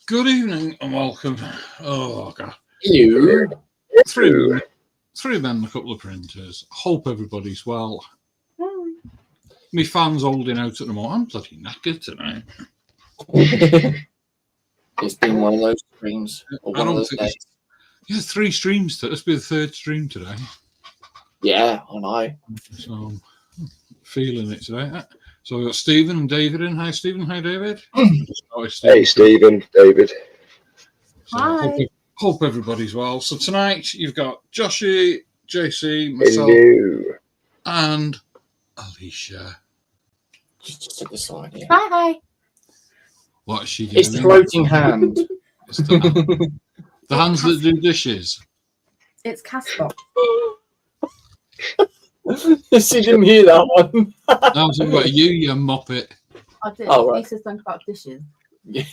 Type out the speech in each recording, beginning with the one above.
Good evening and welcome. Oh God, Hello. three men and a couple of printers. Hope everybody's well. Me fans holding out at the moment. I'm bloody knackered tonight. It's been one of those streams. Or I one of don't those think days. Yeah, 3 streams. This will be the 3rd stream today. Yeah, I know. So I'm feeling it today. So we've got Stephen and David in. Hi Stephen, hi David. Hey Stephen, David. So Hi. hope everybody's well. So tonight you've got Joshi, JC, myself, Hello. and Alicia. Just at the side here. Hi. What is she doing? It's the floating hand. It's the hands that do dishes. It's Casper. She didn't hear that one. I was talking about you muppet. I did. Oh, right. He says something about dishes. Yeah,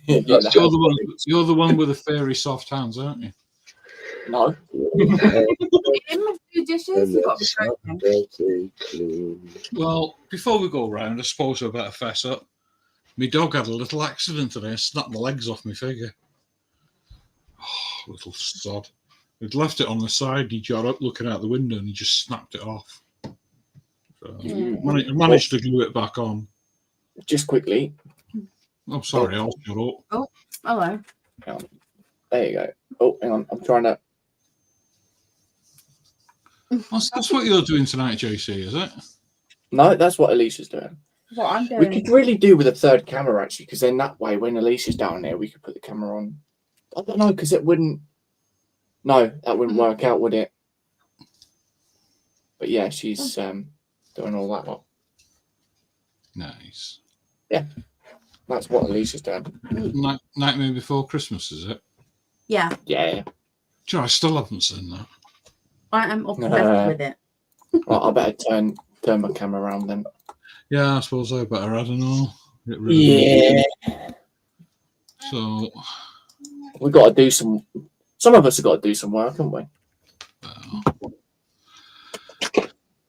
You're the one with the fairy soft hands, aren't you? no. Him do dishes. You've got to be straight. Well, before we go round, I suppose I better fess up. My dog had a little accident today. I snapped the legs off my figure. Oh, little sod. We'd left it on the side and he got up looking out the window and he just snapped it off. So I managed to glue it back on. Just quickly. I'm sorry, I'll shut up. Hello. There you go. Oh, hang on. I'm trying to. That's what you're doing tonight, JC, is it? No, that's what Alicia's doing. What I'm doing. We could really do with a third camera, actually, because then that way, when Alicia's down there, we could put the camera on. I don't know, because it wouldn't. No, that wouldn't work out, would it? But yeah, she's doing all that lot. Nice. Yeah, that's what Alicia's doing. Nightmare Before Christmas, is it? Yeah, Yeah. Do you know, I still haven't seen that. I am obsessed with it. Well, I better turn my camera around then. Yeah, I suppose I better. I don't know. Yeah. So, We've got to do some. Some of us have got to do some work, haven't we?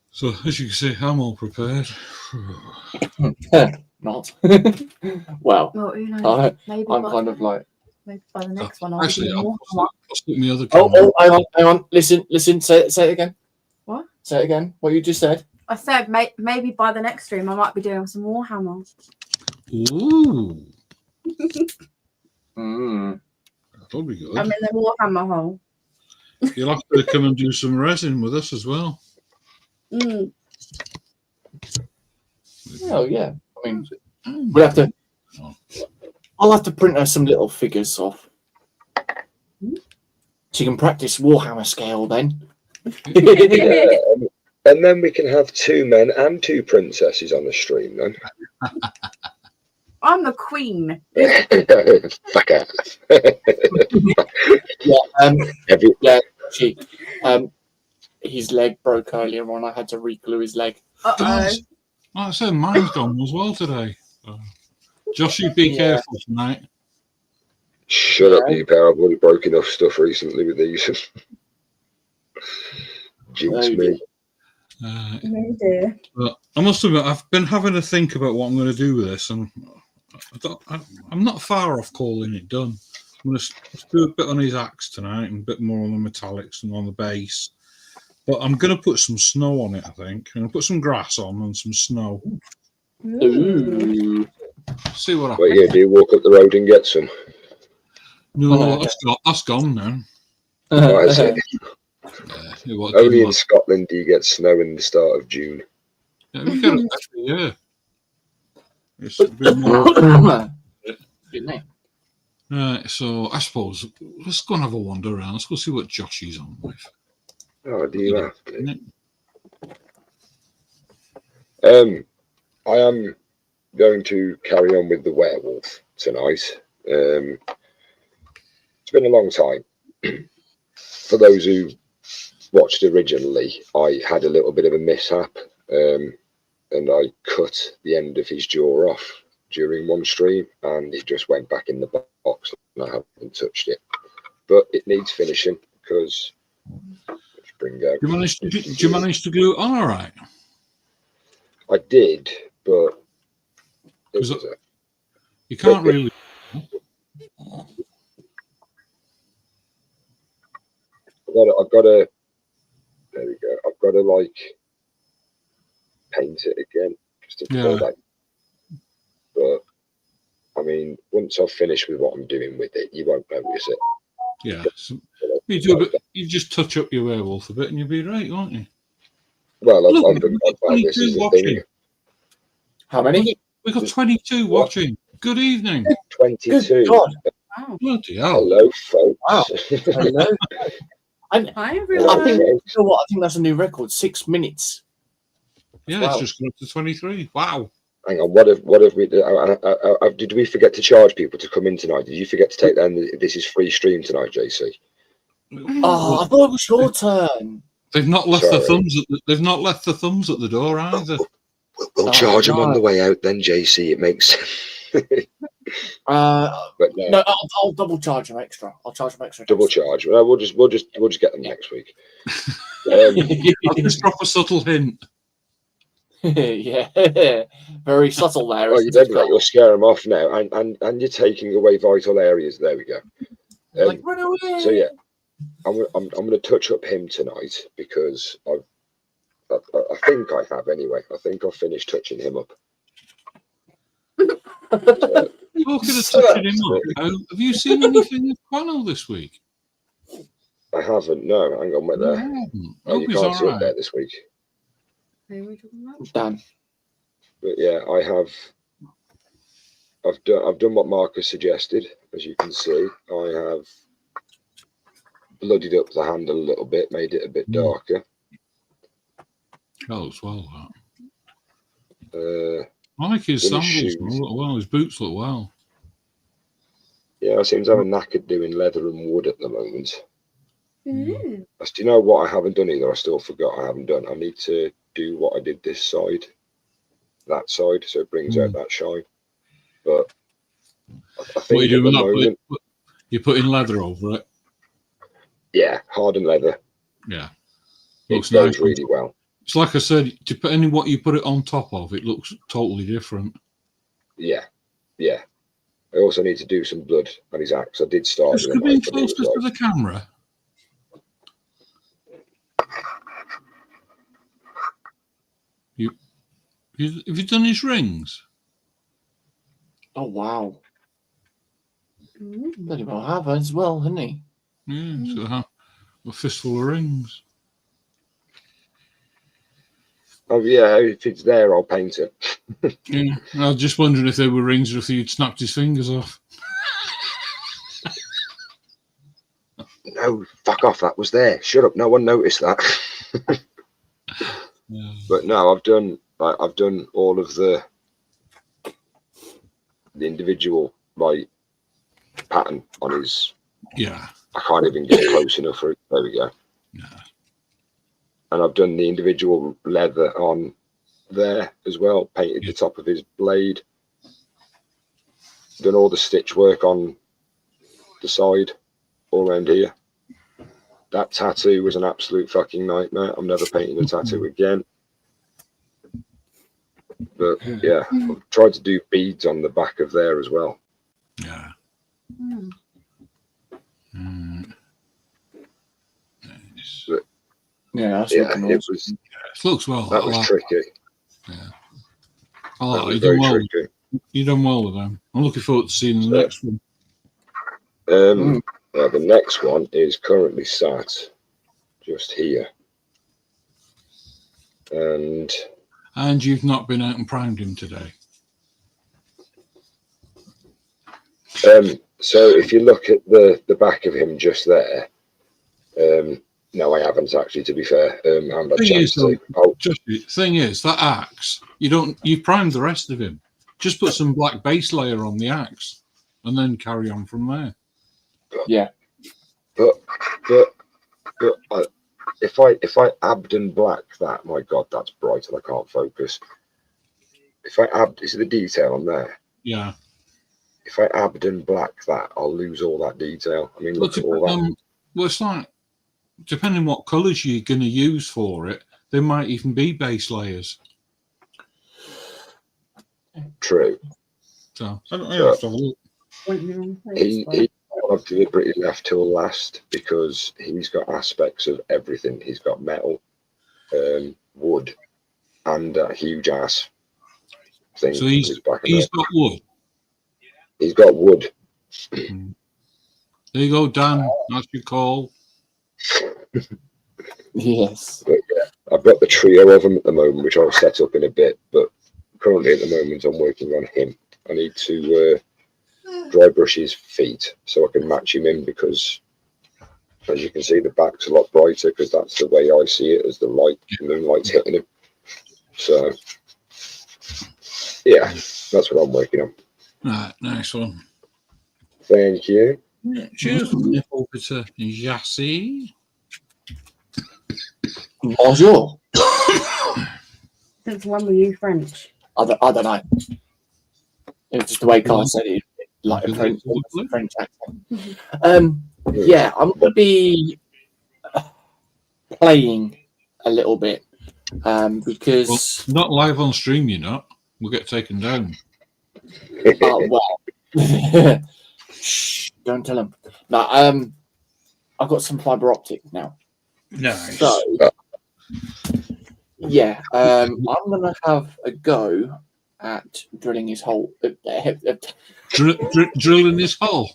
so as you can see, I'm all prepared. Not. Well, Well, who knows? Maybe I'm by, kind of like. maybe by the next one. I'll Actually, do I'll more. stick my other camera. Oh, hang on. Listen. Say it again. What? Say it again. What you just said. I said maybe by the next stream I might be doing some Warhammer. Ooh, that'll be good. I'm in the Warhammer hole. You'll have to come and do some resin with us as well. Oh yeah. I mean, we'll have to. I'll have to print her some little figures off. She can practice Warhammer scale then. And then we can have 2 men and 2 princesses on the stream then. I'm the queen. Fuck off. She, his leg broke earlier on. I had to re-glue his leg. Uh-oh. Like I said, mine's gone as well today. So, Joshi, be careful tonight. Shut up, you pair. I've already broke enough stuff recently with these. Jinx me. Oh dear. But I must admit, I've been having to think about what I'm going to do with this, and I'm not far off calling it done. I'm going to do a bit on his axe tonight and a bit more on the metallics and on the base. But I'm going to put some snow on it, I think. I'm going to put some grass on and some snow. Ooh. See what happens. What you do? Walk up the road and get some. No, that's gone now. What is it? Yeah, Only in Scotland do you get snow in the start of June. Yeah, we get it every year. It's a bit more. Right, so I suppose let's go and have a wander around. Let's go see what Joshi's on with. Oh, do you have to? I am going to carry on with the werewolf tonight. It's been a long time. For those who watched originally, I had a little bit of a mishap, and I cut the end of his jaw off during one stream, and it just went back in the box, and I haven't touched it. But it needs finishing because. Bring out. Did you manage to glue it on all right? I did, but You can't really. I've got to. There we go. I've got to like paint it again just to fill that. But I mean, once I've finished with what I'm doing with it, you won't notice it. Yeah. So you just touch up your werewolf a bit, and you'll be right, won't you? Well, Look, I've done this is the thing. How many? We've got 22 watching. Good evening. 22. Good God. Wow. Bloody hell. Hello, folks. Wow. Hello. Hi, everyone. I think, you know what? I think that's a new record. 6 minutes. Yeah, Wow. it's just gone up to 23. Wow. Hang on, what have we? Did we forget to charge people to come in tonight? Did you forget to take them? This is free stream tonight, JC. Oh, I thought it was your turn. They've not left the Sorry. thumbs. They've not left the thumbs at the door either. We'll charge them on the way out, then, JC. It makes. But no, No, I'll double charge them extra. I'll charge them extra. double charge. Well, we'll just get them next week. I'll just drop a subtle hint. Yeah, very subtle there. Oh, you did that. You'll scare them off now, and you're taking away vital areas. There we go. Like, run away. So yeah, I'm going to touch up him tonight because I think I have anyway. I think I've finished touching him up. Talking of touching him up, have you seen anything of Connie this week? I haven't. No, hang on, wait there. Oh, you can't see it there this week. Who are we talking about? Dan. But yeah, I've done what Marcus suggested. As you can see, I have bloodied up the handle a little bit, made it a bit darker. Oh, it's well that. I like his sandals look well. His boots look well. Yeah, I seem to have a knack at doing leather and wood at the moment. Mm. Do you know what I haven't done either? I still forgot I haven't done. I need to do what I did this side, that side, so it brings out that shine. But I think what are you doing with that? moment, You're putting leather over it? Yeah, hardened leather. Yeah. It goes really well. It's like I said, depending what you put it on top of, it looks totally different. Yeah, yeah. I also need to do some blood on his axe. I did start. Just come in closer to the camera. Have you done his rings? Oh, wow. Mm. Bloody well have as well, hasn't he? Yeah, so a fistful of rings. Oh yeah, if it's there, I'll paint it. Yeah, I was just wondering if they were rings or if you'd snapped his fingers off. No, fuck off. That was there. Shut up. No one noticed that. Yeah. But no, I've done all of the individual pattern on his. Yeah. I can't even get close enough for it. There we go. Yeah. And I've done the individual leather on there as well. Painted the top of his blade. Done all the stitch work on the side, all around here. That tattoo was an absolute fucking nightmare. I'm never painting a tattoo again. But yeah, I've tried to do beads on the back of there as well. Yeah. Mm. Nice. But, Yeah, that's yeah, looking it awesome. was. It looks well. That was tricky. Yeah. That was you very done well. tricky. You done well with them. I'm looking forward to seeing the next one. Well, the next one is currently sat just here, and you've not been out and primed him today. So if you look at the back of him just there, no, I haven't actually. To be fair, I haven't had a chance to. The thing is, that axe, you primed the rest of him. Just put some black base layer on the axe, and then carry on from there. Yeah. But if I Abden black that, my God, that's bright and I can't focus. If I is the detail on there? Yeah. If I Abden black that, I'll lose all that detail. I mean, look at all that. Well, it's like, depending what colours you're going to use for it, there might even be base layers. True. So I don't know. Have to have a look. He I've deliberately left till last because he's got aspects of everything. He's got metal, wood, and a huge ass thing. So he's got wood. He's got wood. There you go, Dan. That's your call. Yes. But yeah, I've got the trio of them at the moment, which I'll set up in a bit. But currently, at the moment, I'm working on him. I need to dry brush his feet so I can match him in because, as you can see, the back's a lot brighter because that's the way I see it as the moonlight's hitting him. So, yeah, that's what I'm working on. Right, nice one. Thank you. Cheers. Nip over to Joshi. Bonjour. Since when were you French? I don't know. It was just the way Carl said it, like a French accent. Yeah, I'm gonna be playing a little bit because not live on stream. You're not. We'll get taken down. well, shh, don't tell them. No, I've got some fiber optic now. Nice. So, yeah, I'm gonna have a go at drilling his hole. Drilling this hole.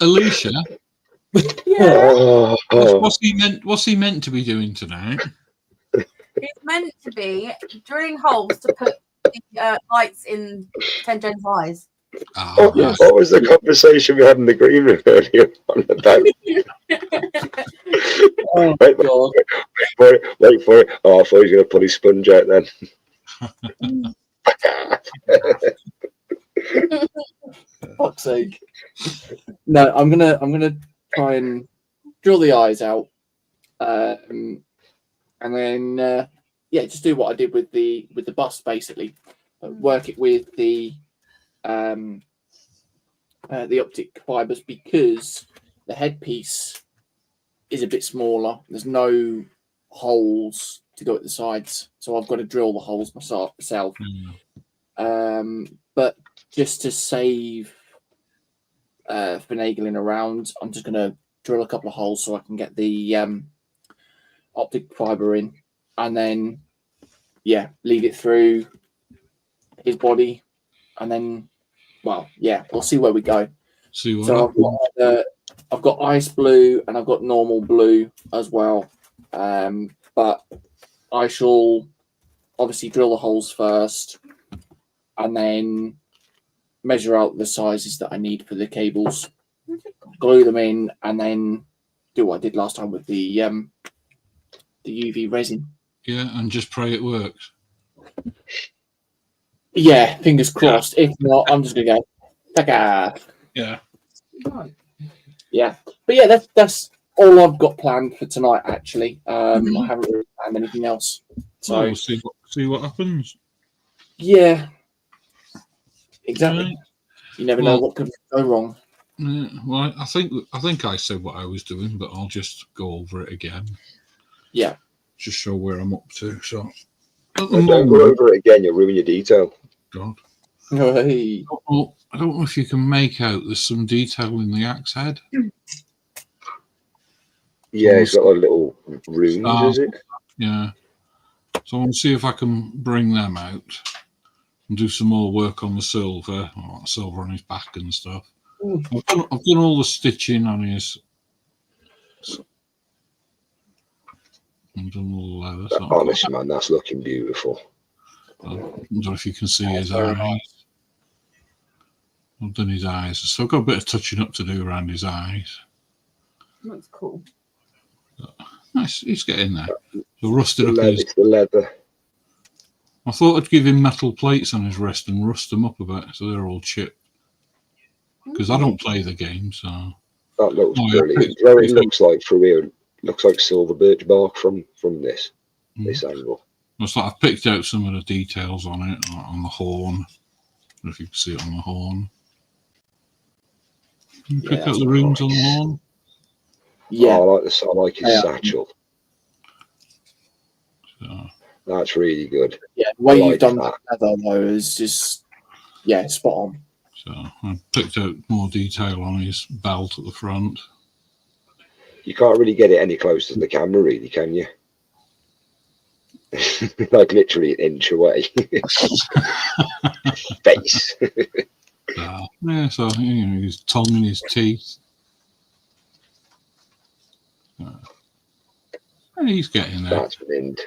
Alicia, Yeah. what's he meant to be doing tonight? He's meant to be drilling holes to put the lights in 10 Jen's eyes. Oh, right. What was the conversation we had in the green room earlier on about? Oh, wait, God. wait for it. Oh, I thought he was going to put his sponge out then. Fuck's sake. No, I'm gonna try and drill the eyes out, and then yeah, just do what I did with the bust basically. Work it with the optic fibers because the headpiece is a bit smaller. There's no holes to go at the sides, so I've got to drill the holes myself. But just to save finagling around, I'm just going to drill a couple of holes so I can get the optic fiber in, and then yeah, lead it through his body, and then well, yeah, we'll see where we go. See what so I've got ice blue and I've got normal blue as well, but I shall obviously drill the holes first, and then measure out the sizes that I need for the cables, glue them in, and then do what I did last time with the UV resin. Yeah, and just pray it works. Yeah, fingers crossed. Yeah. If not, I'm just gonna go. Ta-ka. Yeah. Yeah, but yeah, that's all I've got planned for tonight. Actually, I haven't really planned anything else. So we'll see what happens. Yeah, exactly. Right. You never know what could go wrong. Well, I think I said what I was doing, but I'll just go over it again. Yeah. Just show where I'm up to. So don't go over it again. You'll ruin your detail. God. Hey. I don't know if you can make out. There's some detail in the axe head. Yeah, it's got like little runes, is it? Yeah. So I'll see if I can bring them out and do some more work on the silver on his back and stuff. I've done all the stitching on his. I've done all the leather. Honestly, man, that's looking beautiful. I don't know if you can see his eyes. I've done his eyes. So I've got a bit of touching up to do around his eyes. That's cool. Nice, he's getting there. So rusted up the leather. I thought I'd give him metal plates on his wrist and rust them up a bit so they're all chipped. Because I don't play the game, so. That looks brilliant. It looks like through here. Looks like silver birch bark from this angle. It's like I've picked out some of the details on it, like on the horn. I don't know if you can see it on the horn. Can you pick out the runes on the horn? Yeah, I like his satchel. So, That's really good. Yeah, the way I you've done like that leather though is just spot on. So I picked out more detail on his belt at the front. You can't really get it any closer to the camera, really, can you? Like literally an inch away. Face. Yeah, so you know, his tongue and his teeth. And he's getting there. That's mint.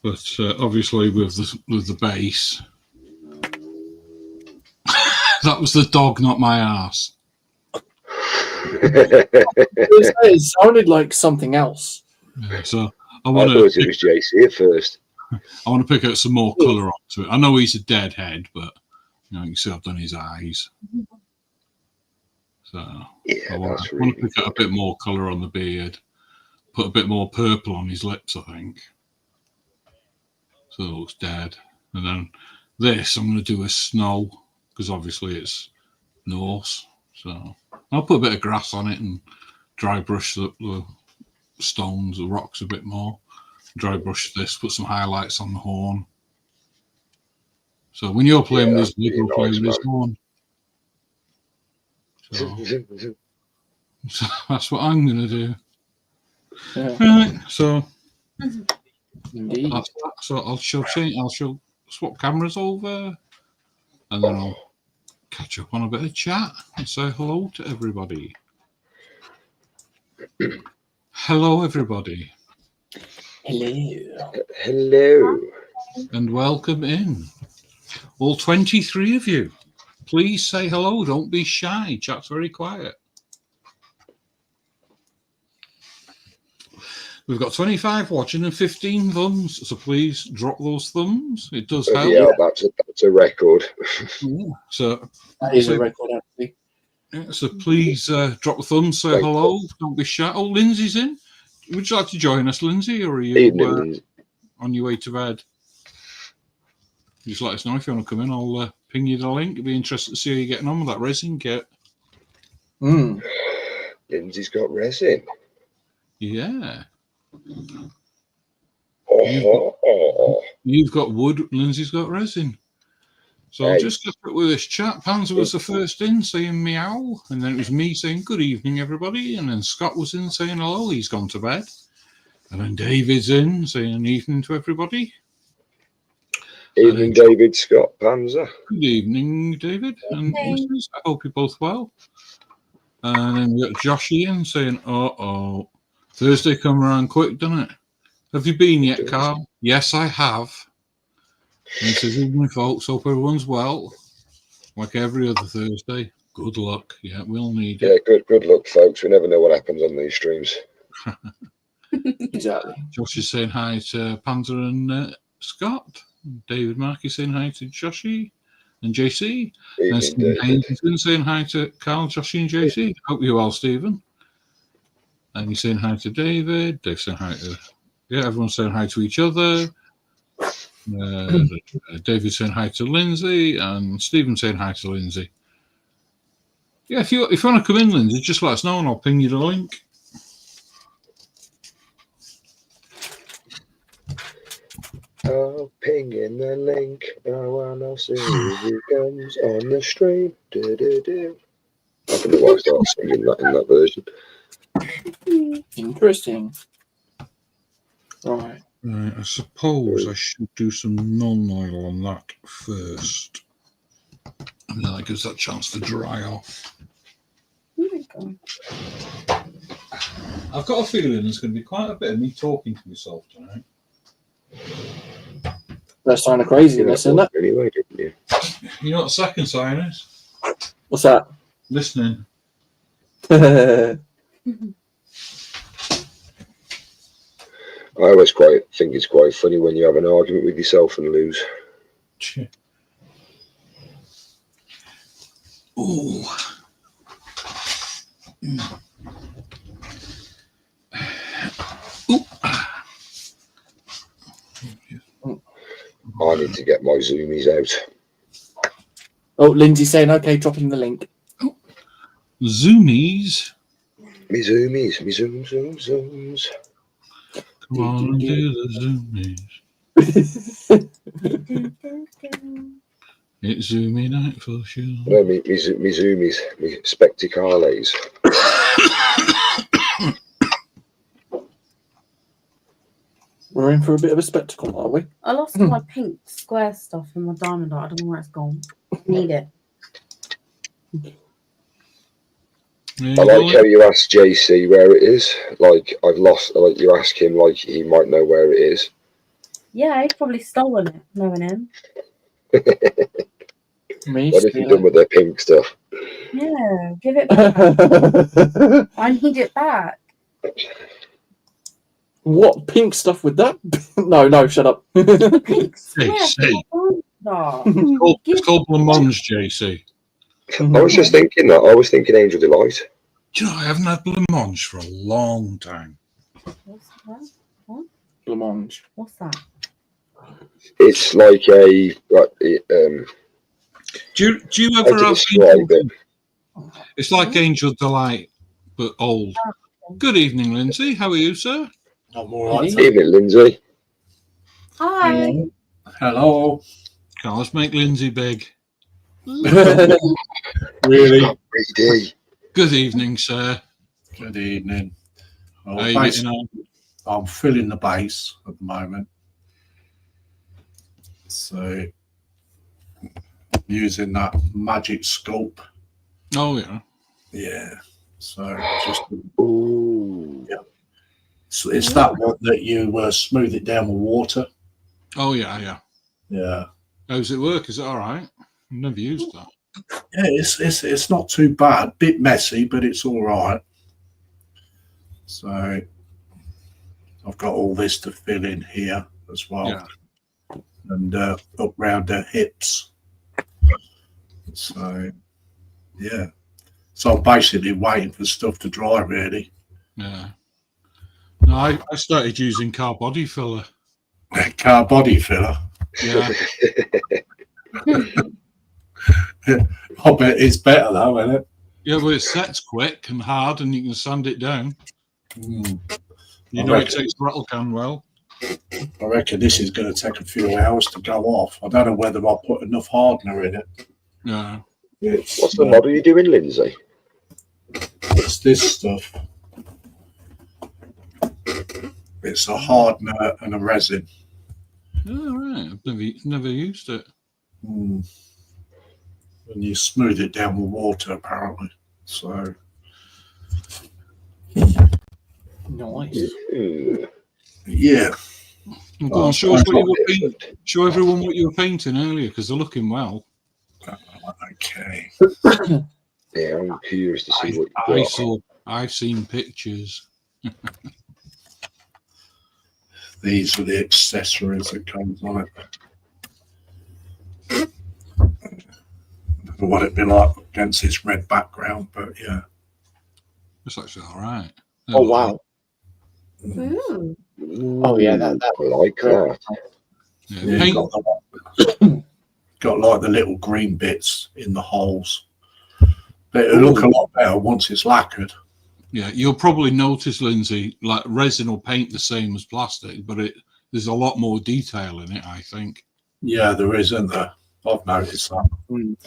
But obviously with the base, that was the dog, not my ass. It sounded like something else. Yeah, so I I want thought it was JC at first. to pick out some more colour onto it. I know he's a deadhead, but you know, you can see I've done his eyes. So Yeah, I want that's to really pick out a bit more colour on the beard. Put a bit more purple on his lips, I think. So it looks dead. And then this, I'm going to do a snow, because obviously it's Norse. So I'll put a bit of grass on it and dry brush the stones, the rocks a bit more. Dry brush this, put some highlights on the horn. So when you're playing with this, you'll play with this horn. So that's what I'm going to do. Yeah. Right, so Indeed. that's that. So I'll swap cameras over, and then I'll catch up on a bit of chat and say hello to everybody. Hello, everybody. Hello. Hello. And welcome in. All 23 of you. Please say hello. Don't be shy. Chat's very quiet. We've got 25 watching and 15 thumbs, so please drop those thumbs. It does help. Yeah, that's a record. Yeah. So That is a record, actually. yeah, so please drop a thumb, say hello. Don't be shy. Oh, Lindsay's in. Would you like to join us, Lindsay, or are you on your way to bed? Just let us know if you want to come in. I'll ping you the link. It'd be interesting to see how you're getting on with that resin kit. Lindsay's got resin. Yeah. You've got wood, Lindsay's got resin. So I'll just get with this chat. Panzer was the first in saying meow, and then it was me saying good evening, everybody, and then Scott was in saying hello, he's gone to bed. And then David's in saying evening to everybody. Evening, David, Scott, Panzer. Good evening, David and listeners. I hope you're both well. And then we got Joshi in saying, uh-oh, Thursday come around quick, doesn't it? Have you been yet, Carl? Yes, I have. And he says, evening, folks. Hope everyone's well. Like every other Thursday. Good luck. Yeah, we'll need it. Yeah, good luck, folks. We never know what happens on these streams. Exactly. Josh is saying hi to Panzer and Scott. David Mark is saying hi to Joshi and JC. Evening, and Stephen David. Haynes saying hi to Carl, Joshi, and JC. Hope you're well, Stephen. And he's saying hi to David. Dave's saying hi to... Yeah, everyone's saying hi to each other. David's saying hi to Lindsay, and Stephen's saying hi to Lindsay. Yeah, if you want to come in, Lindsay, just let us know, and I'll ping you the link. I'll ping in the link. I wanna see who comes on the stream. Do-do-do. I don't know why I started singing that in that version. Interesting. Right. Right, I suppose I should do some non-oil on that first. And then that gives that a chance to dry off. I've got a feeling there's going to be quite a bit of me talking to myself tonight. That's kind of craziness, isn't it? Anyway, didn't you? You know what the second sign is? What's that? Listening. I always think it's quite funny when you have an argument with yourself and lose. Ooh. I need to get my zoomies out. Oh, Lindsay's saying, okay, drop him the link. Oh. Zoomies. Me zoomies, me zooms. Come on and do the zoomies. It's zoomy night for sure. No, me zoomies, me spectacles. We're in for a bit of a spectacle, are we? I lost my pink square stuff in my diamond art. I don't know where it's gone. Need it. I like how you asked JC where it is. Like I've lost. Like you ask him, like he might know where it is. Yeah, he's probably stolen it, knowing him. Me What have you done with the pink stuff? Yeah, give it back. I need it back. What pink stuff with that? No, shut up. Pink JC. No. It's called Blancmange, JC. I was just thinking that. I was thinking Angel Delight. Do you know, I haven't had Blancmange for a long time. What's that? What? Blancmange. What's that? It's like a. Do you How ever to have describe it? It's like Angel Delight, but old. Good evening, Lindsay. How are you, sir? I'm all right. Evening, Lindsay. Hi. Hello. Come on, let's make Lindsay big. Really? 3D. Good evening, sir. Good evening. Well, How are you getting on? I'm filling the base at the moment. So, using that magic scope. Oh, yeah. Yeah. So, just Ooh. so it's that one that you smooth it down with water. Oh, yeah, yeah. Yeah. How's it work? Is it all right? I've never used that. Yeah, it's not too bad. Bit messy, but it's all right. So I've got all this to fill in here as well, Yeah. and up round the hips. So yeah, so I'm basically waiting for stuff to dry, really. Yeah. No, I started using car body filler. Car body filler. Yeah. I bet it's better though, isn't it? Yeah, well, it sets quick and hard, and you can sand it down. Mm. You I know, it reckon- takes rattle can well. I reckon this is going to take a few hours to go off. I don't know whether I'll put enough hardener in it. Yeah. What's the model you're doing, Lindsay? It's this stuff. It's a hardener and a resin. Oh, right. I've never used it. Mm. And you smooth it down with water, apparently. So, Nice. Ooh. yeah. Well, go on, show us what you were painting. Show everyone what you were painting earlier, because they're looking well. Okay. Yeah, I'm curious to see what you got. I've seen pictures. These are the accessories that comes on it. I don't know what it'd be like against this red background, but yeah. It's actually all right. Oh, wow. Ooh. Oh, yeah, that I like that. Yeah, Yeah, paint- got like the little green bits in the holes. But it'll look a lot better once it's lacquered. yeah, you'll probably notice, Lindsay, like resin will paint the same as plastic, but there's a lot more detail in it, I think. Yeah, there is, isn't there? I've noticed that.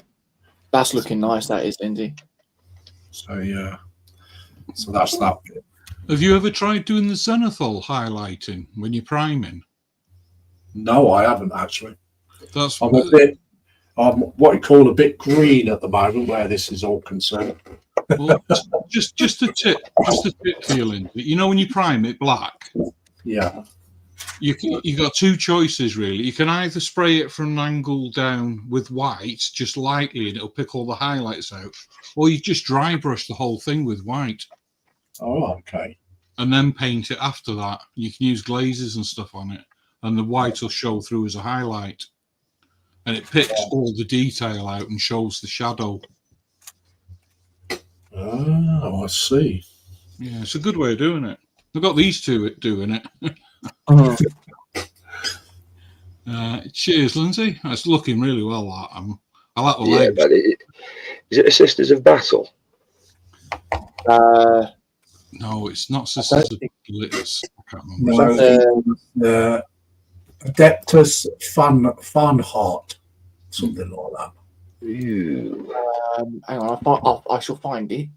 That's looking nice, that is, Lindsay. So yeah. So that's that bit. Have you ever tried doing the zenithal highlighting when you're priming? No, I haven't actually. That's I'm what you call a bit green at the moment where this is all concerned. well, just a tip for you, Lindsay. You know when you prime it black, Yeah. you got two choices really. You can either spray it from an angle down with white, just lightly, and it'll pick all the highlights out, or you just dry brush the whole thing with white Oh, okay. and then paint it after that. You can use glazes and stuff on it, and the white will show through as a highlight, and it picks all the detail out and shows the shadow. Oh, I see. Yeah, it's a good way of doing it. I've got these two doing it. Cheers, Lindsay. It's looking really well. That I like the Yeah, legs. but is it a Sisters of Battle? No, it's not Sisters of Bliss. I can't remember. No, Adeptus Fun Heart, something like that. Ew. Hang on, I shall find it.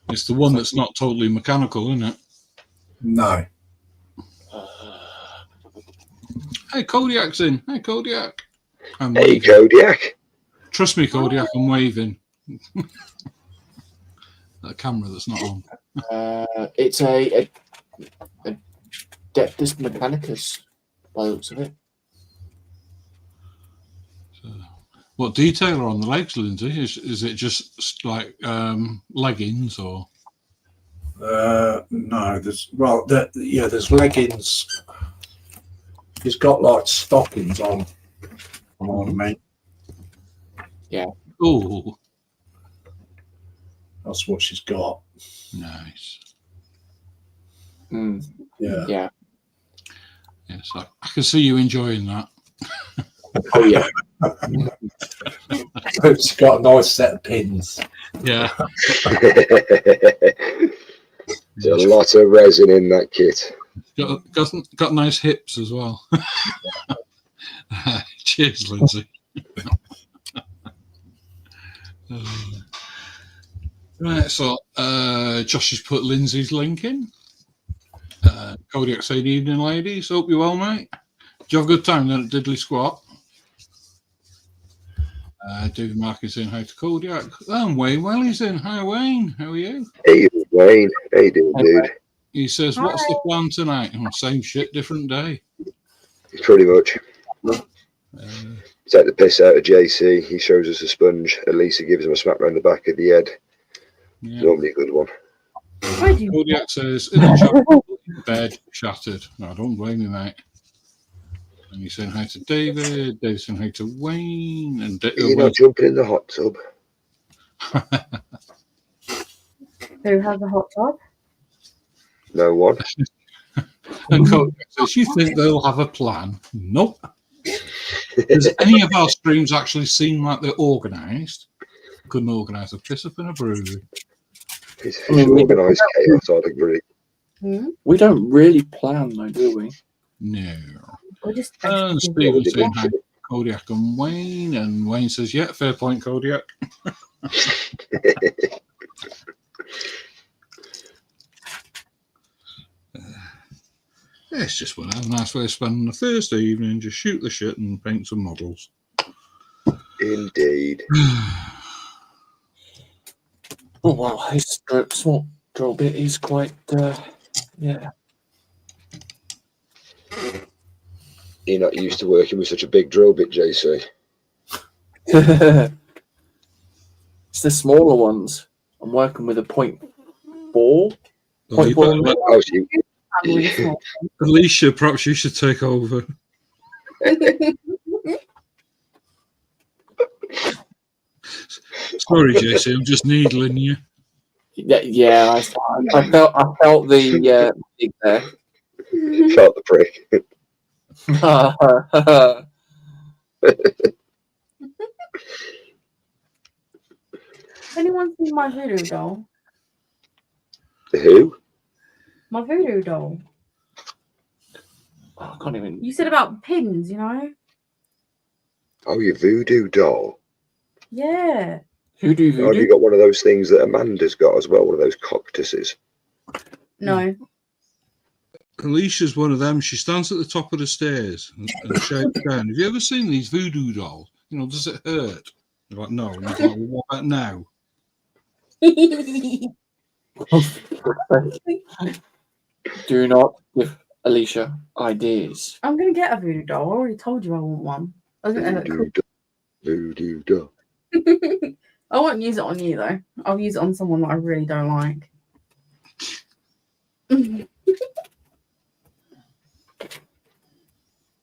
It's the one that's not totally mechanical, isn't it? No. Hey, Kodiak's in. Hey, Kodiak. I'm Hey, waving. Kodiak. Trust me, Kodiak, I'm waving. That camera that's not on. It's a Adeptus Mechanicus, by the looks of it. So, what detail are on the legs, Lindsay? Is it just like leggings or? No, there's there's leggings. He's got like stockings on. You know what I mean? Oh, That's what she's got. nice. Yeah. Yeah. Yes, I can see you enjoying that. Oh yeah. She's got a nice set of pins. Yeah. There's a lot of resin in that kit. Got nice hips as well. Cheers, Lindsay. Right, so Josh has put Lindsay's link in. Kodiak saying, evening, ladies. Hope you're well, mate. Did you have a good time then at Diddley Squat? David Mark is saying hi to Kodiak. And Wayne Welly's in. Hi, Wayne. How are you? Hey, Wayne. How you doing, dude? He says, what's the plan tonight? Oh, same shit, different day. Pretty much. Take the piss out of JC. He shows us a sponge. Elisa gives him a smack round the back of the head. Yeah. Normally a good one. Kodiak says, in the chat, bed shattered. No, don't blame me, mate. And he's saying hi to David. David's saying hi to Wayne. And You're not jumping in the hot tub. Who has a hot tub? No one. And Kodiak says, you think they'll have a plan? Nope. Does any of our streams actually seem like they're organised? Couldn't organise a piss up in a brewery. It's organised chaos, I'd agree. We don't really plan though, do we? No. We're just And Stephen's saying hi to Kodiak and Wayne. And Wayne says, yeah, fair point, Kodiak. It's just one a nice way of spending a Thursday evening, just shoot the shit and paint some models. Indeed. Oh wow, his small drill bit is quite yeah. You're not used to working with such a big drill bit, JC. It's the smaller ones. I'm working with a 0.4. Oh, so Alicia, perhaps you should take over. Sorry, JC, I'm just needling you. Yeah, I felt the dig there. Felt the prick. Anyone seen my voodoo doll? Who? My voodoo doll. I can't even. You said about pins, you know? Oh, your voodoo doll. Yeah. Voodoo. Oh, have you got one of those things that Amanda's got as well? One of those cactuses. No. Alicia's one of them. She stands at the top of the stairs and shakes down. Have you ever seen these voodoo dolls? You know, does it hurt? You're like, no. And you're like, well, what about now? Do not give Alicia ideas. I'm going to get a voodoo doll. I already told you I want one. I was gonna Voodoo doll. Voodoo doll. I won't use it on you, though. I'll use it on someone that I really don't like.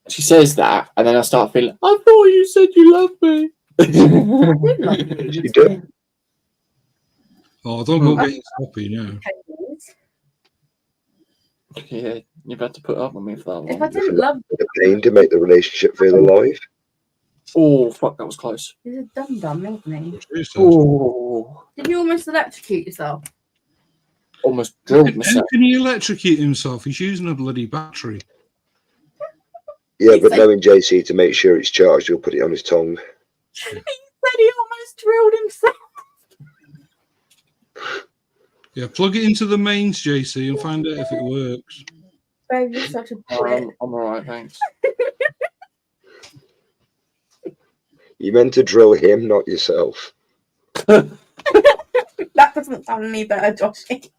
She says that, and then I start feeling, I thought you said you loved me. She do. Oh, don't go getting sloppy now. Yeah, you've had to put up with me for that If I one. didn't love The pain to make the relationship feel alive. Oh, fuck, that was close. you, he's a dum-dum, isn't he? Oh, Did you almost electrocute yourself? almost drilled How myself. can he electrocute himself? He's using a bloody battery. Yeah, He but said- knowing JC to make sure it's charged, he'll put it on his tongue. He said he almost drilled himself. Yeah, plug it into the mains, JC, and find out if it works. Babe, you're such a twit. I'm all right, thanks. You meant to drill him, not yourself. That doesn't sound any better, Joshi.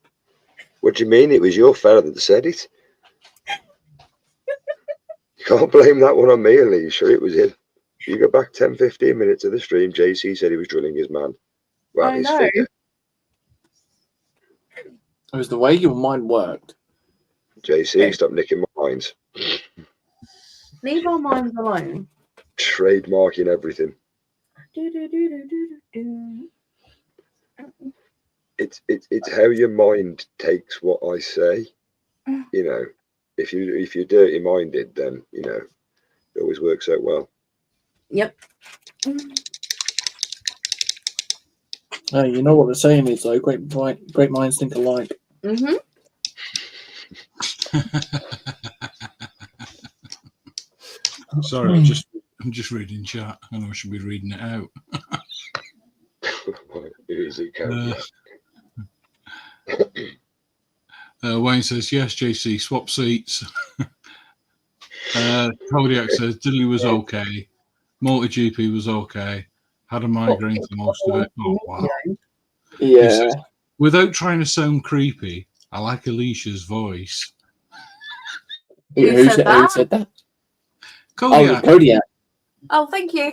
What do you mean? It was your fella that said it. You can't blame that one on me, Alicia. It was him. You go back 10, 15 minutes of the stream, JC said he was drilling his man. Well, I his know. figure. It was the way your mind worked. JC, stop nicking my lines. Leave our minds alone. Trademarking everything. It's how your mind takes what I say. You know, if you're dirty minded, then you know it always works out well. Yep. You know what the saying is, though. Great minds think alike. Mm-hmm. Sorry, I'm just reading chat. I know I should be reading it out. Easy, Cody. Wayne says, yes, JC, swap seats. Kodiak says, Dilly was okay. MultiGP was okay. Had a migraine for most of it. Oh, wow. He Yeah. says, without trying to sound creepy, I like Alicia's voice. Who said that? Kodiak. Oh, Kodiak. Oh, thank you.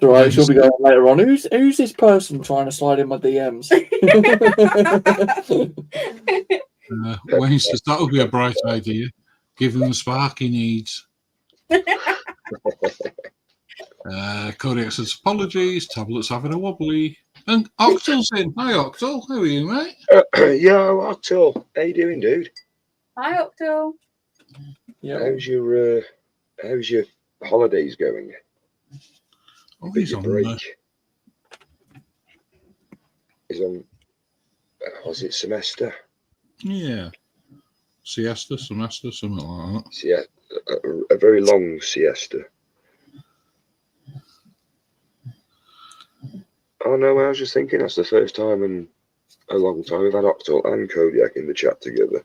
All right, she'll be going later on. Who's this person trying to slide in my DMs? Wayne says, that would be a bright idea. Give him the spark he needs. Kodiak says, apologies, tablet's having a wobbly. And Octal's in. Hi, Octal. How are you, mate? Yo, Octal. How you doing, dude? Hi, Octo. Yeah. How's your holidays going? Oh, he's Your on break. He's on. Was it semester? yeah. Siesta, semester, something like that. Yeah, a very long siesta. Oh no, I was just thinking that's the first time in a long time we've had Octal and Kodiak in the chat together.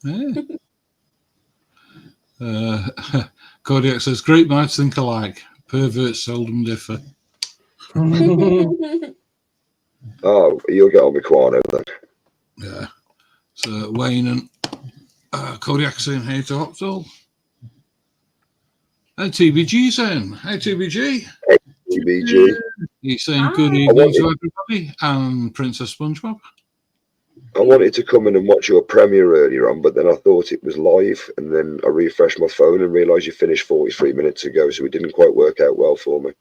Yeah. Kodiak says, great minds think alike. Perverts seldom differ. Oh, you'll get on with Quano then. Yeah. So Wayne and Kodiak saying hey to Octal. And TBG's in. Hey, TBG. TBG. He's saying Hi. good evening to everybody and Princess SpongeBob. I wanted to come in and watch your premiere earlier on, but then I thought it was live, and then I refreshed my phone and realised you finished 43 minutes ago, so it didn't quite work out well for me.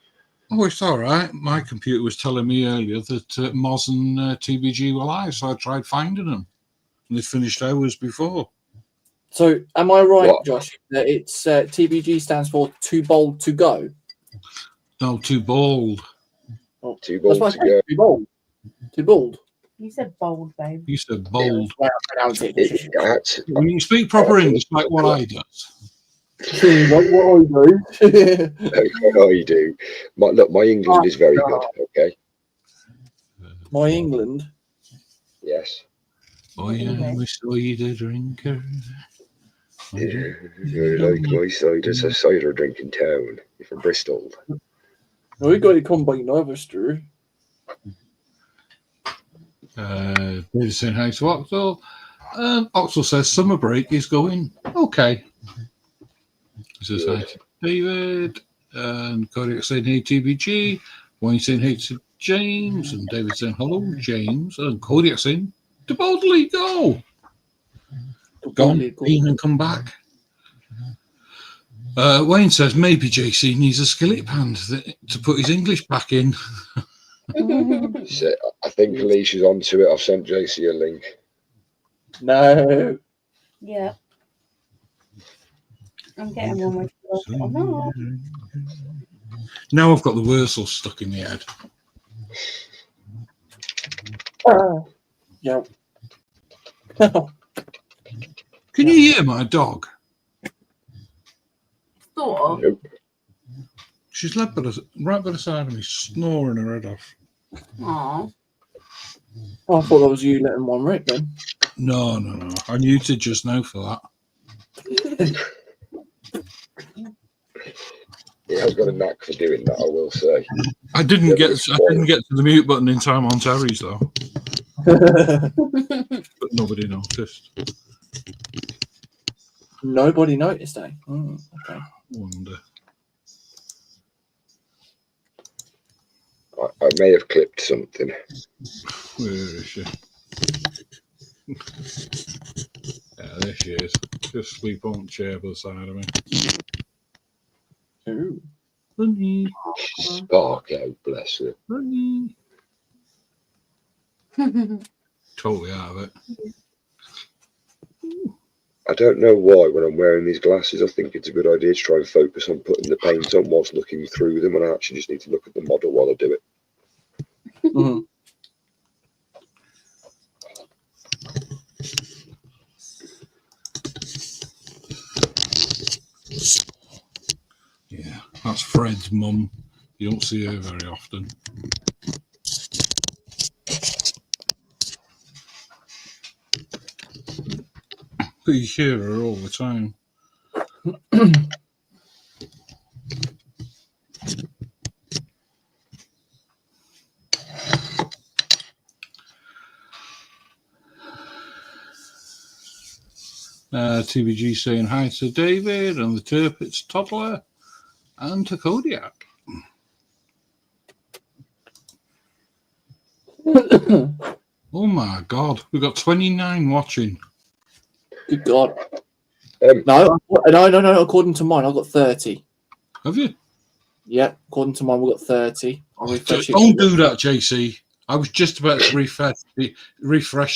Oh, it's all right. My computer was telling me earlier that Moz and TBG were live, so I tried finding them. And they finished hours before. So, am I right, What? Josh, that it's TBG stands for Too Bold to Go? No, too bold. Oh, Too that's bold what I to said. go. Too bold. Too bold. You said bold, babe. You said bold. Yeah, that's the way I pronounce it. That's When you speak proper English, like what I does. Like what I do. oh, you do. My England is very good. Okay. My England. Yes. Oh, yeah, we saw you the drinker. Yeah, very like my side. It's a cider drinking town. You're from Bristol. No, we got to come by nervous, Drew. David saying hi to Octal. Octal says summer break is going okay. He says hi to David. And Kodiak saying hey TBG. Wayne saying hey to James. And David saying hello, James. And Kodiak saying to boldly go. Gone, been and come back. Wayne says maybe JC needs a skillet pan to put his English back in. So I think Alicia's onto it. I've sent JC a link. No. Yeah. I'm getting one with you. Oh, no. Now I've got the Wurzel stuck in the head. Yeah. Can you hear my dog? Sort of. Nope. She's right by the side of me, snoring her head off. Aw. Oh, I thought that was you letting one rip then. No. I muted just now for that. He has got a knack for doing that, I will say. I didn't get to the mute button in time on Terry's though, but nobody noticed. Nobody noticed, eh? Okay. Wonder. I may have clipped something. Where is she? Yeah, there she is. Just sleep on the chair by the side of me. Ooh. Honey, Spark out, bless her. honey. Totally out of it. I don't know why when I'm wearing these glasses I think it's a good idea to try and focus on putting the paint on whilst looking through them, and I actually just need to look at the model while I do it. Mm-hmm. Yeah, that's Fred's mum. You don't see her very often. But you hear her all the time. TBG saying hi to David and the Turpit's toddler and to Kodiak. Oh my God, we've got 29 watching. Good God. No. According to mine, I've got 30. Have you? Yep. According to mine, we've got 30. I'll refresh it. Don't do that, JC. I was just about to refresh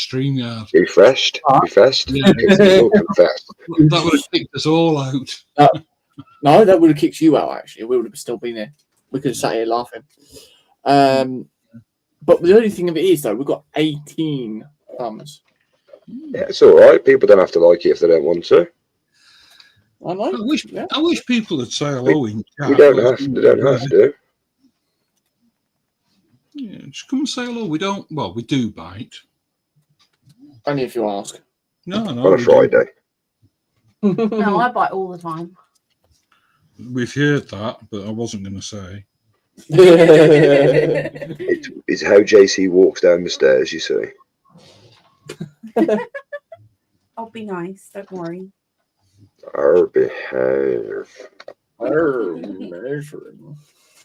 StreamYard. Refreshed? Refreshed? Yeah. We'll confess. That would have kicked us all out. No, that would have kicked you out, actually. We would have still been there. We could have sat here laughing. But the only thing of it is, though, we've got 18 thumbs. Yeah, it's all right. People don't have to like it if they don't want to. I know. I wish people would say hello in chat. They don't have to. Yeah, just come and say hello. We do bite. Only if you ask. No, On a Friday. No, I bite all the time. We've heard that, but I wasn't going to say. It's how JC walks down the stairs, you see. I'll be nice, don't worry. Our behave. But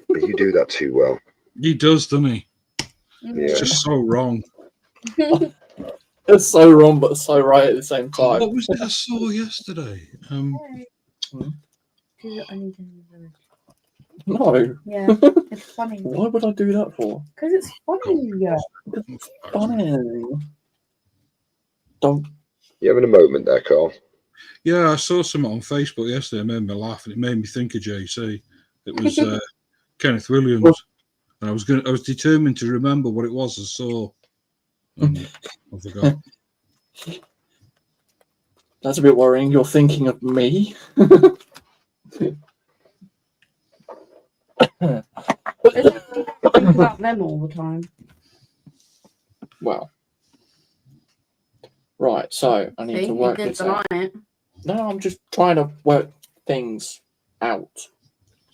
you do that too well. He does, doesn't he? Yeah. It's just so wrong. It's so wrong, but so right at the same time. What was it I saw yesterday? No. Yeah, it's funny. Why would I do that for? Because it's funny. Yeah. Funny. Don't. You having a moment there, Carl? Yeah, I saw something on Facebook yesterday. It made me laugh, and it made me think of JC. It was Kenneth Williams, and I was determined to remember what it was I saw. I forgot. That's a bit worrying. You're thinking of me. Think about them all the time. Well, right. So I need to work this out. No, I'm just trying to work things out.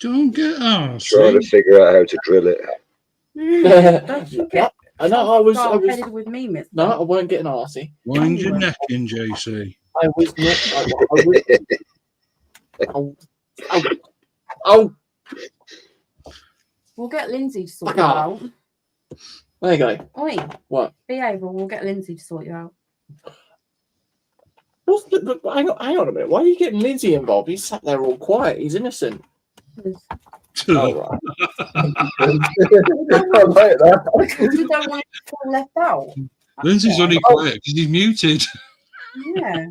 Don't get arsed. Trying to figure out how to drill it. Don't you get I know. I was with me, miss. No, I weren't getting arsey. Wind your neck in, JC. I was not. Oh. We'll get Lindsay to sort you out. There you go. Oi. What? Behave, or we'll get Lindsay to sort you out. Hang on a minute. Why are you getting Lindsay involved? He's sat there all quiet. He's innocent. Oh, right. I like that. Because you don't want to feel left out. Lindsay's only quiet because he's muted. Yeah.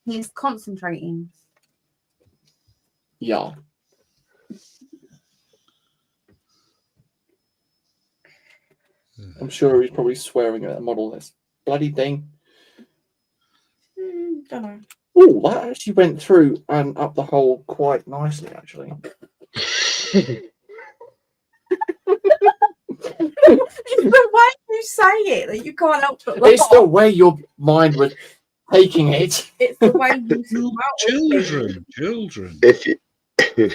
He's concentrating. Yeah. I'm sure he's probably swearing at a model. This bloody thing. Don't know. Oh, that actually went through and up the hole quite nicely, actually. It's the way you say it that you can't help but laugh. It's the way your mind was taking it. It's the way you You smell children. If you It's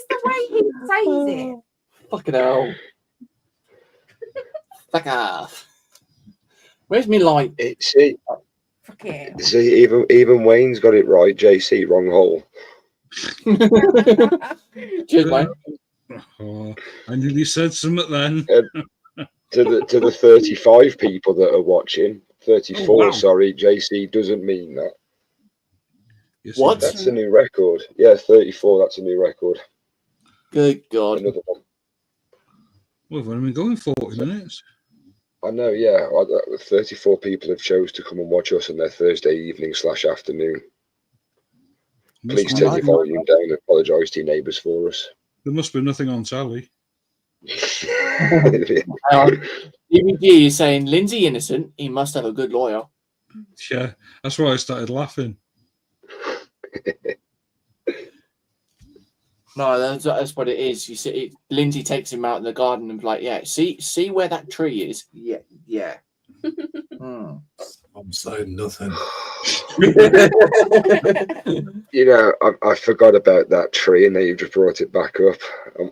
the way he says it. Fucking hell. Fuck off. Where's me light? see, Fuck it. even Wayne's got it right. JC, wrong hole. Cheers, mate. Oh, I nearly said something then. To the 35 people that are watching, 34. Oh, wow. Sorry, JC doesn't mean that. Yes, What? it does. That's a new record. Yeah, 34. That's a new record. Good God. Another one. We've only been going 40 minutes. I know. Yeah, 34 people have chose to come and watch us on their Thursday evening/afternoon. Please Must take be- your volume down and apologise to your neighbours for us. There must be nothing on tally. DVD is saying Lindsay innocent. He must have a good lawyer. Yeah, that's why I started laughing. No, that's what it is. You see, Lindsay takes him out in the garden and be like, "Yeah, see where that tree is? Yeah." Hmm. I'm saying nothing. You know, I forgot about that tree, and then you just brought it back up.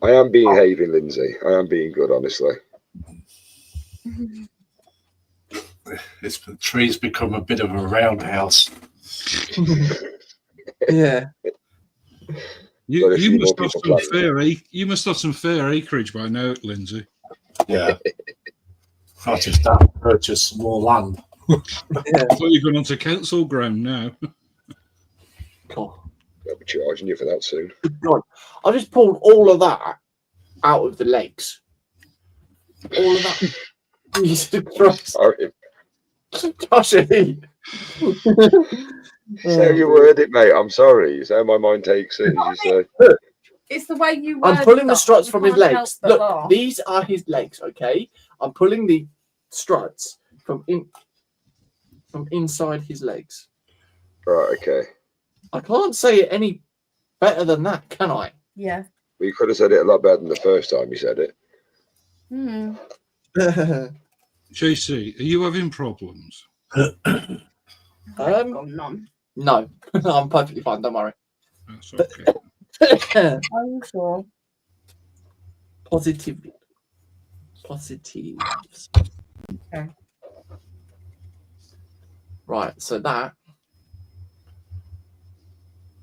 I am behaving, Lindsay. I am being good, honestly. The tree's become a bit of a roundhouse. Yeah. Got a few You more must have people some planning. you must have some fair acreage by now, Lindsay. Yeah. I just have to purchase some more land. Yeah. I thought you're going onto council ground now. Cool. I'll be charging you for that soon. Good God. I just pulled all of that out of the legs. All of that. Jesus Christ. Sorry. Joshi. Say how you word it, mate. I'm sorry. It's how my mind takes it, as you say. It's the way you. I'm word pulling the stuff. struts You from his can't help legs. but Look, laugh. these are his legs, okay? I'm pulling the struts from inside his legs. Right, okay. I can't say it any better than that, can I? Yeah. Well, you could have said it a lot better than the first time you said it. Hmm. JC, are you having problems? None. No, I'm perfectly fine. Don't worry. That's okay. Are you sure? Positives. Okay. Right, so that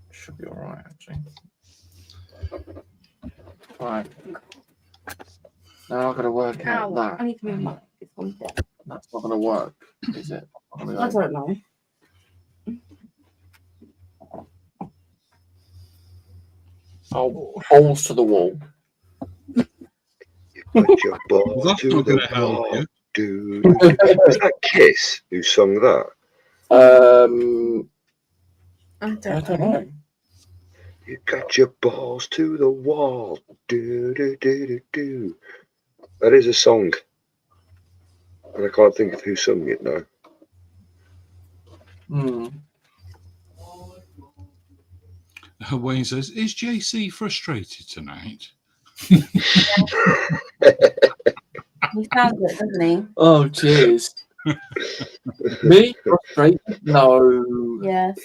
should be all right, actually. Right. Now I've got to work out Ow, that. I need to move this one. That's not going to work, is it? Not gonna I go. don't know. Oh, balls to the wall. Put your Well, ball that's to not the going to help wall. you. Dude. Was that Kiss who sung that? I I don't know. You got your balls to the wall. Do, do, do, do, do. That is a song. And I can't think of who sung it now. Wayne says, is JC frustrated tonight? He sounds it, doesn't he? Oh, cheers. Me? Frustrated? No. Yes.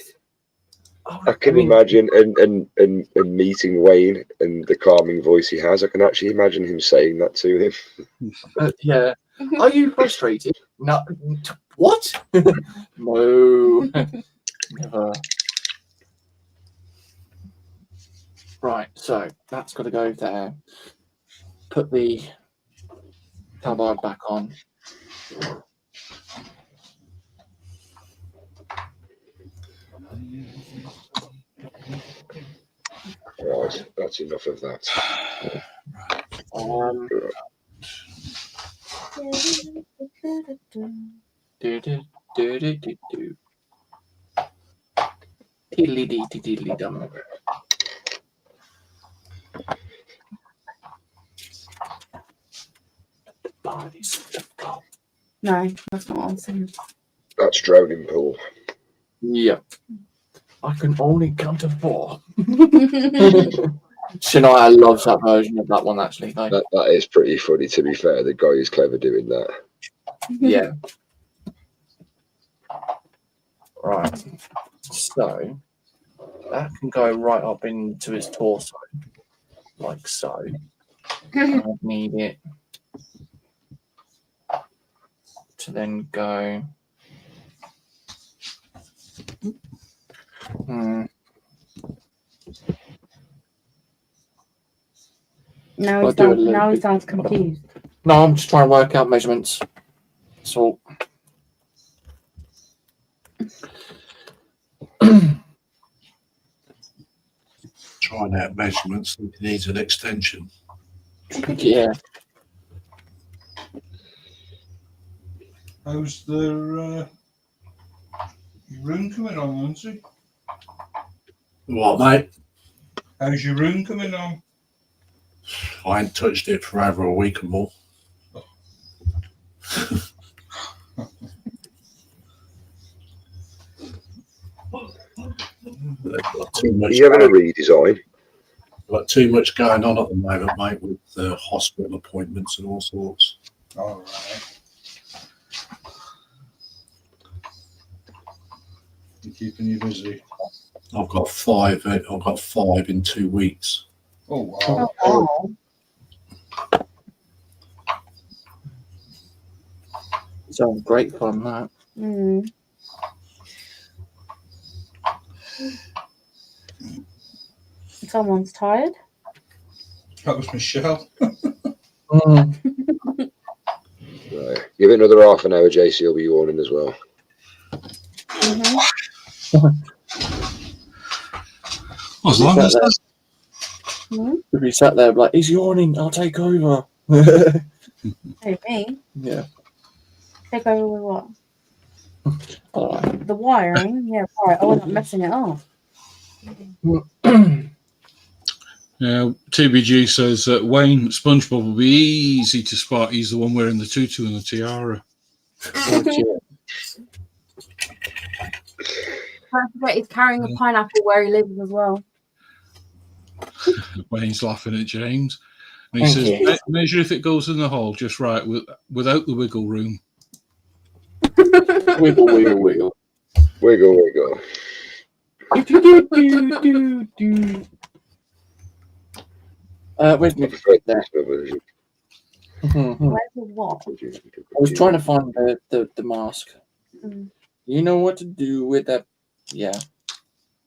Oh, I can imagine and meeting Wayne and the calming voice he has. I can actually imagine him saying that to him. Yeah. Are you frustrated? No. What? No. Never. Right, so that's got to go there. Put the tabard back on. Right, that's enough of that. Do. Tiddly-dee-tiddly-dum. No, that's not what I'm saying. That's drowning pool. Yeah. I can only count to 4. Shania loves that version of that one, actually. Though. That is pretty funny, to be fair. The guy is clever doing that. Yeah. Right. So that can go right up into his torso, like so. I need it to then go. Now I'll do it a little now he bit. sounds confused. No, I'm just trying to work out measurements. So Trying out measurements. It needs an extension. yeah. How's the room coming on, Lindsay? What, mate? How's your room coming on? I ain't touched it for over a week or more. Too Are much you having a redesign? got too much going on at the moment, mate, with hospital appointments and all sorts. All right. You're keeping you busy. I've got 5. I've got 5 in 2 weeks. Oh, wow. Oh, Sounds great fun, that. mm. Someone's tired. That was Michelle. Right. Give it another half an hour, JC will be yawning as well. As long as that's If he sat there like, he's yawning, I'll take over. Hey, me. Yeah. Take over with what? All right. The wiring? Yeah, right. I wasn't messing it up. TBG says that Wayne SpongeBob will be easy to spot. He's the one wearing the tutu and the tiara. Oh, Don't forget he's carrying a pineapple where he lives as well. Wayne's laughing at James. And he Thank says, you. measure if it goes in the hole just right without the wiggle room. Wiggle, wiggle, wiggle. Wiggle, wiggle. Where's I my prefer there? this version. Where's the what? I was trying to find the mask. Mm. You know what to do with that? Yeah.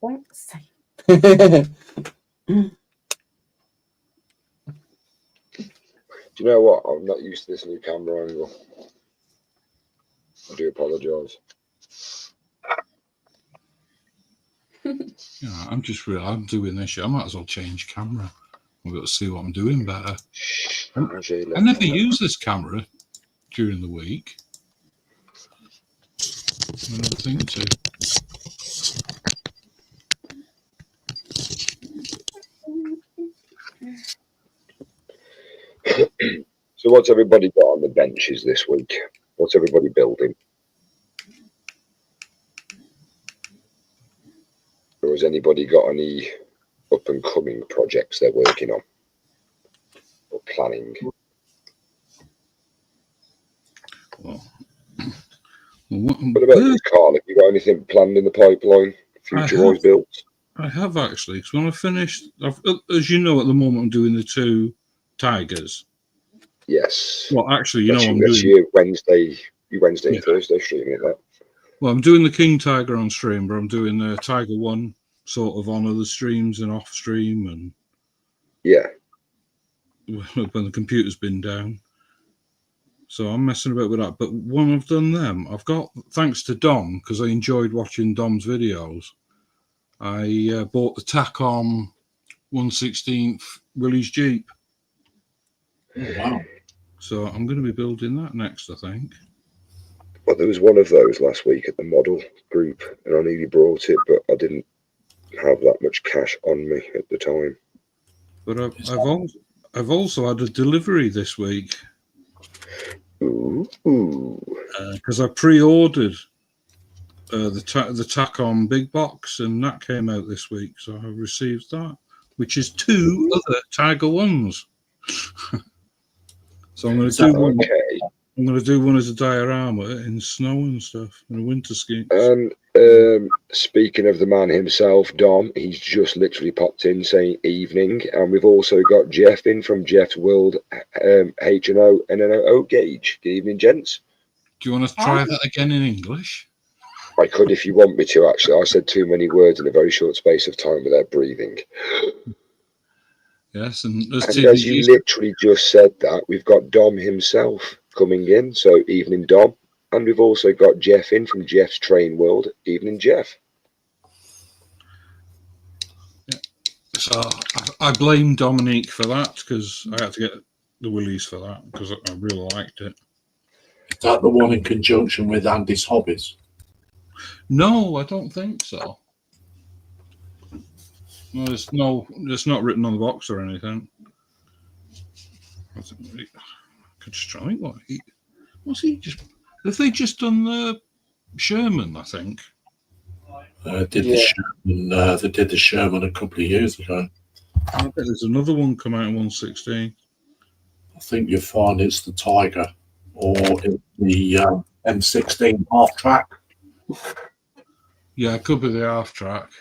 Won't say. Do you know what? I'm not used to this new camera angle. I do apologise. Yeah, I'm doing this. I might as well change camera. I've got to see what I'm doing better. I never use this camera during the week. I never think to. So what's everybody got on the benches this week? What's everybody building? Or has anybody got any up and coming projects they're working on or planning? What about you, Carl? Have you got anything planned in the pipeline? Future-wise builds? I have actually. Because when I finished, as you know, at the moment I'm doing the 2 Tigers. Yes. Well, actually, That's I'm your doing Wednesday Yeah. and Thursday streaming it. That. Well, I'm doing the King Tiger on stream, but I'm doing the Tiger 1 sort of on other streams and off stream, and Yeah. when the computer's been down. So I'm messing about with that. But when I've done them, I've got, thanks to Dom, because I enjoyed watching Dom's videos, I bought the Tacom 1/16 Willys Jeep. Oh, wow. So I'm going to be building that next, I think. Well, there was one of those last week at the model group, and I nearly brought it, but I didn't have that much cash on me at the time. But I've also had a delivery this week. Ooh. Because I pre-ordered the Tacom big box, and that came out this week, so I received that, which is 2 other Tiger Ones. So I'm going to do one. Okay. I'm going to do one as a diorama in snow and stuff, and winter skis. And speaking of the man himself, Dom, he's just literally popped in saying evening, and we've also got Jeff in from Jeff's World H&O NNO Gauge. Good evening, gents. Do you want to try that again in English? I could if you want me to, actually. I said too many words in a very short space of time without breathing. Yes, and as As you literally just said that, we've got Dom himself coming in. So, evening, Dom. And we've also got Jeff in from Jeff's Train World. Evening, Jeff. Yeah. So, I blame Dominique for that, because I had to get the willies for that, because I really liked it. Is that the one in conjunction with Andy's Hobbies? No, I don't think so. No, it's not written on the box or anything. I could just try it. What's he just? Have they just done the Sherman? I think. They did the Sherman a couple of years ago. I bet there's another one come out in 116. I think you'll find it's the Tiger or it's the M16 half track. Yeah, it could be the half track.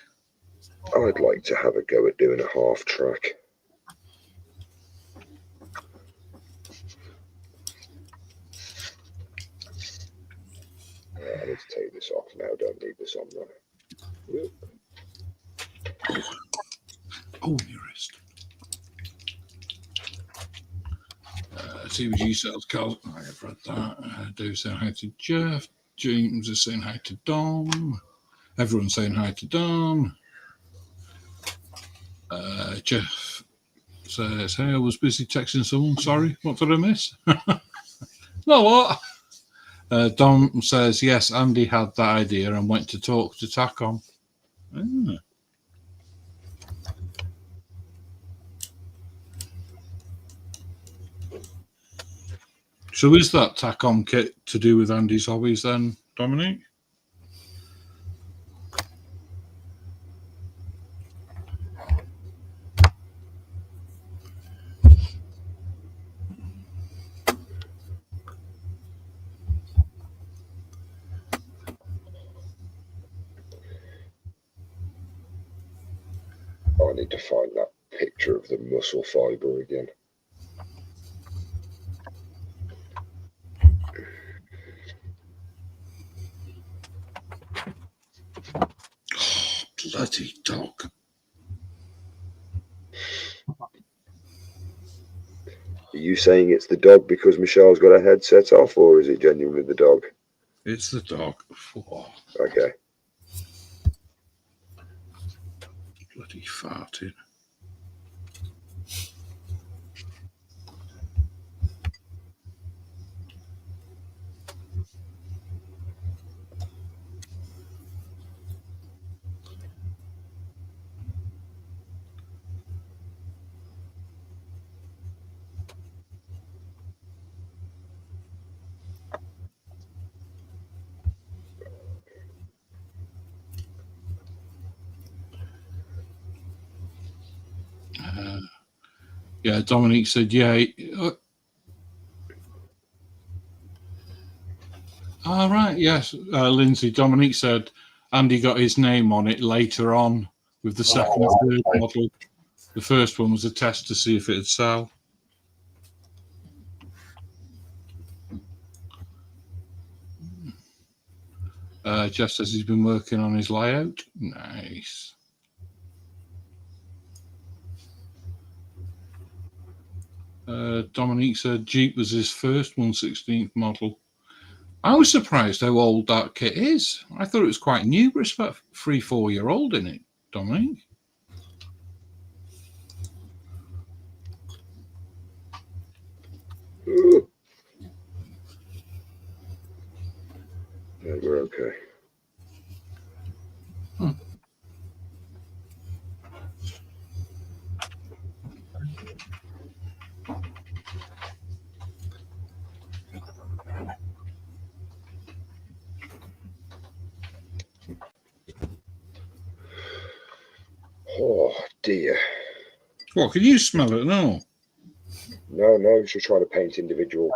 I'd like to have a go at doing a half track. I need to take this off now. Don't need this on there. Oh, your wrist. CBG sales calls. I have read that. Dave saying hi to Jeff. James is saying hi to Dom. Everyone's saying hi to Dom. Jeff says, hey, I was busy texting someone. Sorry, what did I miss? No, what? Dom says, yes, Andy had that idea and went to talk to Tacom. Ah. So is that Tacom kit to do with Andy's hobbies then, Dominic? I need to find that picture of the muscle fibre again. Oh, bloody dog. Are you saying it's the dog because Michelle's got her headset off, or is it genuinely the dog? It's the dog. Oh, Okay. bloody farting. Yeah, Dominique said, yeah. All right, yes. Lindsay, Dominique said Andy got his name on it later on with the second and third model. The first one was a test to see if it'd sell. Jeff says he's been working on his layout. Nice. Dominique said Jeep was his first 1/16th model. I was surprised how old that kit is. I thought it was quite new, but it's about 3-4 year old in it, Dominique. Ooh. Yeah, we're okay. Oh dear. What, can you smell it? No. No, she's trying to paint individual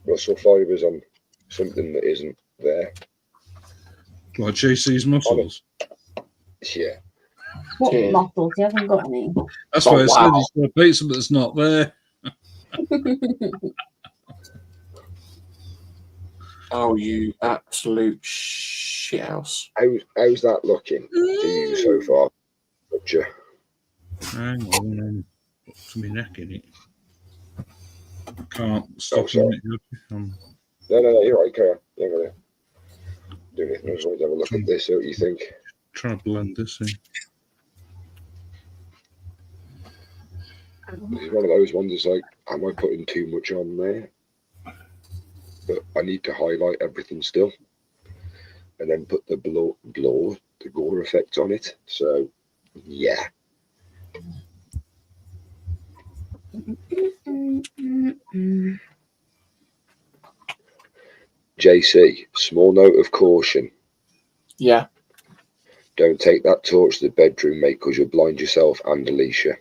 muscle fibres on something that isn't there. What, JC's muscles? Yeah. What Cheers. muscles? He hasn't got any. That's Oh, why I said wow. he's going to paint something that's not there. Oh, you absolute shithouse. How's that looking to you so far, Butcher? Hang on, to my neck in it. Can't stop sorry. it. No, you're right, carry on. You're gonna do anything. I just want to have a look at this, see what you think. Trying to blend this in. It's one of those ones, it's like, am I putting too much on there? But I need to highlight everything still. And then put the the gore effect on it. So, yeah. JC, small note of caution. Yeah. Don't take that torch to the bedroom, mate, because you'll blind yourself and Alicia.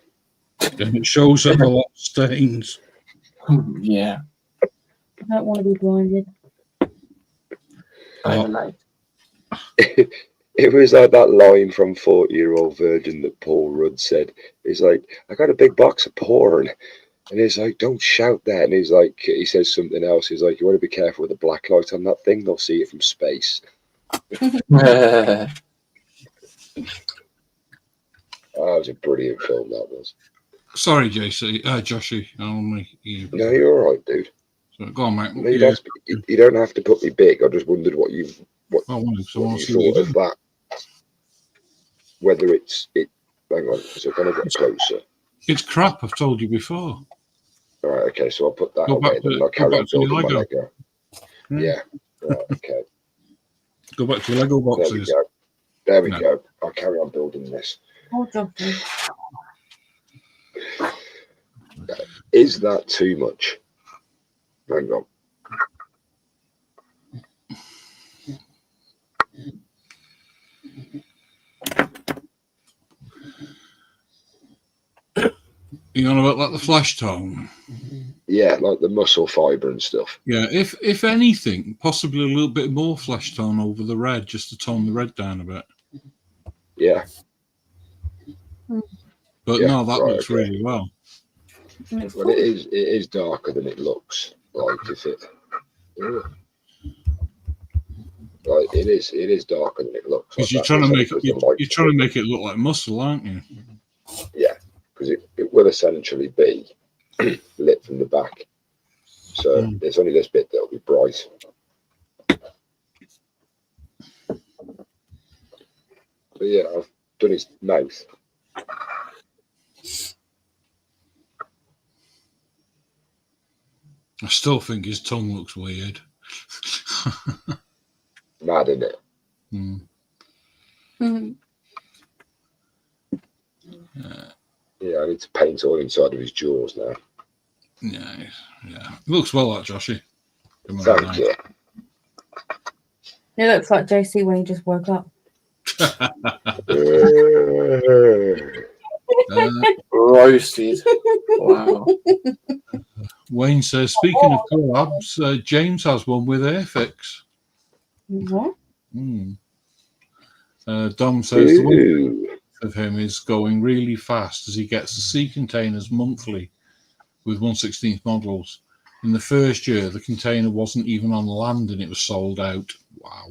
And it shows up a lot of stains. Yeah. I don't want to be blinded. Overnight. It was like that line from 40-Year-Old Virgin that Paul Rudd said. He's like, I got a big box of porn. And he's like, don't shout that. And he's like, he says something else. He's like, you want to be careful with the black light on that thing. They'll see it from space. That was a brilliant film, that was. Sorry, JC. Joshi. Only you. No, you're all right, dude. So, go on, mate. No, you don't have to put me big. I just wondered what you thought of that. Whether it's hang on, so can I get closer? It's crap, I've told you before. All right, okay, so I'll put that Go away, back then to- I'll carry go on back to your building my Lego. Lego. Yeah, right, okay. Go back to your Lego There we boxes. go. There we No. go. I'll carry on building this. Oh, Joshi. Is that too much? Hang on. You on about like the flesh tone? Yeah, like the muscle fibre and stuff. Yeah, if anything, possibly a little bit more flesh tone over the red, just to tone the red down a bit. Yeah. But Yeah, no, that right, looks okay. really well. Well, it is darker than it looks. Like if it, like it is darker than it looks. Because Like you're trying to make it. you're trying to make it look like muscle, aren't you? Yeah, because it will essentially be lit from the back. So there's only this bit that'll be bright. But yeah, I've done his mouth. I still think his tongue looks weird. Mad, isn't it? Yeah, I need to paint all inside of his jaws now. Yeah. It looks well, that Joshi. Thank you. It looks like JC when he just woke up. Roasted. Wow. Wayne says, speaking of collabs, James has one with Airfix. What? Dom says the one Ooh. of him is going really fast as he gets the sea containers monthly with 1/16 models. In the first year, the container wasn't even on land and it was sold out. Wow.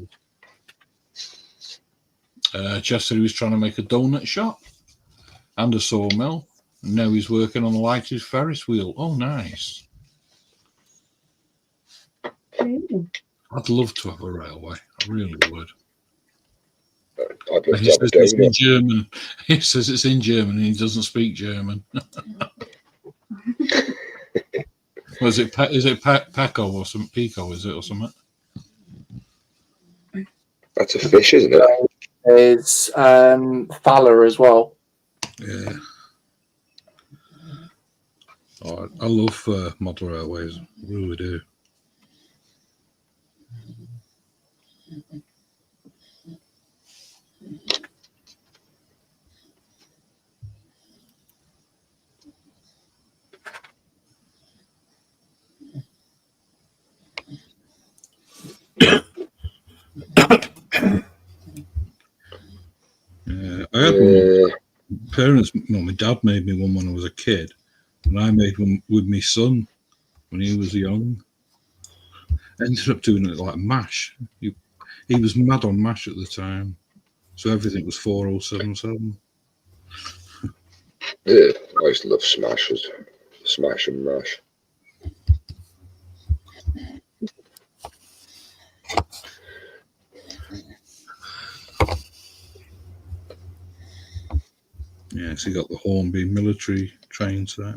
Chester, he was trying to make a donut shop and a sawmill, and now he's working on a lighted Ferris wheel. Oh, nice. I'd love to have a railway. I really would. I'd love He to have a says it's in donut. German. He says it's in German and he doesn't speak German. Was it? Is it Peco or some Pico? Is it or something? That's a fish, isn't it? There's Thaler as well. Yeah. Oh, I love model railways. I really do. parents, well, my dad made me one when I was a kid, and I made one with my son when he was young. Ended up doing it like mash. He was mad on mash at the time, so everything was 4077. Yeah, I used to love smash and mash. Yeah, so you got the Hornby military train set.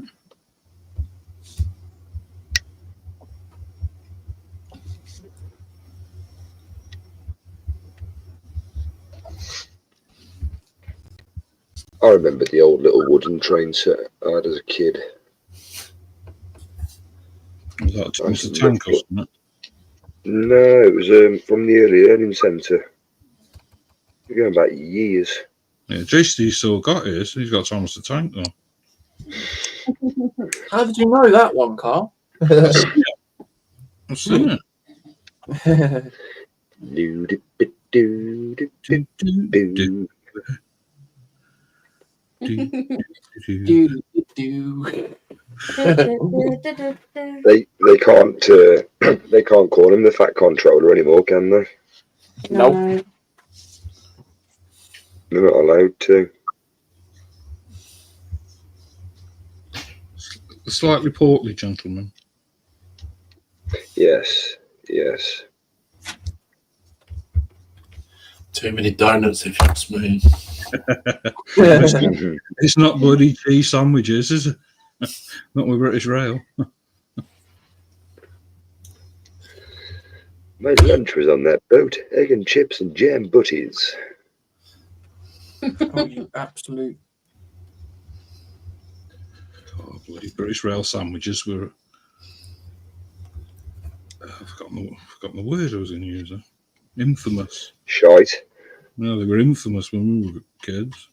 I remember the old little wooden train set I had as a kid. Was that Thomas the Tank or something? No, it was from the early learning centre. We're going back years. Yeah, JC still got his. He's got Thomas the Tank though. How did you know that one, Carl? I've seen it. They can't they can't call him the Fat Controller anymore, can they? Nope. They're not allowed to. The slightly portly gentleman. Yes, yes. Too many donuts, if you ask me. It's not bloody cheese sandwiches, is it? Not with British Rail. My lunch was on that boat. Egg and chips and jam butties. Oh, you absolute. Oh, bloody British Rail sandwiches were. I've forgotten the word I was going to use. Infamous. Shite. No, they were infamous when we were kids.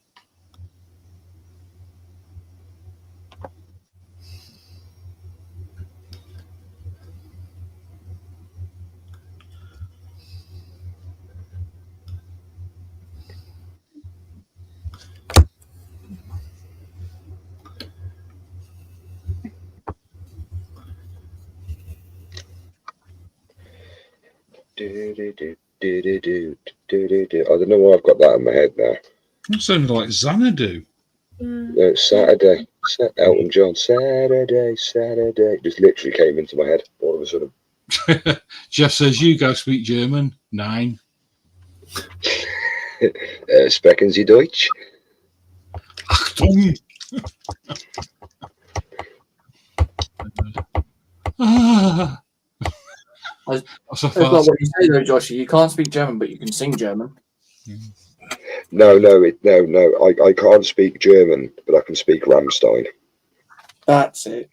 I don't know why I've got that in my head now. It sounded like Xanadu. No, it's Saturday. Elton John. Saturday. Just literally came into my head all of a sudden. Jeff says, you guys speak German. 9. Sprechen Sie Deutsch? Achtung! Ah. That's not what you say though, Joshi. You can't speak German, but you can sing German. No. I can't speak German, but I can speak Rammstein. That's it.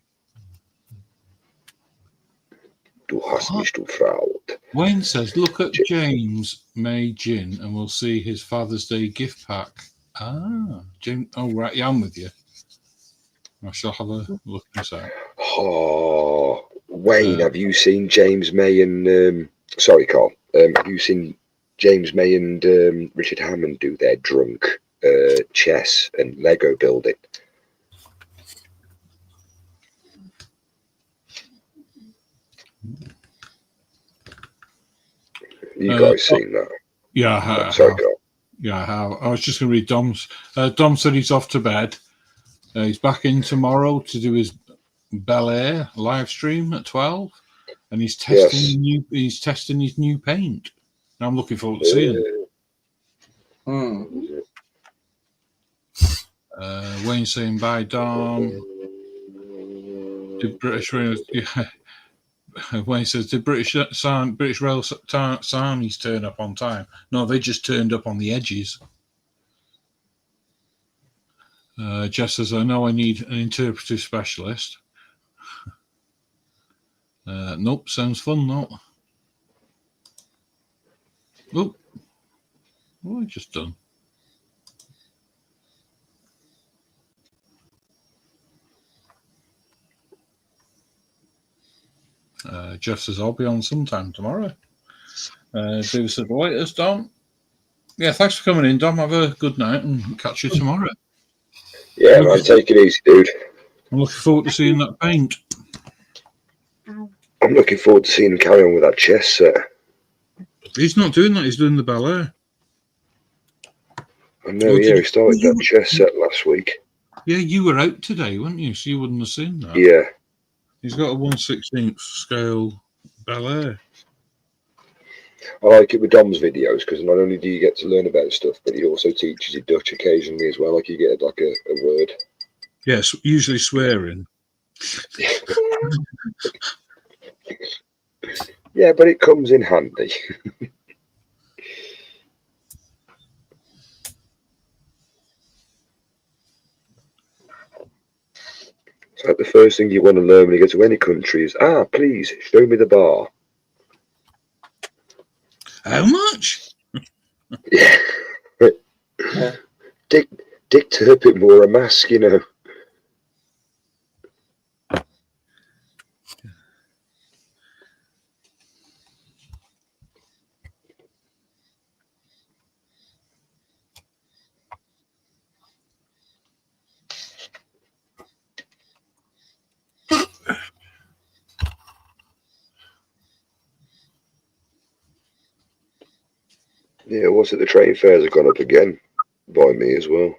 Du hast mich gefragt. Wayne says, look at James May Gin and we'll see his Father's Day gift pack. Ah, Jim. Oh, right. Yeah, I'm with you. I shall have a look inside. Oh, Wayne, have you seen James May and... sorry, Carl. Have you seen James May and Richard Hammond do their drunk chess and Lego building? You guys seen that? Yeah, I have. Sorry, Carl. Yeah, I have. I was just going to read Dom's. Dom said he's off to bed. He's back in tomorrow to do his Bel Air live stream at 12, and he's testing he's testing his new paint. And I'm looking forward to seeing it. Wayne saying bye, Dom. Did British Rail? Yeah. Wayne says, did British Rail Sarnies turn up on time? No, they just turned up on the edges. Jeff says, I know I need an interpretive specialist. Nope, sounds fun, no. Oh, what have I just done? Jeff says, I'll be on sometime tomorrow. David said, the latest, Dom. Yeah, thanks for coming in, Dom. Have a good night and catch you tomorrow. Yeah, man, take it easy, dude. I'm looking forward to seeing that paint. I'm looking forward to seeing him carry on with that chess set. He's not doing that. He's doing the ballet. I know, Oh, yeah, did he started you- that chess set last week. Yeah, you were out today, weren't you? So you wouldn't have seen that. Yeah. He's got a 1/16 scale ballet. I like it with Dom's videos because not only do you get to learn about stuff, but he also teaches you Dutch occasionally as well. Like you get like a word. Yes, usually swearing. Yeah, but it comes in handy. It's like the first thing you want to learn when you go to any country is, please show me the bar. How much? Yeah. Yeah. Dick Turpin wore a mask, you know. Yeah, what's it? The train fares have gone up again by me as well.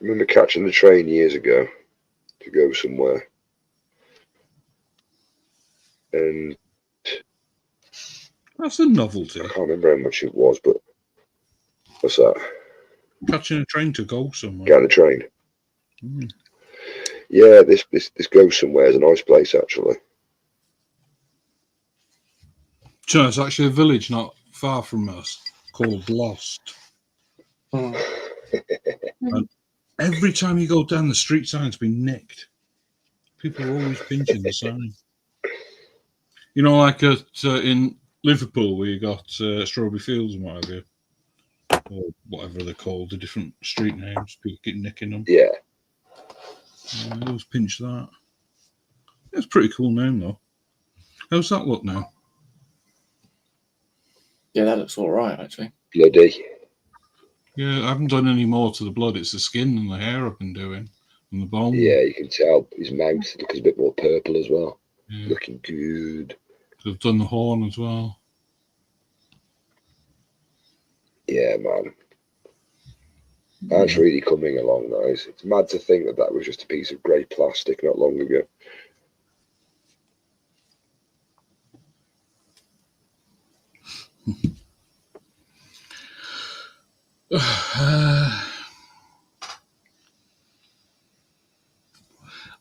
I remember catching the train years ago to go somewhere. And That's a novelty. I can't remember how much it was, but what's that? Catching a train to go somewhere. Get on the train. Mm. Yeah, this Go Somewhere is a nice place actually. So it's actually a village not far from us called Lost. Mm. And every time you go down, the street sign's been nicked. People are always pinching the sign. You know, like in Liverpool, where you got Strawberry Fields and what have you, or whatever they're called, the different street names. People keep nicking them. Yeah. I always pinch that. It's a pretty cool name, though. How's that look now? Yeah, that looks all right, actually. Bloody. Yeah, I haven't done any more to the blood. It's the skin and the hair I've been doing, and the bone. Yeah, you can tell his mouth looks a bit more purple as well. Yeah. Looking good. I've done the horn as well. Yeah, man. That's really coming along, guys. It's mad to think that was just a piece of grey plastic not long ago.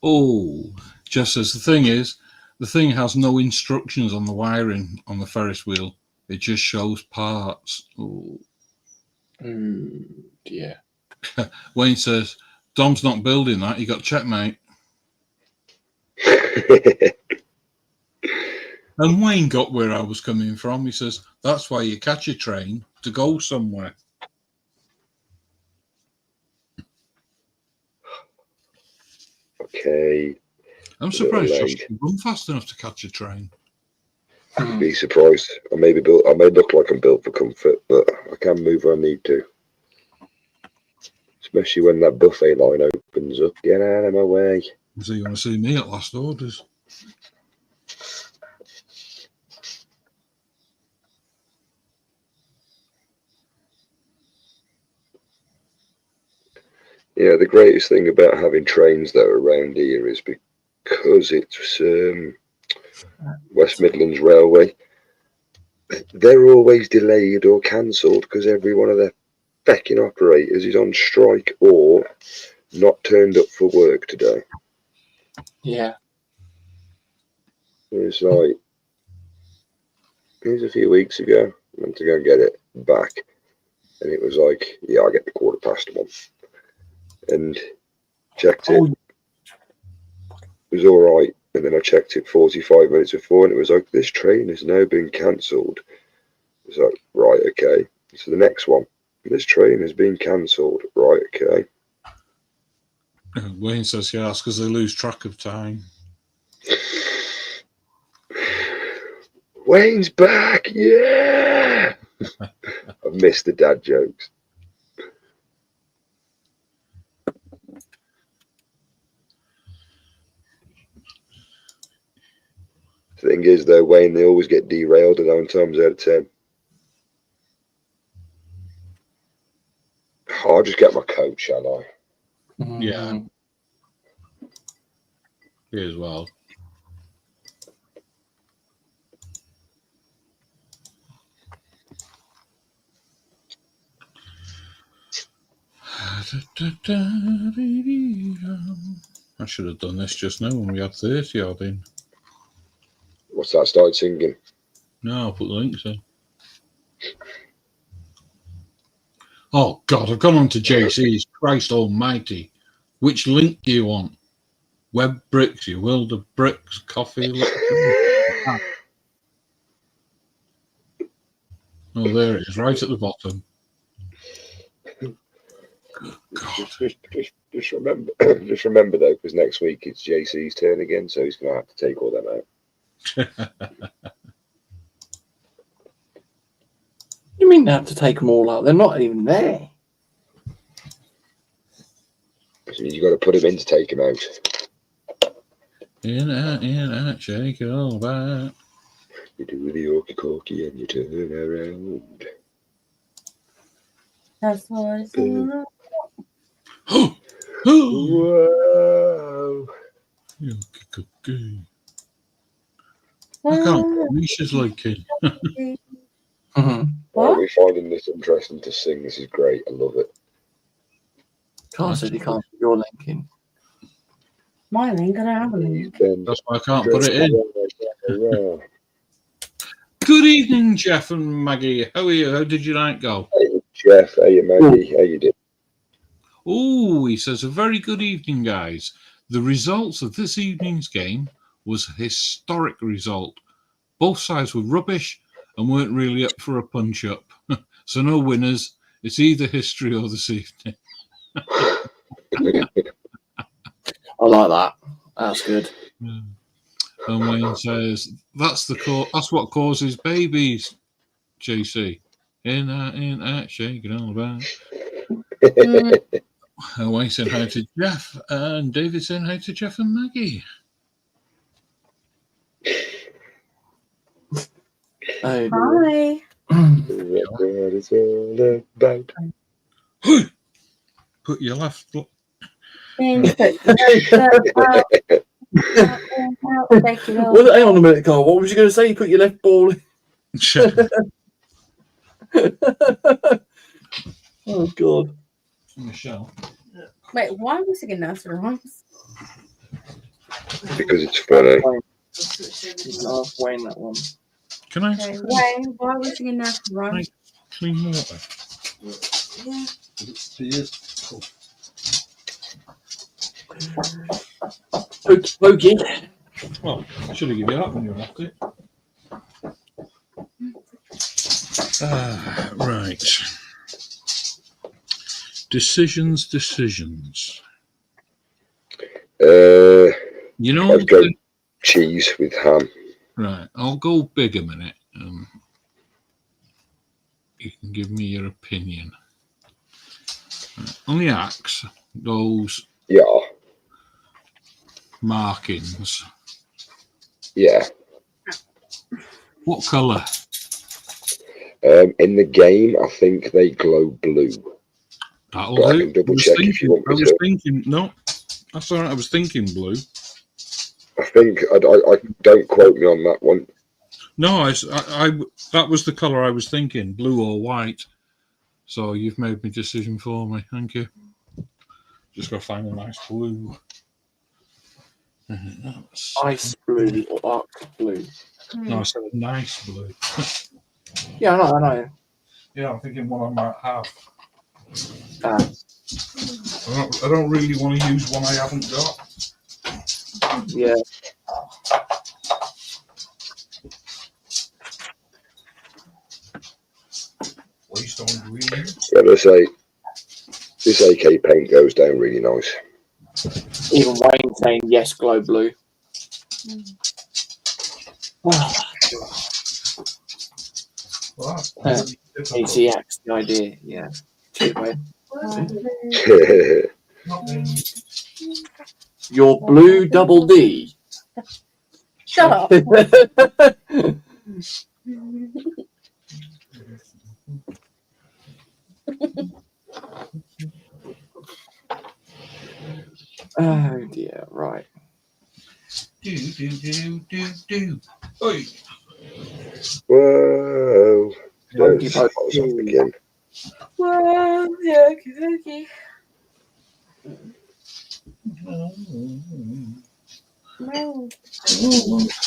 Oh, just as the thing has no instructions on the wiring on the Ferris wheel. It just shows parts. Oh. Yeah. Wayne says, Dom's not building that. He got checkmate. And Wayne got where I was coming from. He says, that's why you catch a train to go somewhere. Okay. I'm surprised Little Josh leg. can run fast enough to catch a train. You'd be surprised. I may look like I'm built for comfort, but I can move when I need to. Especially when that buffet line opens up. Get out of my way. So you want to see me at last orders? Yeah, the greatest thing about having trains that are around here is because it's West Midlands Railway. They're always delayed or cancelled because every one of their fecking operators is on strike or not turned up for work today. Yeah. It's like, here's a few weeks ago, I went to go and get it back, and it was like, yeah, I'll get the 1:15. And checked it. It was all right. And then I checked it 45 minutes before, and it was like, this train has now been cancelled. It's like, right, okay. So the next one, this train has been cancelled. Right, okay. Wayne says, yeah, that's because they lose track of time. Wayne's back, yeah! I've missed the dad jokes. Thing is, though, Wayne, they always get derailed 9 times out of 10. I'll just get my coat, shall I? Yeah. Me as well. I should have done this just now when we had 30 odd in. What's that? Started singing. No, I'll put the links in. Oh, God, I've gone on to JC's. Christ almighty. Which link do you want? Web bricks, you world of bricks, coffee. Oh, there it is, right at the bottom. God. Just remember, though, because next week it's JC's turn again, so he's going to have to take all them out. You mean they have to take them all out? They're not even there. So you've got to put him in to take him out. In out, shake it all back. You do the orky corky and you turn around. That's what it's all about. Whoa! I can't. Misha's like it. Are we finding this interesting to sing? This is great. I love it. Carl said he can't put your link in. My link, I don't have a link. That's why I can't put it in. Good evening, Jeff and Maggie. How are you? How did your night go? Hey, Jeff. Hey, Maggie. How you doing? Oh, he says, a very good evening, guys. The results of this evening's game was a historic result. Both sides were rubbish and weren't really up for a punch-up. So no winners. It's either history or this evening. I like that. That's good. Yeah. And Wayne says, that's what causes babies, JC. In out, shake it all about. And Wayne said hi to Jeff, and David said hi to Jeff and Maggie. Oh, Hi. What it's all about. Put your left foot. Hang on a minute, Carl. What was you going to say? You put your left ball in. Oh, God. Michelle. Wait, why are we singing nursery rhymes? Because it's funny. Ask Wayne that one. Can I Okay, Wayne, why are we singing nursery rhymes? clean water? Yeah. Pokey. Well, I should have given you that when you were at it. Right. Decisions. You know, I'd go cheese with ham. right. I'll go big a minute. You can give me your opinion. Right. On the axe, those markings. Yeah. What colour? In the game, I think they glow blue. That'll But I do. can double check if you want me to. No, that's all right. I was thinking blue. I think I don't quote me on that one. No, I that was the colour I was thinking, blue or white. So you've made my decision for me. Thank you. Just got to find a nice blue. Ice blue or dark blue. No, I said a nice blue. Yeah, I know. Yeah, I'm thinking one I might have. Ah. I don't really want to use one I haven't got. Yeah. Waste on green. Gotta say, this AK paint goes down really nice. Even Wayne saying yes, glow blue. Well, Easy axe, the idea. Yeah. Cheers, Wayne. Yeah. Your blue double D. Shut up. Oh dear, right. Do. Oi. Whoa. Don't Monkey start Punch us off 2. again. Well, yeah, okay. Well,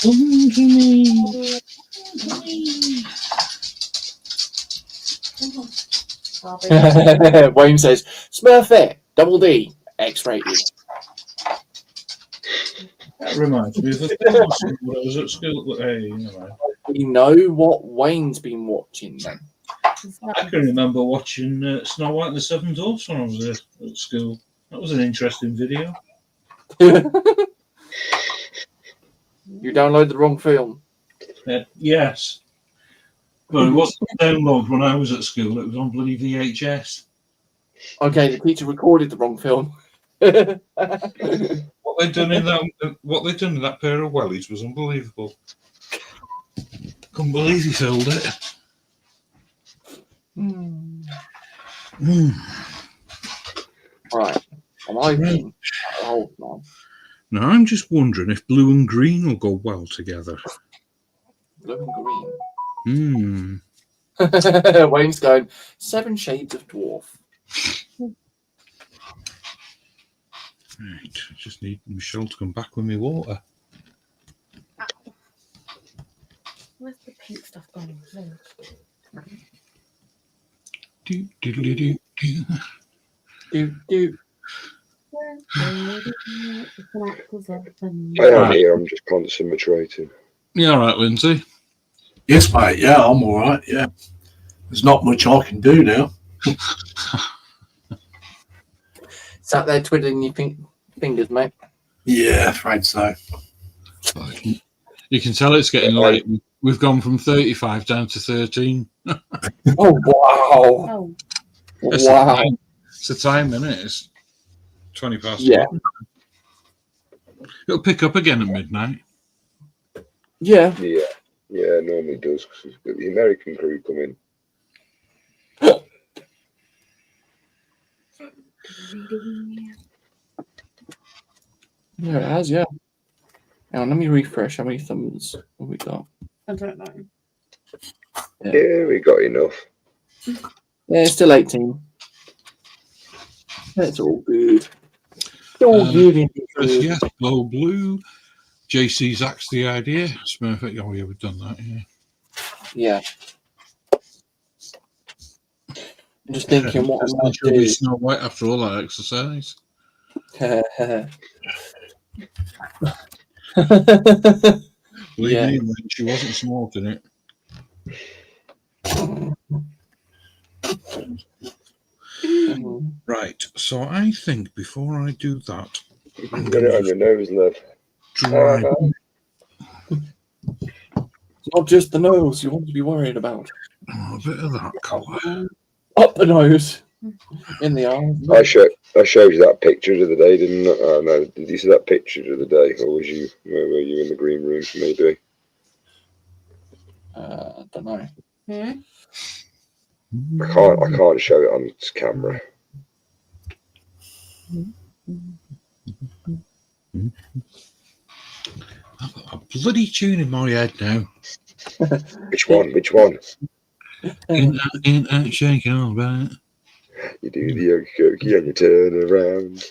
Come to me. Wayne says, Smurf it, double D, X-rated. That reminds me of a film I saw when I was at school. Hey, you know, We know what Wayne's been watching then. I can remember watching Snow White and the Seven Dwarfs when I was at school. That was an interesting video. You downloaded the wrong film. Yes. But it wasn't download when I was at school. It was on bloody VHS. Okay, the teacher recorded the wrong film. What they'd done in that pair of wellies was unbelievable. Couldn't believe he filled it. Right. I'm hoping. Oh, no. Now I'm just wondering if blue and green will go well together. Blue and green. Hmm. Wayne's going, 7 shades of dwarf. Right. I just need Michelle to come back with me water. where's the pink stuff gone? No. Do, do, do, do, do. Do. I am here, I'm just concentrating. You all right, Lindsay? Yes, mate. Yeah, I'm all right. Yeah. There's not much I can do now. Sat there twiddling your fingers, mate. Yeah, afraid so. You can tell it's getting late. We've gone from 35 down to 13. Oh, wow. Oh, Wow. It's the time, isn't it? It's 20 past. Yeah. 11. It'll pick up again at midnight. Yeah. Yeah, it normally does, because we've got the American crew coming. Yeah, it has, yeah. Now, let me refresh. How many thumbs have we got? I don't know. Yeah, we got enough. Yeah, it's still 18. That's all good. It's all good. Yes, blow blue. JC's axed the idea. Smurf it. Oh, yeah, we've done that, yeah. Yeah. I'm just thinking what I might She'll be do. Snow White after all that exercise. Believe Yeah. me, when she wasn't smoking it. Right, so I think before I do that, I'm Got going it on to your nose, love. dry. It's not just the nose you want to be worried about. Oh, a bit of that colour. Up the nose. In the eyes. I showed you that picture the other day, didn't I? Oh, no, did you see that picture the other day, or were you in the green room? Maybe. I don't know. I can't show it on this camera. I've got a bloody tune in my head now. Which one? Which one? In out, shake it all right. You do the yogi cookie and you turn around.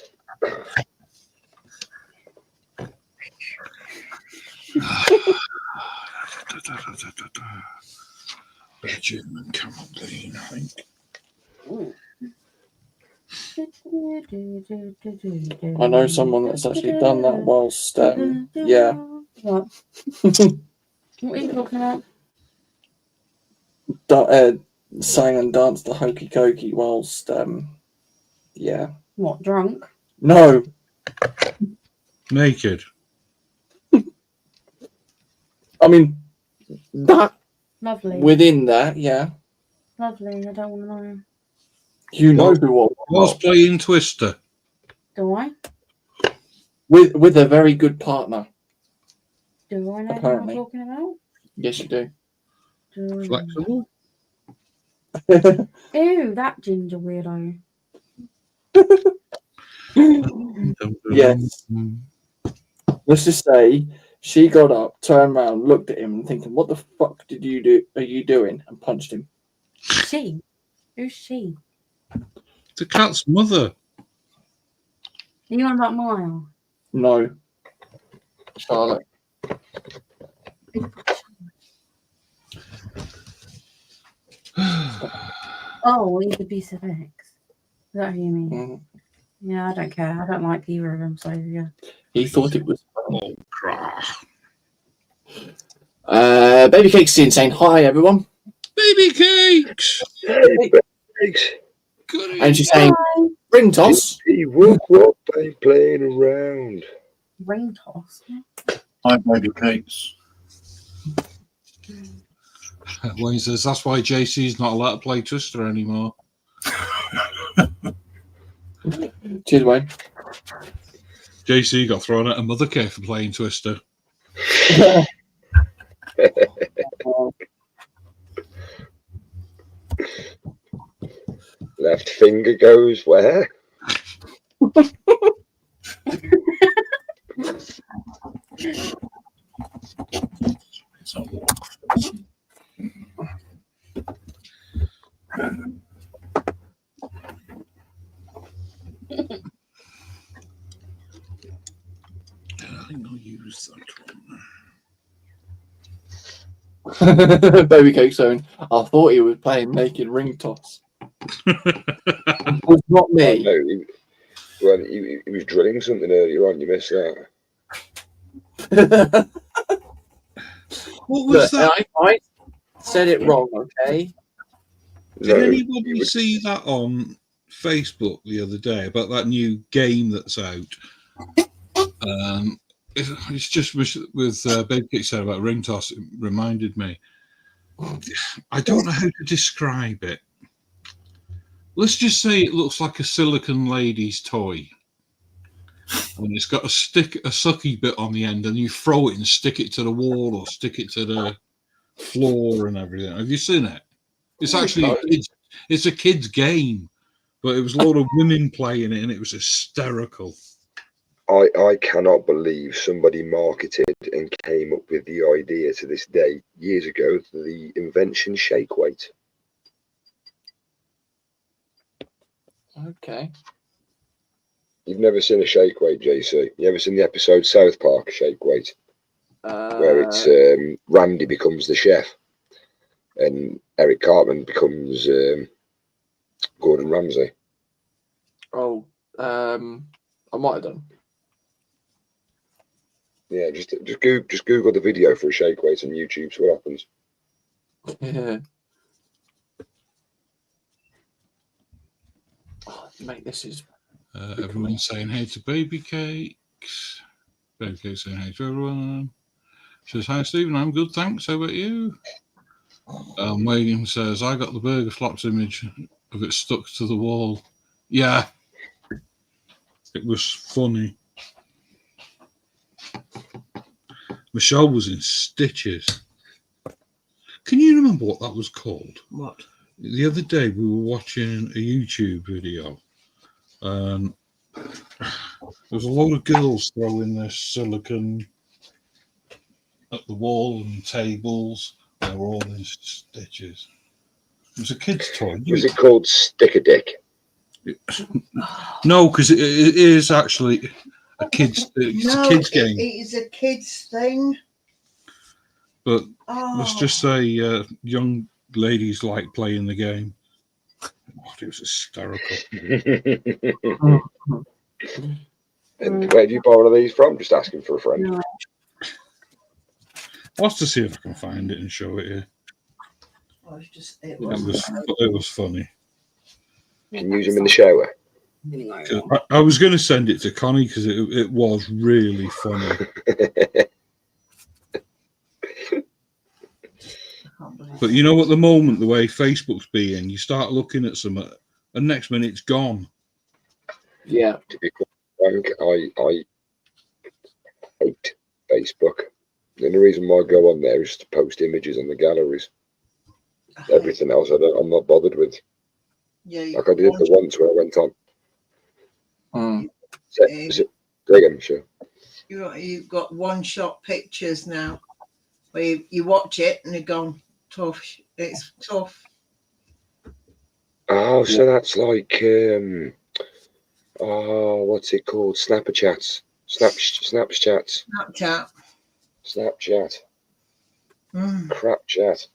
Belgium and Caroline, I think. I know someone that's actually done that whilst, yeah. What? What are you talking about? Sang and danced the hokey cokey whilst, yeah. What, drunk? No. Naked. I mean, that, Lovely. within that, yeah. Lovely, I don't want to know. You know who I Was playing Twister. Do I? with a very good partner. Do I know Apparently. what I'm talking about? Yes, you do. Do I? Flexible. Ew, that ginger weirdo. Yes. Let's just say she got up, turned around, looked at him, and thinking, "What the fuck did you do? Are you doing?" And punched him. She? Who's she? The cat's mother. You on about Mile? No, Charlotte. Oh, he's a piece of X. Is that who you mean? Mm. Yeah, I don't care. I don't like either of them, so yeah. He thought it was. Oh, crap. Baby Cake's saying hi everyone, Baby cakes. Thanks. Goody. and she's saying ring toss. He woke up by playing around. Ring toss. Hi, baby cakes. Wayne says that's why JC's not allowed to play Twister anymore. Cheers, Wayne. JC got thrown out of mother care for playing Twister. Left finger goes where? So, I think I'll use that one. Baby Cake saying, I thought he was playing naked ring toss. It was not me. No, he was drilling something earlier on. You missed that. What was Look, that? I said it wrong, okay? Did No, anybody see that on Facebook the other day about that new game that's out? It's just with Baby Kick said about ring toss. It reminded me. I don't know how to describe it. Let's just say it looks like a silicon lady's toy, and it's got a sucky bit on the end, and you throw it and stick it to the wall or stick it to the floor and everything. Have you seen it? It's actually it's a kid's game, but it was a lot of women playing it, and it was hysterical. I cannot believe somebody marketed and came up with the idea to this day years ago, the invention shake weight. Okay. You've never seen a shake weight, JC? You ever seen the episode South Park Shake Weight, where it's Randy becomes the chef and Eric Cartman becomes Gordon Ramsay? Oh, I might have done. Yeah, just Google the video for a shake weight on YouTube. See what happens. Oh, mate, this is. Everyone's saying hey to Baby Cakes. Baby Cakes saying hey to everyone. Says hi Stephen, I'm good, thanks. How about you? William says I got the Burger Flops image of it stuck to the wall. Yeah, it was funny. Michelle was in stitches. Can you remember what that was called? What? The other day we were watching a YouTube video. There was a load of girls throwing their silicon at the wall and tables. They were all in stitches. It was a kid's toy. Was it called Stick a Dick? No, because it is actually a kid's. It's a kid's game. It is a kid's thing. But let's just say young ladies like playing the game. God, it was hysterical. And where do you borrow these from? Just asking for a friend. No. I'll have to see if I can find it and show it here. It was funny. Can you use them in the shower? I was going to send it to Connie because it was really funny. But you know, at the moment, the way Facebook's being, you start looking at something, and next minute it's gone. Yeah. To be quite frank, I hate Facebook. only reason why I go on there is to post images on the galleries. Everything else, I'm not bothered with. Yeah, Like I did the once where I went on. Sure. You've got one-shot pictures now, where you watch it and you're going, tough. It's tough. Oh, so that's like what's it called? Snapchats. Snapchats. Snapchat. Crap chat.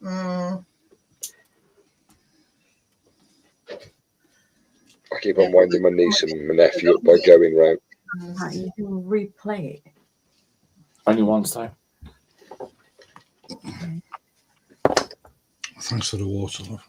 I keep on winding my niece and my nephew up by going round. You can replay it. Only once though. Thanks for the water, love.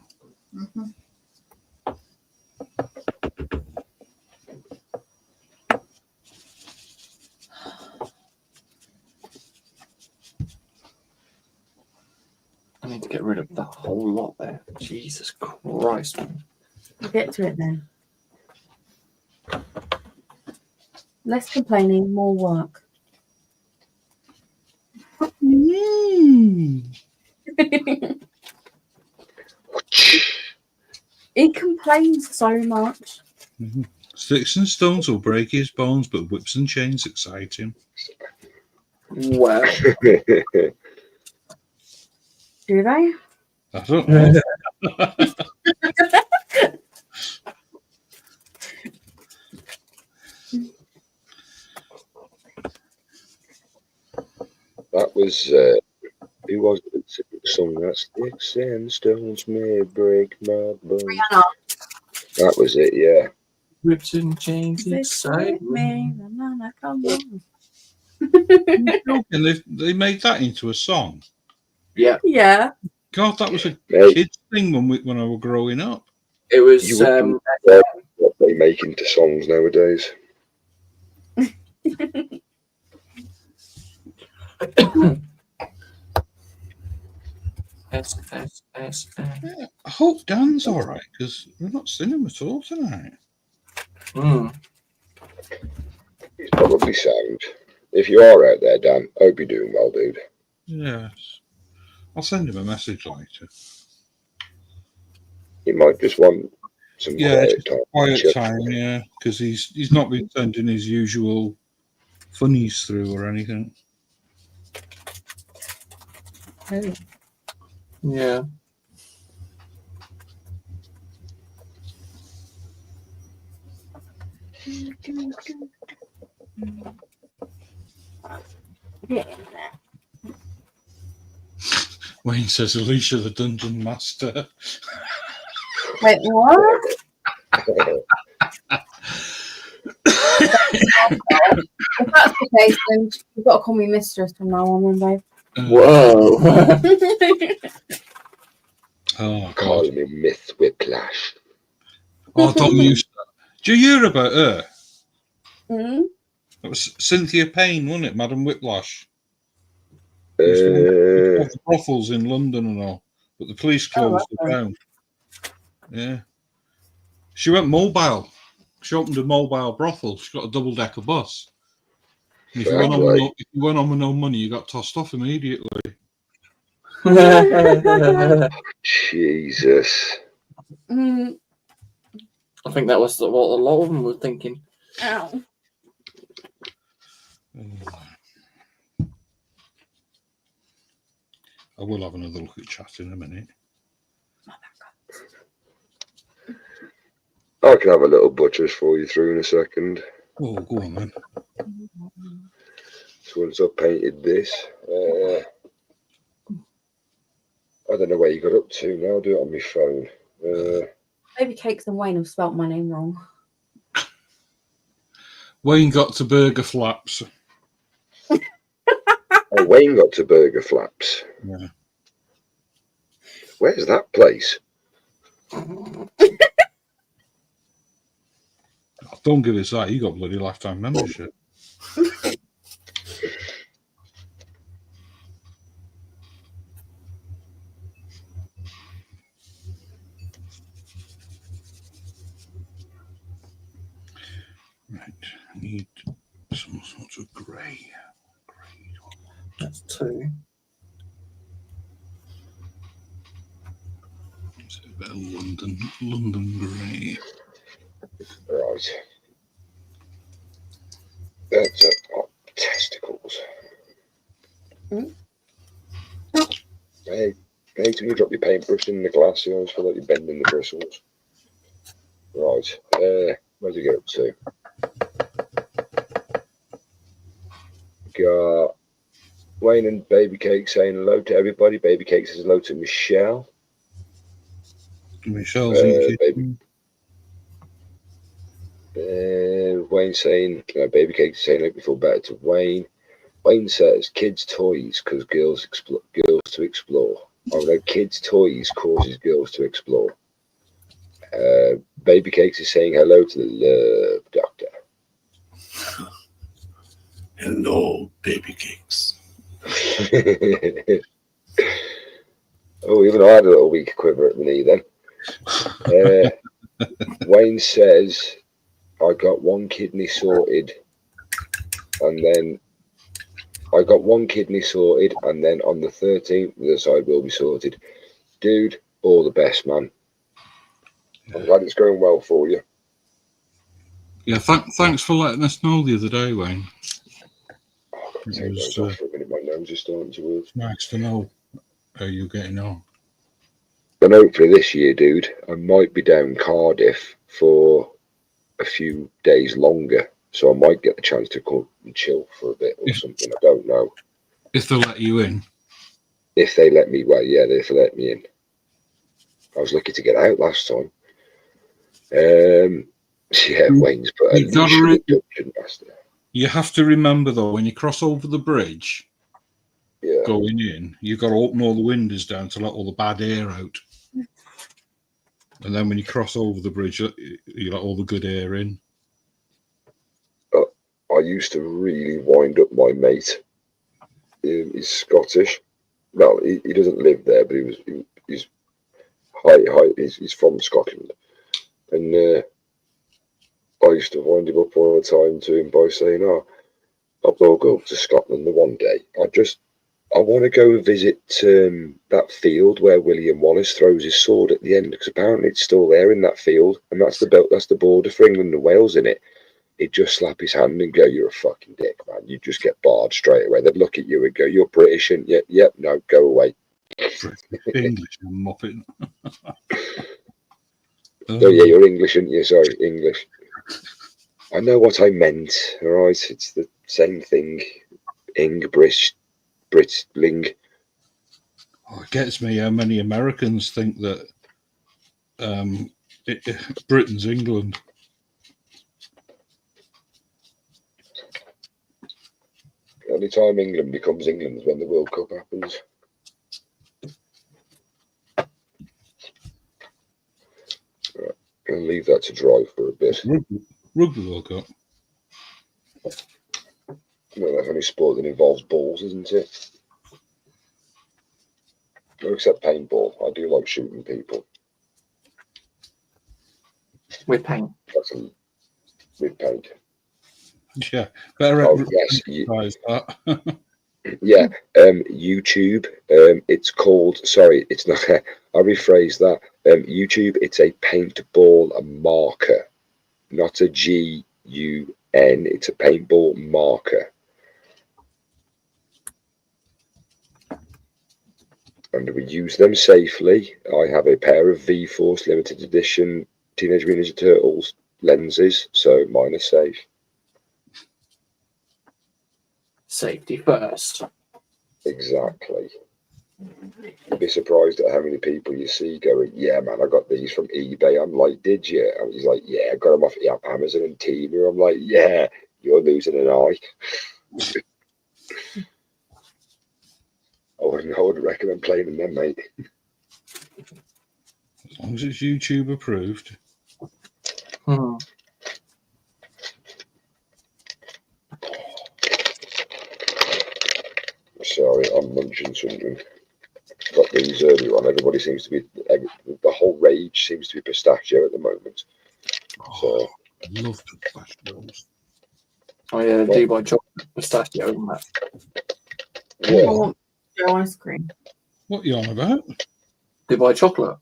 I need to get rid of that whole lot there. Jesus Christ, man. We'll get to it then. Less complaining, more work. He complains so much. Sticks and stones will break his bones, but whips and chains excite him. Well, Do they? I don't know. That was who was it that sung that? Sticks and stones may break my bones. Rihanna. That was it, yeah. whips and chains excite me. Come on. And they made that into a song. Yeah, Yeah. God, that was a Hey, kid's thing when I was growing up. it was. you wouldn't what they make into songs nowadays. Yeah, I hope Dan's all right because we're not seeing him at all tonight. He's probably sound. If you are out there, Dan, hope you're doing well, dude. Yes. I'll send him a message later. He might just want some quiet time. Quiet time, yeah, because he's not been sending his usual funnies through or anything. Oh. Yeah. Wayne says Alicia the Dungeon Master. Wait, what? If that's the case, then you've got to call me mistress from now on, then, babe. Whoa. Oh, God. Calling me Myth Whiplash. Oh, don't use that. Do you hear about her? Mm-hmm. It was Cynthia Payne, wasn't it? Madam Whiplash. Uh, The brothels in London and all, but the police closed it down. Yeah. She went mobile. She opened a mobile brothel. She got a double-decker bus. And if you went on with no money, you got tossed off immediately. Jesus. Mm. I think that was what a lot of them were thinking. Ow. I will have another look at chat in a minute. I can have a little butcher's for you through in a second. Oh, go on then. So once I've painted this, I don't know where you got up to now. I'll do it on my phone. Baby Cakes and Wayne have spelt my name wrong. Wayne got to Burger Flaps. Oh, Wayne got to Burger Flaps. Yeah. Where's that place? Don't give us that. He got bloody lifetime membership. Right. I need some sort of grey. That's 2. It's a bit of London grey. Right. That's testicles. Hey, when you drop your paintbrush in the glass, you always feel like you're bending the bristles. Right. Where's it get up to? Got Wayne and Baby Cake saying hello to everybody. Baby Cake says hello to Michelle. Michelle's in Baby. Wayne saying, Baby Cake saying, hope you feel better to Wayne. Wayne says, kids' toys cause girls to explore. Oh no, kids' toys causes girls to explore. Baby Cakes is saying hello to the love doctor. Hello, Baby Cakes. Oh, even I had a little weak quiver at the knee then. Wayne says, I got one kidney sorted, and then on the 13th, the other side will be sorted. Dude, all the best, man. I'm glad it's going well for you. Yeah, thanks for letting us know the other day, Wayne. Oh, I've got to take those off for a minute. My nose is starting to work. Nice to know how you're getting on. And hopefully this year, dude, I might be down Cardiff for a few days longer. So I might get the chance to come and chill for a bit or something. I don't know. If they let you in. If they let me, well, yeah, if they let me in. I was lucky to get out last time. Yeah, Wayne's put a introduction master. You have to remember though, when you cross over the bridge, yeah, going in, you've got to open all the windows down to let all the bad air out. And then when you cross over the bridge, you let all the good air in. I used to really wind up my mate. He's Scottish. Well, he doesn't live there, but he's he's from Scotland. And I used to wind him up all the time to him by saying, I will go up to Scotland the one day. I want to go visit that field where William Wallace throws his sword at the end, because apparently it's still there in that field, and that's the border for England and Wales in it. He'd just slap his hand and go, you're a fucking dick, man. You just get barred straight away. They'd look at you and go, you're British, and yep, no, go away. English, I'm mopping. Oh yeah, you're English, aren't you? Sorry, English. I know what I meant, alright? It's the same thing. Britling. Oh, it gets me how many Americans think that Britain's England. The only time England becomes England is when the World Cup happens. Right, I'll leave that to dry for a bit. Rugby World Cup. Well, that's only sport that involves balls, isn't it? No, except paintball. I do like shooting people. With paint. With paint. Yeah, better yes, that. Yeah, YouTube. It's called. Sorry, it's not. I rephrase that. YouTube. It's a paintball marker, not a GUN. It's a paintball marker, and we use them safely. I have a pair of V-Force limited edition Teenage Mutant Ninja Turtles lenses, so mine are safe. Safety first. Exactly. You'd be surprised at how many people you see going, yeah, man, I got these from eBay. I'm like, did you? And he's like, yeah, I got them off Amazon and Temu. I'm like, yeah, you're losing an eye. I wouldn't recommend playing them, mate. As long as it's YouTube approved. Sorry, I'm munching something. Got these earlier on. Everybody seems to be, the whole rage seems to be pistachio at the moment. So I love pistachios. I do buy chocolate pistachio and that. I Yeah. want Joe ice cream. What are you on about? Dubai chocolate.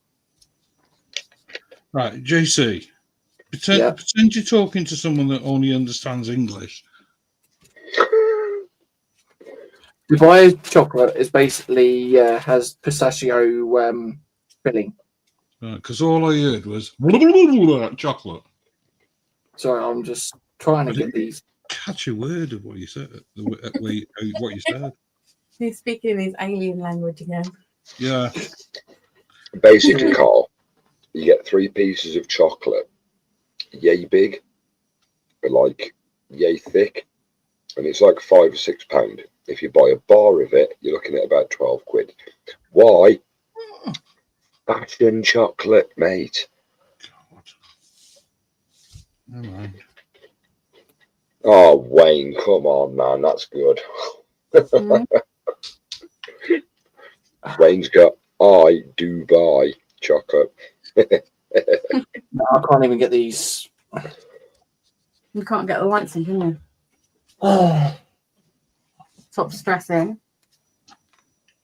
Right, JC. Yeah. Pretend you're talking to someone that only understands English. Dubai chocolate is basically has pistachio filling. Because all I heard was chocolate. Sorry, I'm just trying to get these. Catch a word of what you said. What you said. He's speaking his alien language again. Yeah. Basically, Carl, you get 3 pieces of chocolate, yay big, but like yay thick, and it's like £5 or £6. If you buy a bar of it, you're looking at about 12 quid. Why? Fashion chocolate, mate. God. Never mind. Oh, Wayne, come on, man, that's good. Mm. Wayne's got I do buy chocolate. No, I can't even get these. You can't get the lights in, can you? Oh, Stop stressing.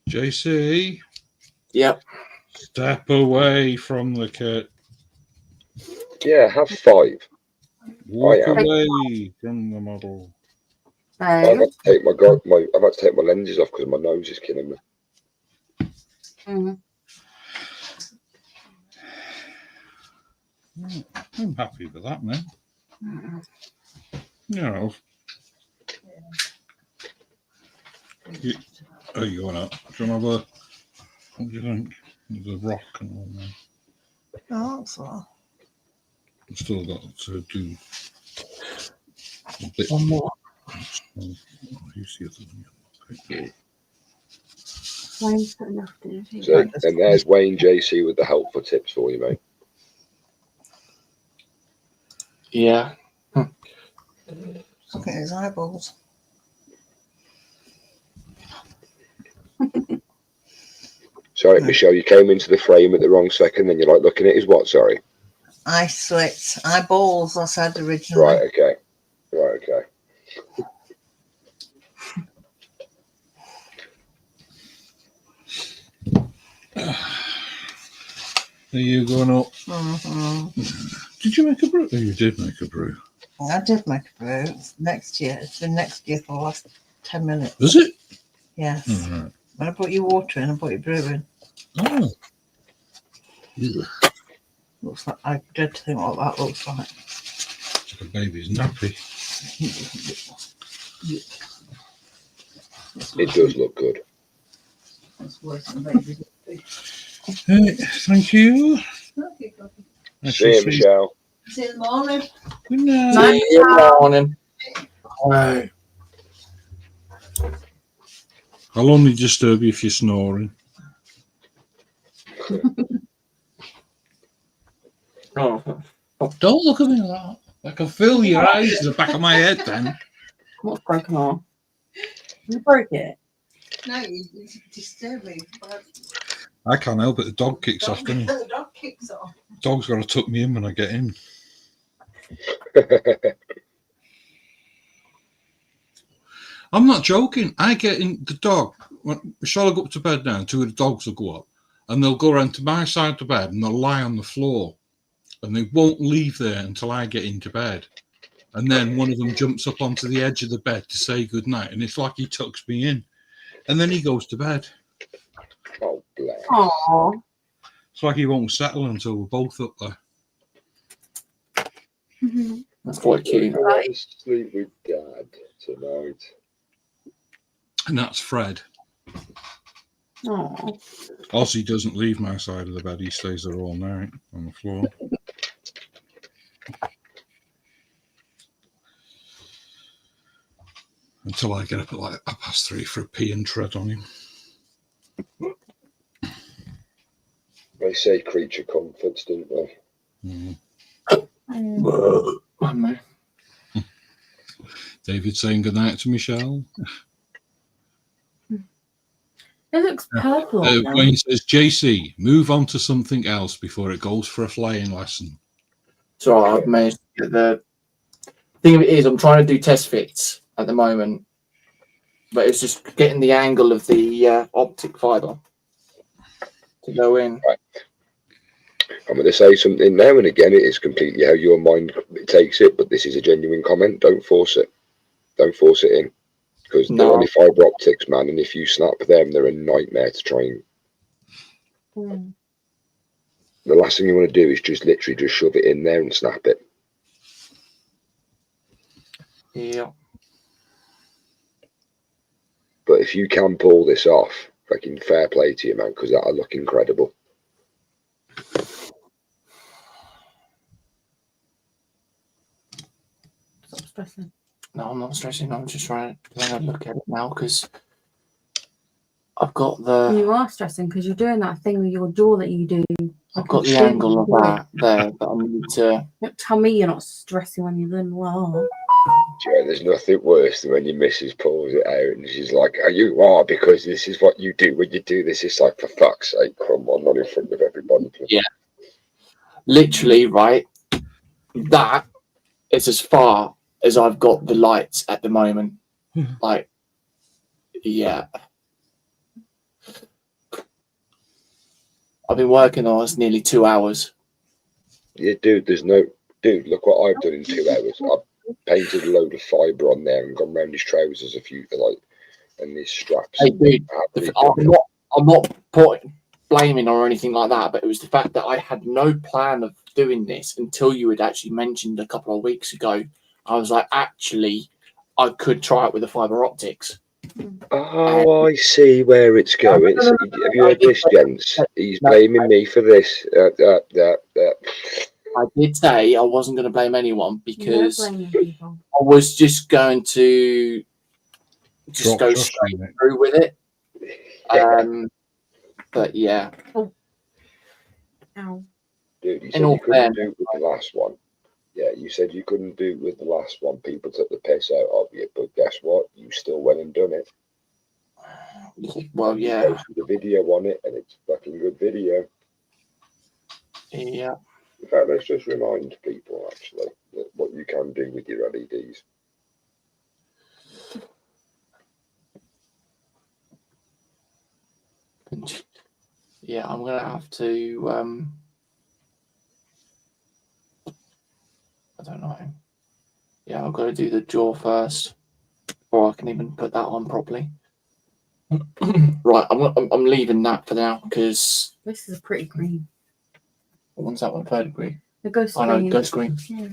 JC, yep. step away from the kit. Yeah, have 5. Walk am. away from the model. I've So, had to take I've had to take my lenses off because my nose is killing me. I'm happy with that, man. Yeah. You going up? Do you want to have a? What do you think? There's a rock and all that. Oh, that's all. I've still got to do a bit. One more. You see it. Wayne's put enough to do. So, and there's Wayne JC with the helpful tips for you, mate. Yeah. Look at his eyeballs. Sorry, Michelle, you came into the frame at the wrong second, then you're like looking at his what? Sorry. Eye slits, eyeballs, I said originally. Right, okay. Right, okay. Are you going up? Did you make a brew? Oh, you did make a brew. I did make a brew. It's next year. It's been next year for the last 10 minutes. Was it? Yes. All right. When I put your water in, I put your brew in. Oh. Yeah. Looks like, I dread to think what that looks like. It's like a baby's nappy. It does look good. It's worse than baby's. Thank you. I shall See you, Michelle. See you in the morning. Good night. Night. See you in the morning. Hey, I'll only disturb you if you're snoring. Oh, Don't look at me like that. I can feel your eyes in the back of my head then. What's broken off? You broke it. No, you disturb me. I can't help it. The dog kicks off, doesn't he? The dog kicks off. Dog's got to tuck me in when I get in. I'm not joking. I get in the dog. When Michelle will go up to bed now, 2 of the dogs will go up and they'll go around to my side of the bed and they'll lie on the floor and they won't leave there until I get into bed. And then one of them jumps up onto the edge of the bed to say goodnight and it's like he tucks me in. And then he goes to bed. Oh, bless. Aww. It's like he won't settle until we're both up there. that's quite cute. Sleep with Dad tonight. And that's Fred. Aww. Ozzy doesn't leave my side of the bed. He stays there all night on the floor. Until I get up at like 3:30 for a pee and tread on him. They say creature comforts, don't they? I know. David saying goodnight to Michelle. It looks purple. Wayne says, JC, move on to something else before it goes for a flying lesson. So I've managed to get the thing of it is I'm trying to do test fits at the moment. but it's just getting the angle of the optic fiber to go in. Right. I'm going to say something now, and again, it is completely how your mind takes it, but this is a genuine comment. Don't force it. Don't force it in, because they're only fibre optics, man, and if you snap them, they're a nightmare to train. The last thing you want to do is just literally just shove it in there and snap it. Yeah. But if you can pull this off, fucking fair play to you, man, because that'll look incredible. Stop stressing. No, I'm not stressing. I'm just trying to look at it now because I've got the. You are stressing because you're doing that thing with your jaw that you do. I've got the angle of that there, but I need to. Don't tell me you're not stressing when you're doing well. Yeah, there's nothing worse than when your missus pulls it out and she's like, "Oh, you are, because this is what you do when you do this." It's like, for fuck's sake, come on, not in front of everybody. Yeah. Literally, right? That is as far as I've got the lights at the moment. Like, yeah. I've been working on this nearly 2 hours. Yeah, dude, dude, look what I've done in 2 hours. I've painted a load of fibre on there and gone round his trousers and his straps. Hey, dude, I'm not blaming or anything like that, but it was the fact that I had no plan of doing this until you had actually mentioned a couple of weeks ago. I was like, actually, I could try it with the fibre optics. Oh, I see where it's going. So, have you heard this, gents? He's blaming me for this. I did say I wasn't going to blame anyone because I Blaming people. was just going to just go straight through with it. But yeah. Ow. Dude, you said you couldn't do it with the last one. Yeah, you said you couldn't do it with the last one. People took the piss out of you, but guess what? You still went and done it. Well, yeah. You posted a video on it, and it's a fucking good video. Yeah. In fact, let's just remind people, actually, that what you can do with your LEDs. Yeah, I'm going to have to... I don't know. Yeah, I've got to do the jaw first before I can even put that on properly. Right, I'm leaving that for now because This is a pretty green. what one's that one? Third degree. The ghost I green. know, ghost green. Yeah.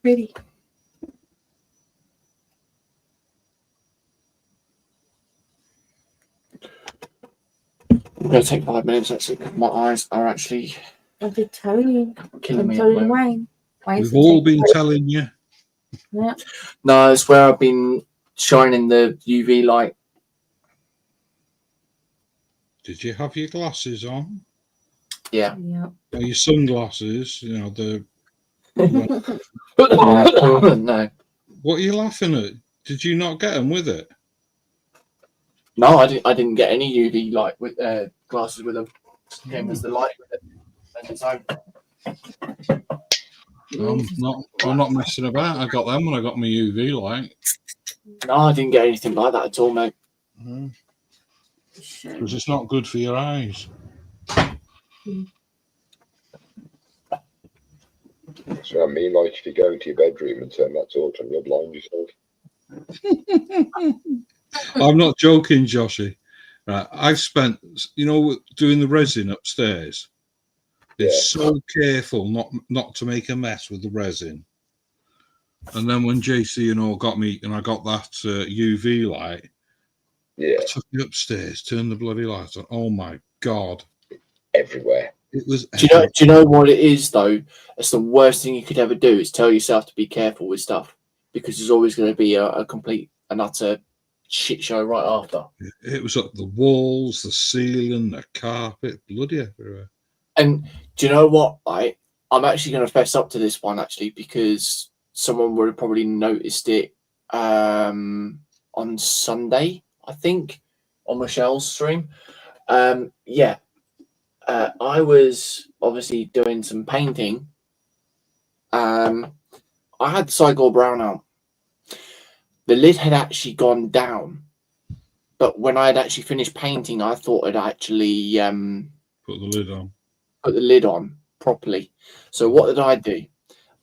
Pretty. I'm going to take 5 minutes actually because my eyes are actually I did tell you. killing me. Until the rain. We've all been telling you. Yeah. No, it's where I've been shining the UV light. Did you have your glasses on? Yeah. Yeah. Or your sunglasses? You know, the. No. What are you laughing at? Did you not get them with it? No, I didn't get any UV light with glasses with them. Came as the light with it. And its own. I'm not messing about. I got them when I got my UV light. No, I didn't get anything like that at all, mate. Because it's not good for your eyes. So I mean, like, if you go into your bedroom and turn that torch on, you'll blind yourself. I'm not joking, Joshi. Right, I've spent, doing the resin upstairs. It's so careful not to make a mess with the resin. And then when JC got me, and I got that UV light, I took it upstairs, turned the bloody light on. Oh my God! Everywhere. It was. Do you know what it is though? It's the worst thing you could ever do is tell yourself to be careful with stuff because there's always going to be a complete and utter shit show right after. It was up the walls, the ceiling, the carpet, bloody everywhere. And do you know what? I'm actually going to fess up to this one actually because someone would have probably noticed it on Sunday, I think, on Michelle's stream. I was obviously doing some painting. I had Cygor Brown out. The lid had actually gone down but when I had actually finished painting, I thought I'd actually Put the lid on. put the lid on properly. So what did I do?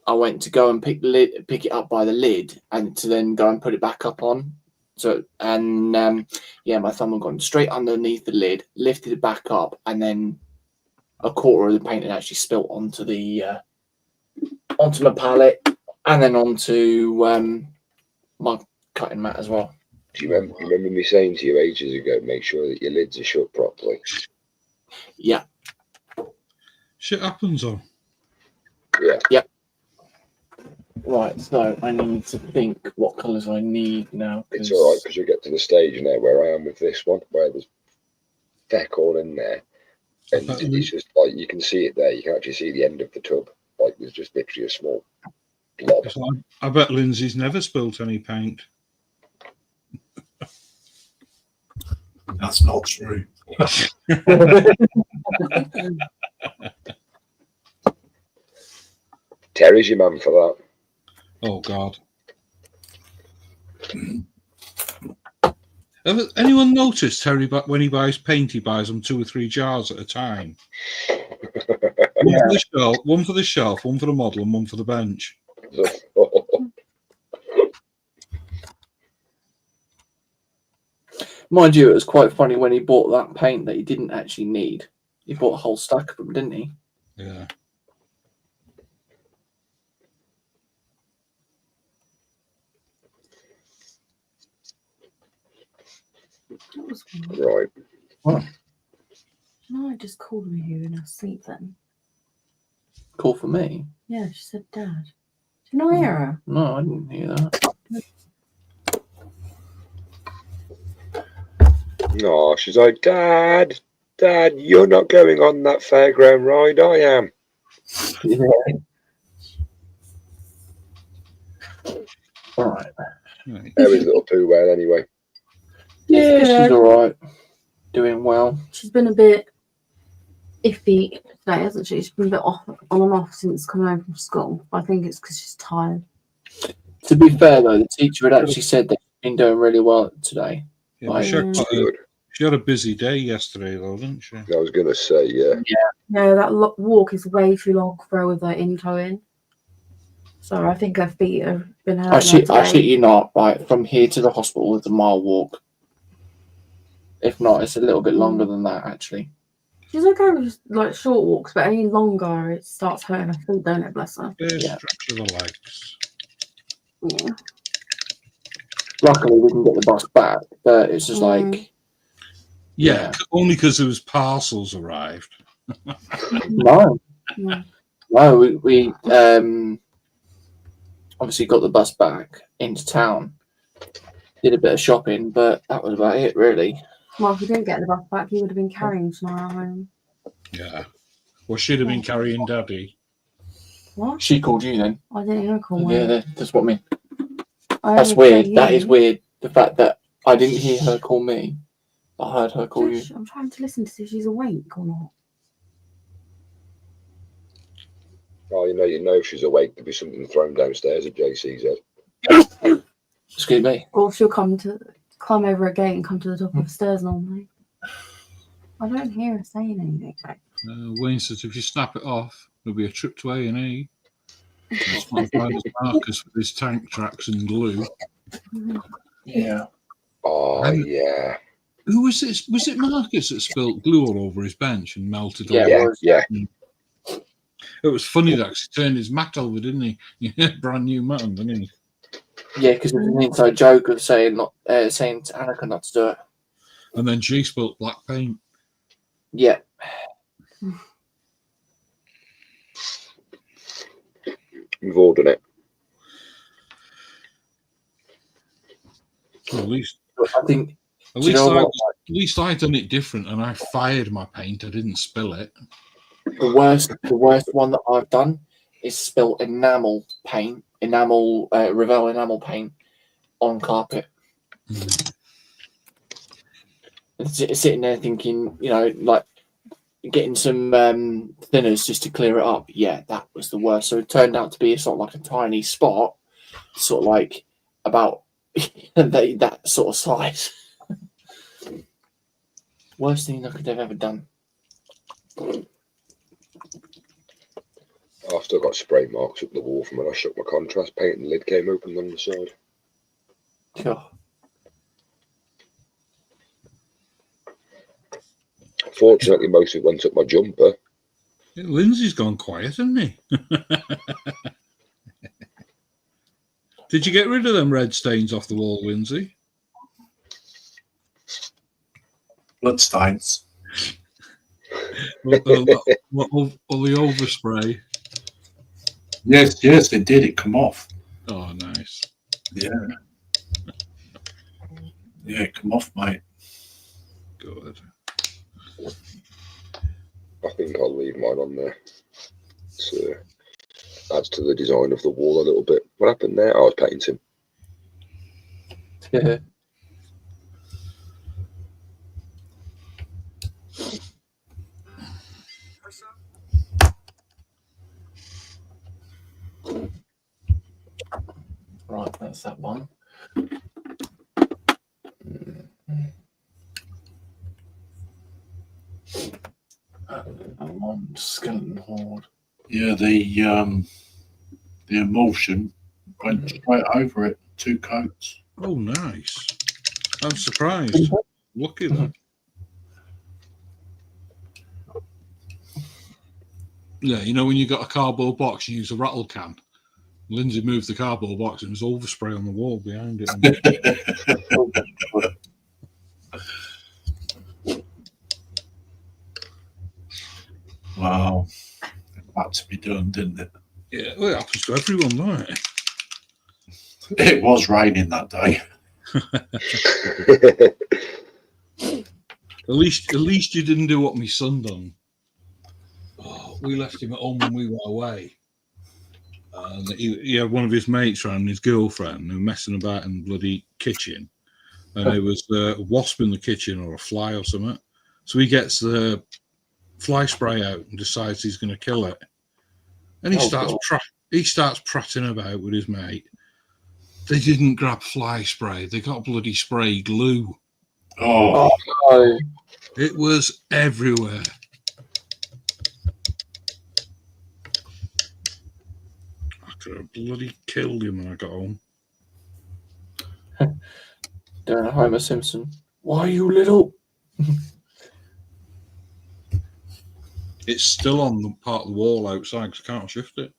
I went to go and pick it up by the lid, and to then go and put it back up on. So yeah, my thumb had gone straight underneath the lid, lifted it back up, and then a quarter of the paint had actually spilt onto the onto my palette, and then onto my cutting mat as well. Do you remember me saying to you ages ago, make sure that your lids are shut properly? Yeah. Shit happens though. Yeah. Right, so I need to think what colours I need now. It's all right, because you get to the stage now where I am with this one, where there's feck all in there. And it's just like, you can see it there. You can actually see the end of the tub. Like, there's just literally a small blob. I bet Lindsay's never spilt any paint. That's not true. Terry's your man for that. Oh, God. Have anyone noticed Terry, when he buys paint, he buys them 2 or 3 jars at a time? One for the shelf, one for the model, and one for the bench. Mind you, it was quite funny when he bought that paint that he didn't actually need. He bought a whole stack of them, didn't he? Yeah. That was weird. Right. What? No, I just called me here in her sleep then. Call for me? Yeah, she said Dad. Did you not hear her? No, I didn't hear that. No, she's like, Dad, you're not going on that fairground ride. I am. Yeah. All right. Terry's little poo well anyway. Yeah, she's all right. Doing well. She's been a bit iffy today, hasn't she? She's been a bit off, on and off since coming home from school. I think it's because she's tired. To be fair, though, the teacher had actually said that she's been doing really well today. Yeah, Like, she had a busy day yesterday, though, didn't she? I was going to say, yeah. No, that walk is way too long for her with her in towing. So I think her feet have been hurting. I shit you not, right? From here to the hospital is a mile walk. If not, it's a little bit longer than that, actually. She's okay with just like short walks, but any longer, it starts hurting her feet, don't it? Bless her. Yeah, Yeah. stretch of the legs. Yeah. Luckily, we can get the bus back, but it's just like... Yeah, only because there was parcels arrived. No. Yeah. No, we obviously got the bus back into town, did a bit of shopping, but that was about it, really. Well, if we didn't get the bus back, he would have been carrying tomorrow home. Yeah. Well, she'd have been carrying Daddy. What? She called you then. I didn't hear her call me. Yeah, that's what I mean. I That's heard weird. her That say is weird. The fact that I didn't hear her call me. I heard her call you. Josh, I'm trying to listen to see if she's awake or not. Oh, you know if she's awake, there'll be something thrown downstairs at JC's head. Excuse me. Or she'll climb over a gate and come to the top of the stairs normally. I don't hear her saying anything. Wayne says if you snap it off, there'll be a trip to A&E. That's my father's Marcus with his tank tracks and glue. Yeah. Oh, yeah. Who was this? Was it Marcus that spilt glue all over his bench and melted Yeah, all it over? was. Yeah. It was funny that he turned his mat over, didn't he? Yeah, brand new mat, didn't he? Yeah, because it was an inside joke of saying saying to Annika not to do it. And then she spilt black paint. Yeah. We've all done it. Well, at least I think At Do you least, know I, what? at least I done it different, and I fired my paint. I didn't spill it. The worst one that I've done is spill enamel paint, Revell enamel paint on carpet. Mm. Sitting there thinking, like getting some thinners just to clear it up. Yeah, that was the worst. So it turned out to be sort of like a tiny spot, sort of like about that sort of size. Worst thing I could have ever done. After I got spray marks up the wall from when I shook my contrast paint and the lid came open on the side. Oh, Fortunately, most of it went up my jumper. Lindsay's gone quiet, hasn't he? Did you get rid of them red stains off the wall, Lindsay? Bloodstains. Or the overspray? Yes, it did. It come off. Oh, nice. Yeah. Yeah, it come off, mate. Good. I think I'll leave mine on there. It adds to the design of the wall a little bit. What happened there? I was painting. yeah. Right, that's that one. I'm on skeleton horde. Yeah, the emulsion went straight over it. 2 coats. Oh, nice. I'm surprised. Lucky then. Yeah, you know when you got a cardboard box, you use a rattle can. Lindsay moved the cardboard box and there was overspray on the wall behind it. Wow. It had to be done, didn't it? Yeah, well, it happens to everyone, doesn't it? It was raining that day. At least you didn't do what my son done. Oh, we left him at home when we were away. And he had one of his mates around, his girlfriend, who were messing about in the bloody kitchen. And there was a wasp in the kitchen or a fly or something. So he gets the fly spray out and decides he's going to kill it. And he starts prattling about with his mate. They didn't grab fly spray. They got bloody spray glue. Oh, no. It was everywhere. I could have bloody killed him when I got home. Doing a Homer Simpson. Why, you little? It's still on the part of the wall outside because I can't shift it.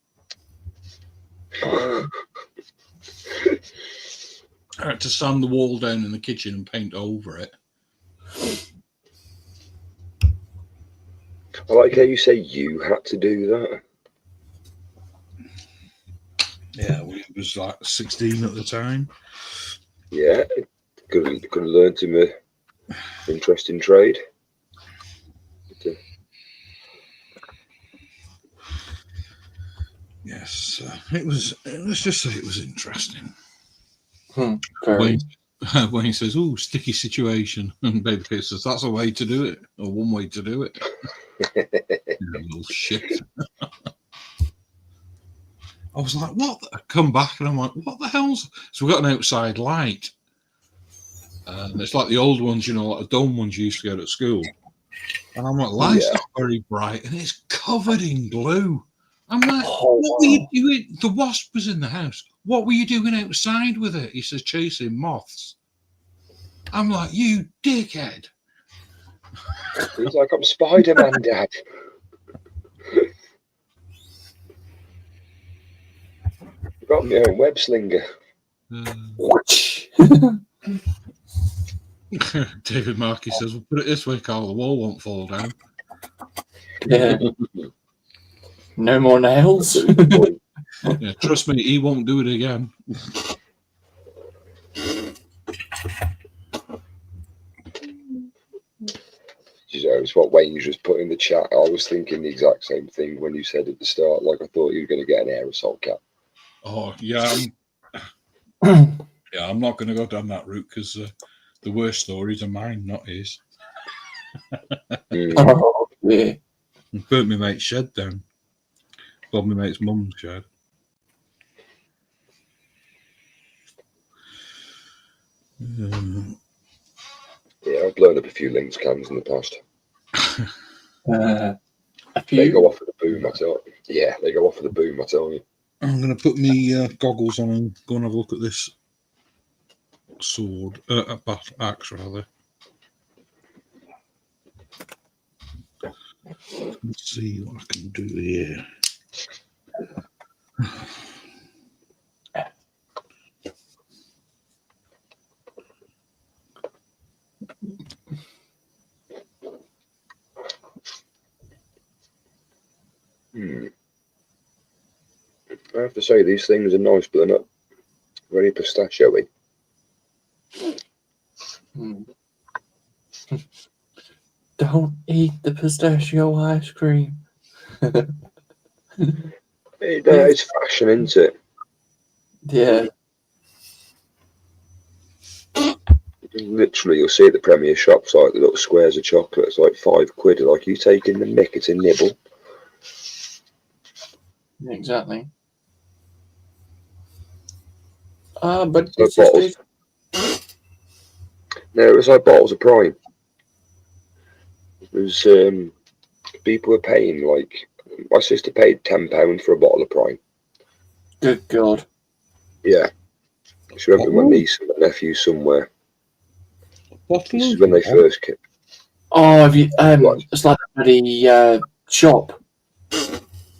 I had to sand the wall down in the kitchen and paint over it. I like how you say you had to do that. Yeah, we was like 16 at the time. Yeah, could have learned him a interesting trade. Yes, it was. Let's just say it was interesting. Very. When he says, "Oh, sticky situation," and Baby says, "That's a way to do it, or one way to do it." You little shit. I was like, "What?" I come back and I'm like, "What the hell's?" So we got an outside light, and it's like the old ones, you know, like the dome ones you used to get at school. And I'm like, "Light's not very bright, and it's covered in glue." I'm like, "What were you doing?" The wasp was in the house. What were you doing outside with it? He says, "Chasing moths." I'm like, "You dickhead." He's like, "I'm Spider-Man, Dad." Got me own web slinger. David Markey says, "We'll put it this way, Carl, the wall won't fall down." Yeah. No more nails. Yeah, trust me, he won't do it again. It's what Wayne just put in the chat. I was thinking the exact same thing when you said at the start. Like, I thought you were going to get an aerosol cap. Oh, yeah. I'm not going to go down that route because the worst stories are mine, not his. Oh, yeah. Burnt my mate's shed down. Well, my mate's mum's shed. Yeah, I've blown up a few Lynx cans in the past. A They few. go off with a boom, I tell you. Yeah, they go off with a boom, I tell you. I'm going to put me goggles on and go and have a look at this sword, axe rather. Let's see what I can do here. I have to say, these things are nice, but they're not very pistachio-y. Don't eat the pistachio ice cream. It's fashion, isn't it? Yeah. Literally, you'll see at the Premier shops, like the little squares of chocolate. It's like £5. Like, you taking the mick, it's a nibble. Exactly. But So it's bottles. just No, it was like bottles of Prime. It was, people were paying, like, my sister paid £10 for a bottle of Prime. good God. Yeah. She went with my niece and my nephew somewhere. Bottle This is of when they what? first came. Oh, have you? What? It's like a bloody shop,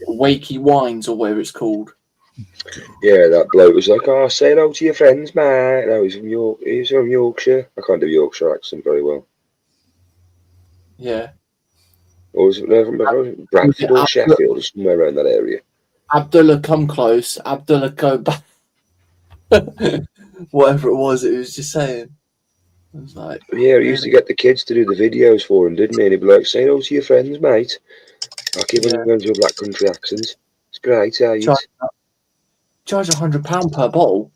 Wakey Wines or whatever it's called. Yeah, that bloke was like, "Oh, say hello to your friends, mate." No, he's from York. He's from Yorkshire. I can't do Yorkshire accent very well. Yeah. Or was it from Bradford or Sheffield or somewhere around that area? Abdullah, come close. Abdullah, go back. Whatever it was just saying. It was like, Yeah, he used to get the kids to do the videos for him, didn't he? And he'd be like, "Say hello to your friends, mate." I keep on going to a black country accent. It's great, how you? Charge £100 per bottle.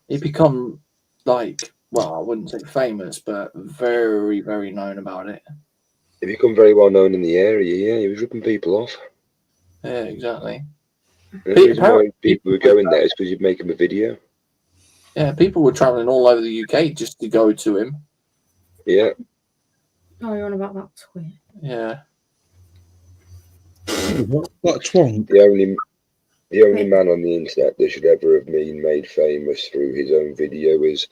He become like, well, I wouldn't say famous, but very, very known about it. He become very well known in the area. Yeah, he was ripping people off. Yeah, exactly. And the reason why people were going there is because you'd make him a video. Yeah, people were travelling all over the UK just to go to him. Yeah. Oh, you're on about that twit. Yeah. That twonk. The only man on the internet that should ever have been made famous through his own video is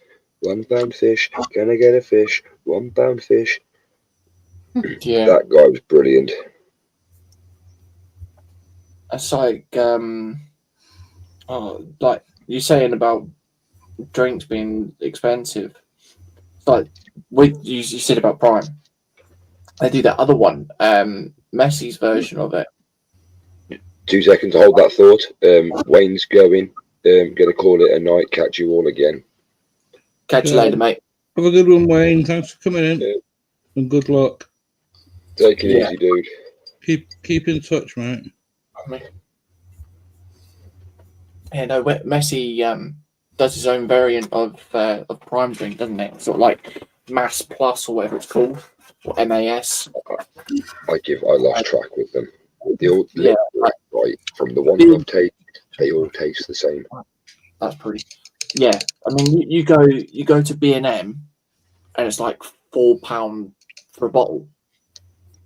£1 fish. Can I get a fish? £1 fish. Yeah. That guy was brilliant. It's like, like you're saying about drinks being expensive. It's like you said about Prime. They do that other one, Messi's version of it. 2 seconds to hold that thought. Wayne's going. Gonna call it a night. Catch you all again. Catch you later, mate. Have a good one, Wayne. Thanks for coming in. Yeah. And good luck. Take it easy, dude. Keep in touch, mate. Yeah, no, Messi does his own variant of Prime drink, doesn't it? Sort of like Mass Plus or whatever it's called, or MAS. I lost track with them. The old right from the ones I've tasted, they all taste the same. That's pretty. Yeah, I mean, you go to B&M, and it's like £4 for a bottle,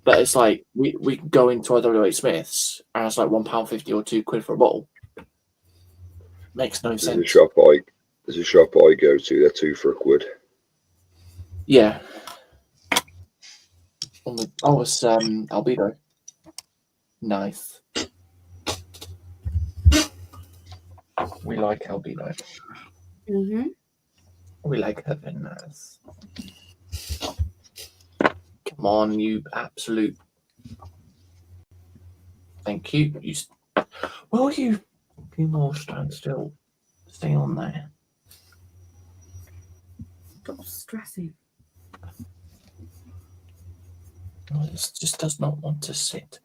but it's like we go into WH Smith's, and it's like £1.50 or £2 for a bottle. Makes no sense. There's a shop I go to. They're 2 for £1. Yeah. Oh, it's Albedo. Nice. We like Albedo. We like her very nice. Come on, you absolute. Thank you. Will you be more stand still? Stay on there. Stop stressing. Oh, this just does not want to sit.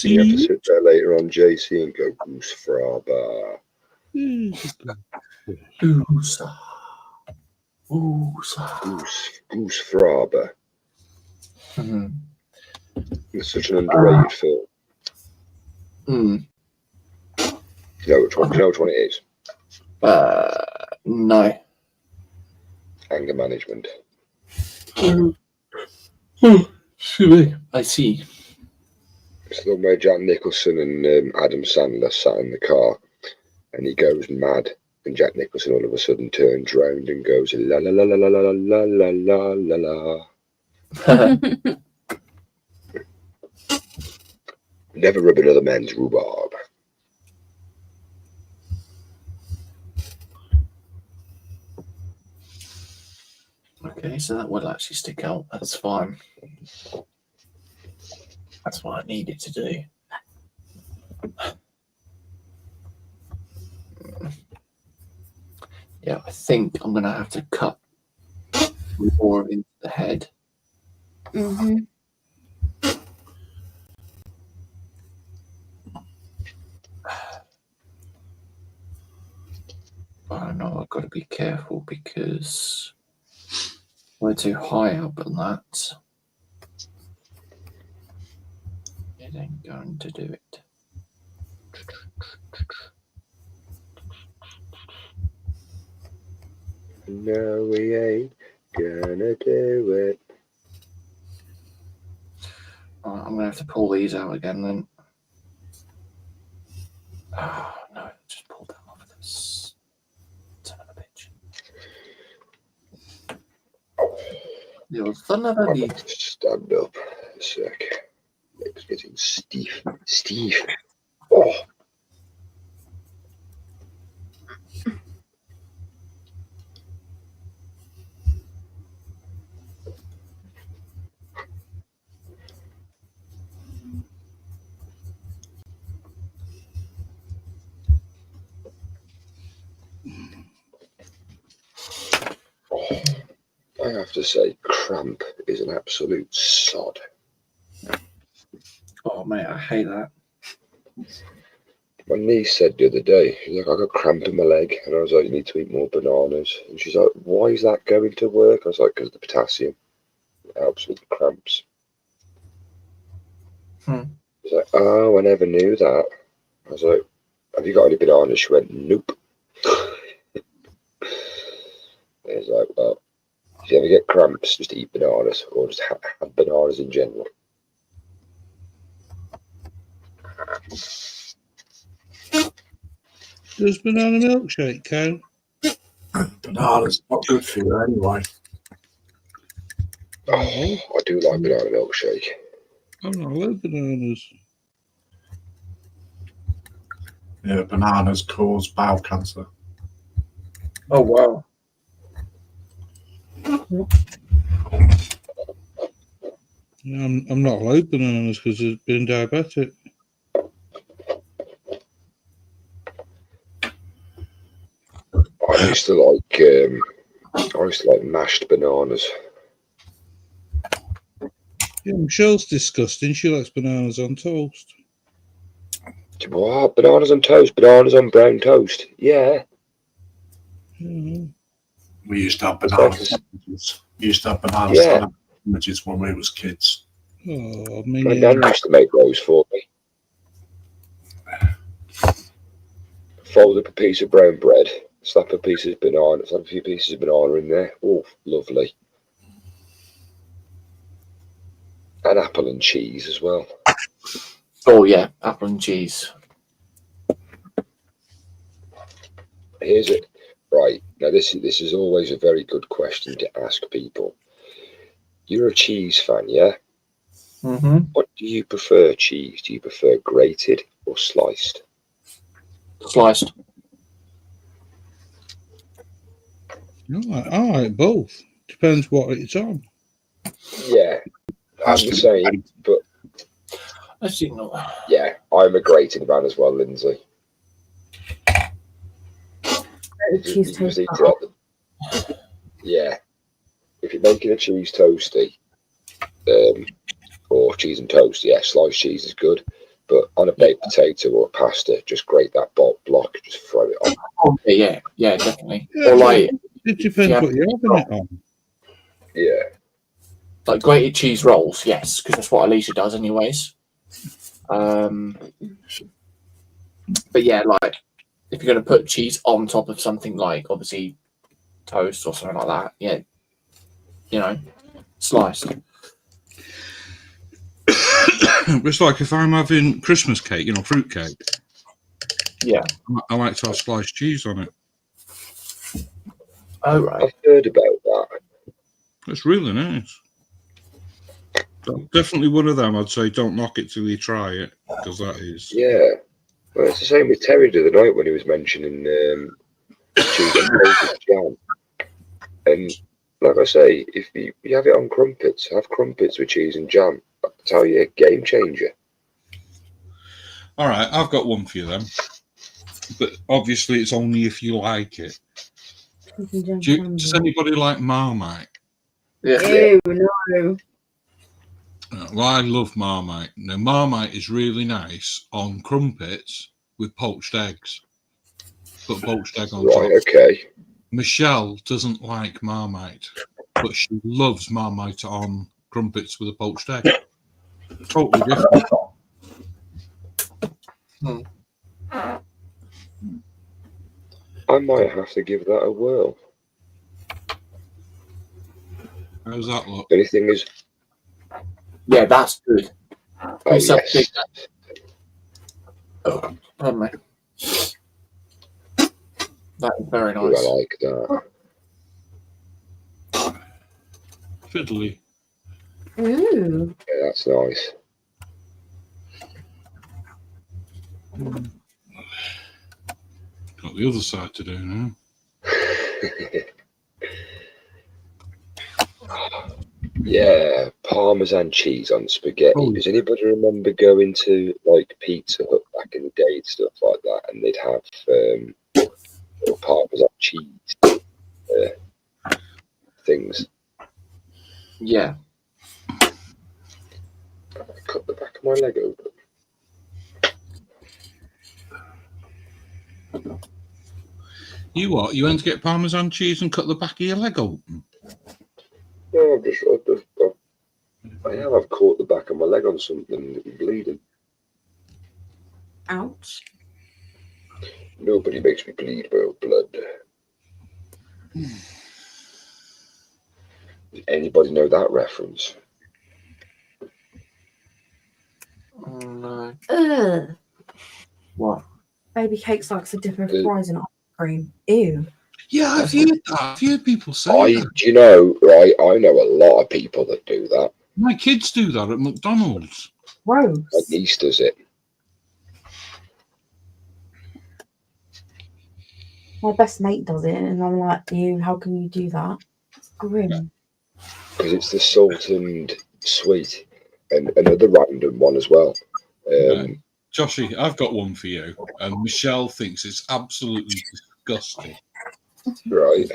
You have to sit there later on, JC, and go Goose Fraber. Goose Fraber. It's such an underrated film. You know which one it is? No. Anger management. I see. It's the one where Jack Nicholson and Adam Sandler sat in the car, and he goes mad, and Jack Nicholson all of a sudden turns round and goes la la la la la la la la la la la. Never rub another man's rhubarb. Okay, so that will actually stick out. That's fine. That's what I needed to do. Yeah, I think I'm going to have to cut more into the head. Mm-hmm. But I know I've got to be careful because we're too high up on that. It ain't going to do it. No, we ain't gonna do it. Right, I'm going to have to pull these out again then. Oh, no, just pull them off this. Son of a bitch. You son of a I've bitch. got to stand up a sec. It's getting stiff. Steve. Oh. I have to say, cramp is an absolute sod. Oh, mate, I hate that. My niece said the other day, she's like, I got cramp in my leg. And I was like, you need to eat more bananas. And she's like, why is that going to work? I was like, because of the potassium. It helps with the cramps. She's like, oh, I never knew that. I was like, have you got any bananas? She went, nope. I was like, well, if you ever get cramps, just eat bananas or just have bananas in general. Does banana milkshake count? Banana's not good for you anyway. Oh, I do like banana milkshake. I'm not allowed bananas. Yeah, bananas cause bowel cancer. Oh, wow. I'm not allowed bananas because I've been diabetic. I used to like mashed bananas. Yeah, Michelle's disgusting. She likes bananas on toast. What? Bananas on toast? Bananas on brown toast? Yeah. Mm-hmm. We used to have banana sandwiches. We used to have banana sandwiches when we was kids. Oh, My man. nan used to make those for me. Fold up a piece of brown bread, slap a piece of banana, slap a few pieces of banana in there. Oh, lovely. And apple and cheese as well. Oh, yeah, apple and cheese. Here's it. Right. Now, this is always a very good question to ask people. You're a cheese fan, yeah? Mm-hmm. What do you prefer cheese? Do you prefer grated or sliced? Sliced. I like both. Depends what it's on. Yeah, I'm the same, but Actually, no. yeah, I'm a grated man as well, Lindsay. Cheese toast. Yeah, if you're making a cheese toasty, or cheese and toast, yeah, sliced cheese is good. But on a baked potato or a pasta, just grate that block, just throw it on. Oh, yeah, definitely. Yeah, or like, it depends what you're having it on. Yeah. Like grated cheese rolls, yes, because that's what Alicia does, anyways. But yeah, like if you're going to put cheese on top of something like obviously toast or something like that, yeah, you know, sliced. It's like if I'm having Christmas cake, you know, fruit cake. Yeah. I like to have sliced cheese on it. Oh right. I've heard about that. It's really nice. Definitely one of them. I'd say don't knock it till you try it, because that is. Yeah. Well, it's the same with Terry the other night when he was mentioning cheese and toast jam. And like I say, if you have it on crumpets, have crumpets with cheese and jam. I tell you, game changer. All right, I've got one for you then. But obviously, it's only if you like it. Does anybody like Marmite? Yeah. Ew, no. Well, I love Marmite. Now, Marmite is really nice on crumpets with poached eggs. Put poached egg on top. Right, okay. Michelle doesn't like Marmite, but she loves Marmite on crumpets with a poached egg. Totally different. I might have to give that a whirl. How's that look? The only thing is, Yeah, that's good. oh Piece up yes, Oh, pardon me. That is very ooh, nice. I like that. Fiddly. Ooh. Yeah, that's nice. Got the other side to do now. Yeah, Parmesan cheese on spaghetti. Oh. Does anybody remember going to like Pizza Hut back in the day and stuff like that, and they'd have little Parmesan cheese things? Yeah. I cut the back of my leg open. You what? You went to get Parmesan cheese and cut the back of your leg open? No, I've caught the back of my leg on something and it's bleeding. Ouch. Nobody makes me bleed about blood. Does anybody know that reference? Oh, no. Ugh. What? Baby cakes likes a dipper of fries and ice cream. Ew. Yeah, I've heard that. I've heard people say that. Do you know, right? I know a lot of people that do that. My kids do that at McDonald's. Gross. My niece does it. My best mate does it, and I'm like, ew, how can you do that? It's grim. Because it's the salt and sweet, and another random one as well. Joshi, I've got one for you, and Michelle thinks it's absolutely disgusting. Right.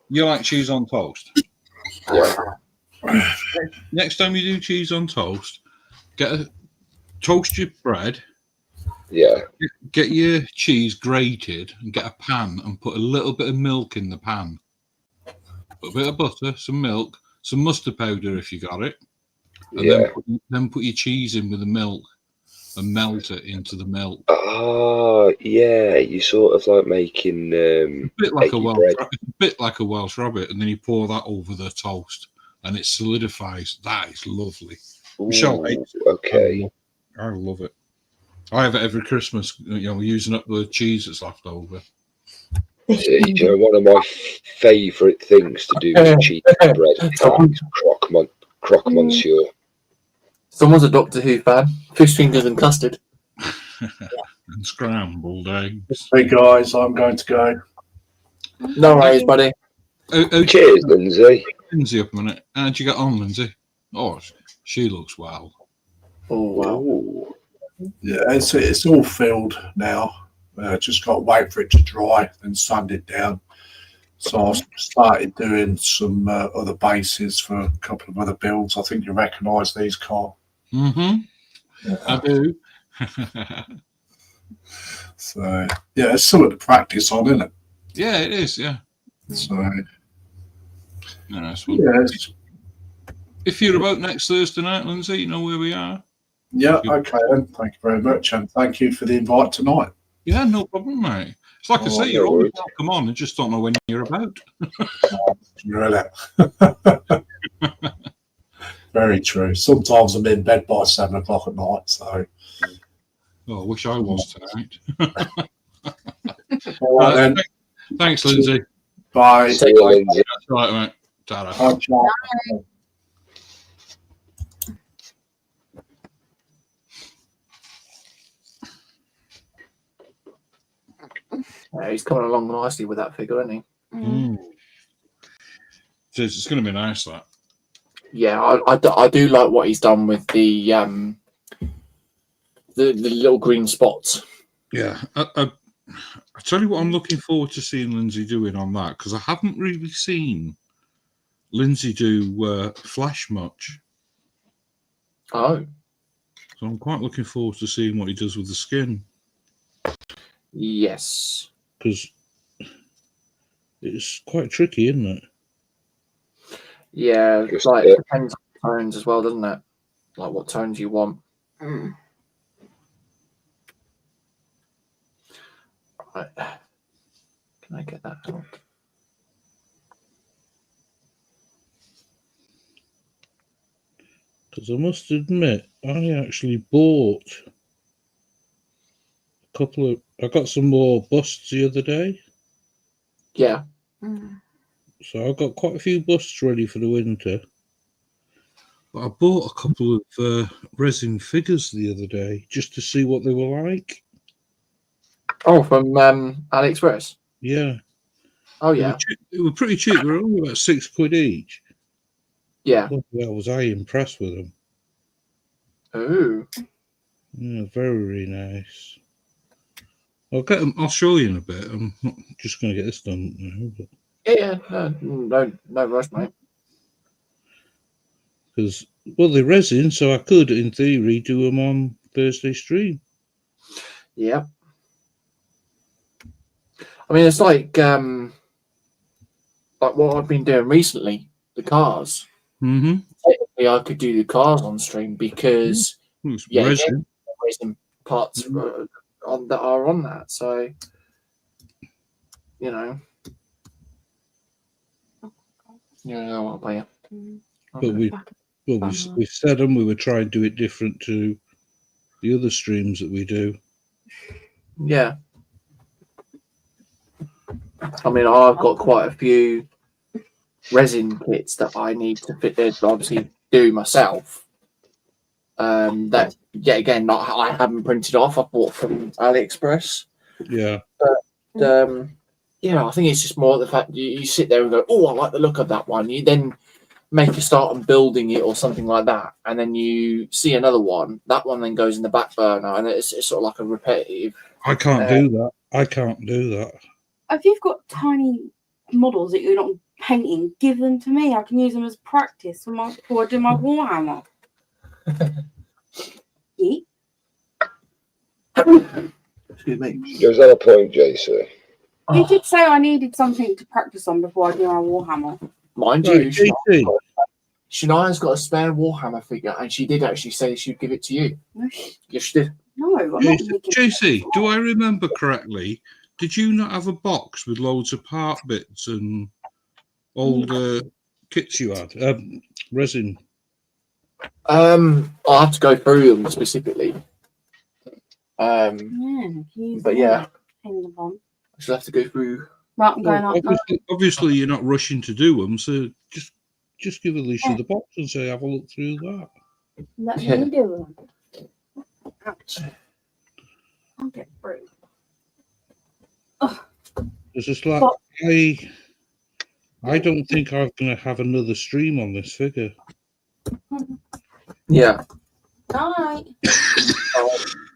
You like cheese on toast? Yeah. Next time you do cheese on toast, toast your bread. Yeah. Get your cheese grated and get a pan and put a little bit of milk in the pan. Put a bit of butter, some milk, some mustard powder if you got it, and then put your cheese in with the milk and melt it into the milk. Ah, yeah. You sort of like making A bit like a bread. Welsh rabbit, and then you pour that over the toast, and it solidifies. That is lovely. Michelle hates it. Okay. I love it. I have it every Christmas. You know, using up the cheese that's left over. You know, one of my favourite things to do with cheese and bread is croque monsieur. Someone's a Doctor Who fan. Fish fingers and custard. And scrambled eggs. Hey guys, I'm going to go. No worries, buddy. Cheers, Lindsay. Lindsay, up a minute. How'd you get on, Lindsay? Oh, she looks well. Oh, wow. Ooh. Yeah, it's all filled now. Just got to wait for it to dry and sand it down. So I started doing some other bases for a couple of other builds. I think you recognise these, Carl. Mm-hmm. Yeah. I do. So yeah, it's something to practice on, isn't it? Yeah, it is. Yeah. So Nice one. yeah, If you're about next Thursday night, Lindsay, you know where we are. yeah. Okay, then. Thank you very much, and thank you for the invite tonight. Yeah, no problem, mate. It's like I Oh, say, no you're always worries. welcome on. I just don't know when you're about. Really. Very true. Sometimes I'm in bed by 7 o'clock at night. So, Oh, I wish I was tonight. all right then. Thanks, Lindsay. Bye. See you, Lindsay. That's right, mate. Ta-ra. Bye, Charlie. Yeah, he's coming along nicely with that figure, isn't he? Mm. It's going to be nice, that. Yeah, I do like what he's done with the little green spots. Yeah. I tell you what I'm looking forward to seeing Lindsay doing on that, because I haven't really seen Lindsay do flash much. Oh, So I'm quite looking forward to seeing what he does with the skin, yes. because it's quite tricky, isn't it? Yeah, Just, like it depends on tones as well, doesn't it? Like what tones you want. Mm. Right. Can I get that out? Because I must admit, I actually bought a couple of. I got some more busts the other day, Yeah. Mm. so I got quite a few busts ready for the winter. But I bought a couple of resin figures the other day just to see what they were like. Oh, from AliExpress. Yeah. Oh They were yeah, cheap, they were pretty cheap. They were only about £6 each. yeah. Bloody hell, was I impressed with them. Ooh. Yeah, very nice. I'll get them. I'll show you in a bit. I'm not just going to get this done now, but Yeah. No rush, mate. because they're resin, so I could, in theory, do them on Thursday stream. Yeah. I mean, it's like what I've been doing recently, the cars. Mm-hmm. Technically, I could do the cars on stream because It's yeah, resin. there's some parts on that are on that. So you know, I'll pay you. Mm. But we said them. We would try and do it different to the other streams that we do. Yeah. I mean, I've got quite a few resin kits that I need to obviously do myself. That yet again, not I haven't printed off. I bought from AliExpress. Yeah. Yeah, I think it's just more the fact you sit there and go, "Oh, I like the look of that one." You then make a start on building it or something like that, and then you see another one. That one then goes in the back burner, and it's sort of like a repetitive. I can't do that. I can't do that. If you've got tiny models that you're not painting, give them to me. I can use them as practice before I do my Warhammer. Yeet. Excuse me. Is that a point, Jason? You did say I needed something to practice on before I do my Warhammer. Mind Right, you, JC. Shania's got a spare Warhammer figure, and she did actually say she'd give it to you. Yes, she did. No, I'm not making JC, do I remember correctly? Did you not have a box with loads of part bits and old kits you had? Resin. I'll have to go through them specifically. Yeah, But yeah, hang them on. I should have to go through. Right, I'm going up. Obviously, you're not rushing to do them, so just give Alicia the box and say, have a look through that. Let Yeah. me do them. Ouch. I'll get through. It's just like, I don't think I'm going to have another stream on this figure. Yeah. Night.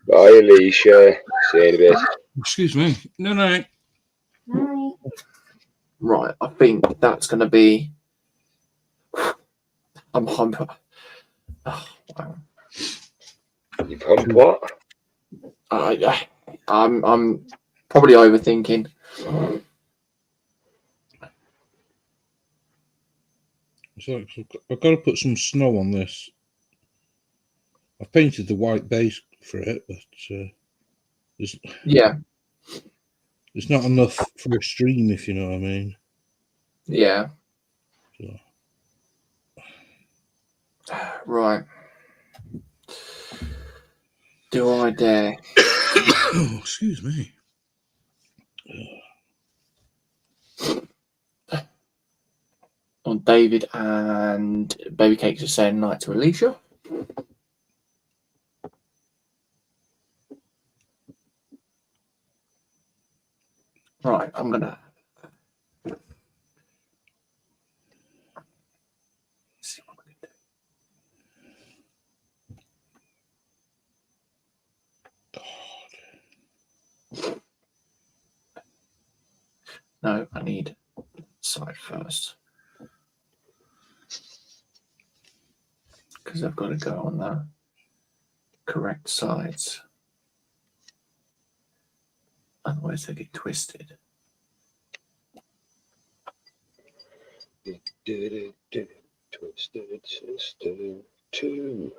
Bye, Alicia. See you in a bit. Excuse me. No. Night. Right. I think that's going to be. I'm. Oh, wow. You pumped what? I'm probably overthinking. So I've got to put some snow on this. I've painted the white base for it, but Yeah. It's not enough for a stream, if you know what I mean. Yeah. So. Right. Do I dare? Oh, excuse me. On David and Baby Cakes are saying night to Alicia. Right, I'm gonna see what we can do. No, I need side first. Because I've got to go on the correct sides. Otherwise they get twisted. Twisted sister, 2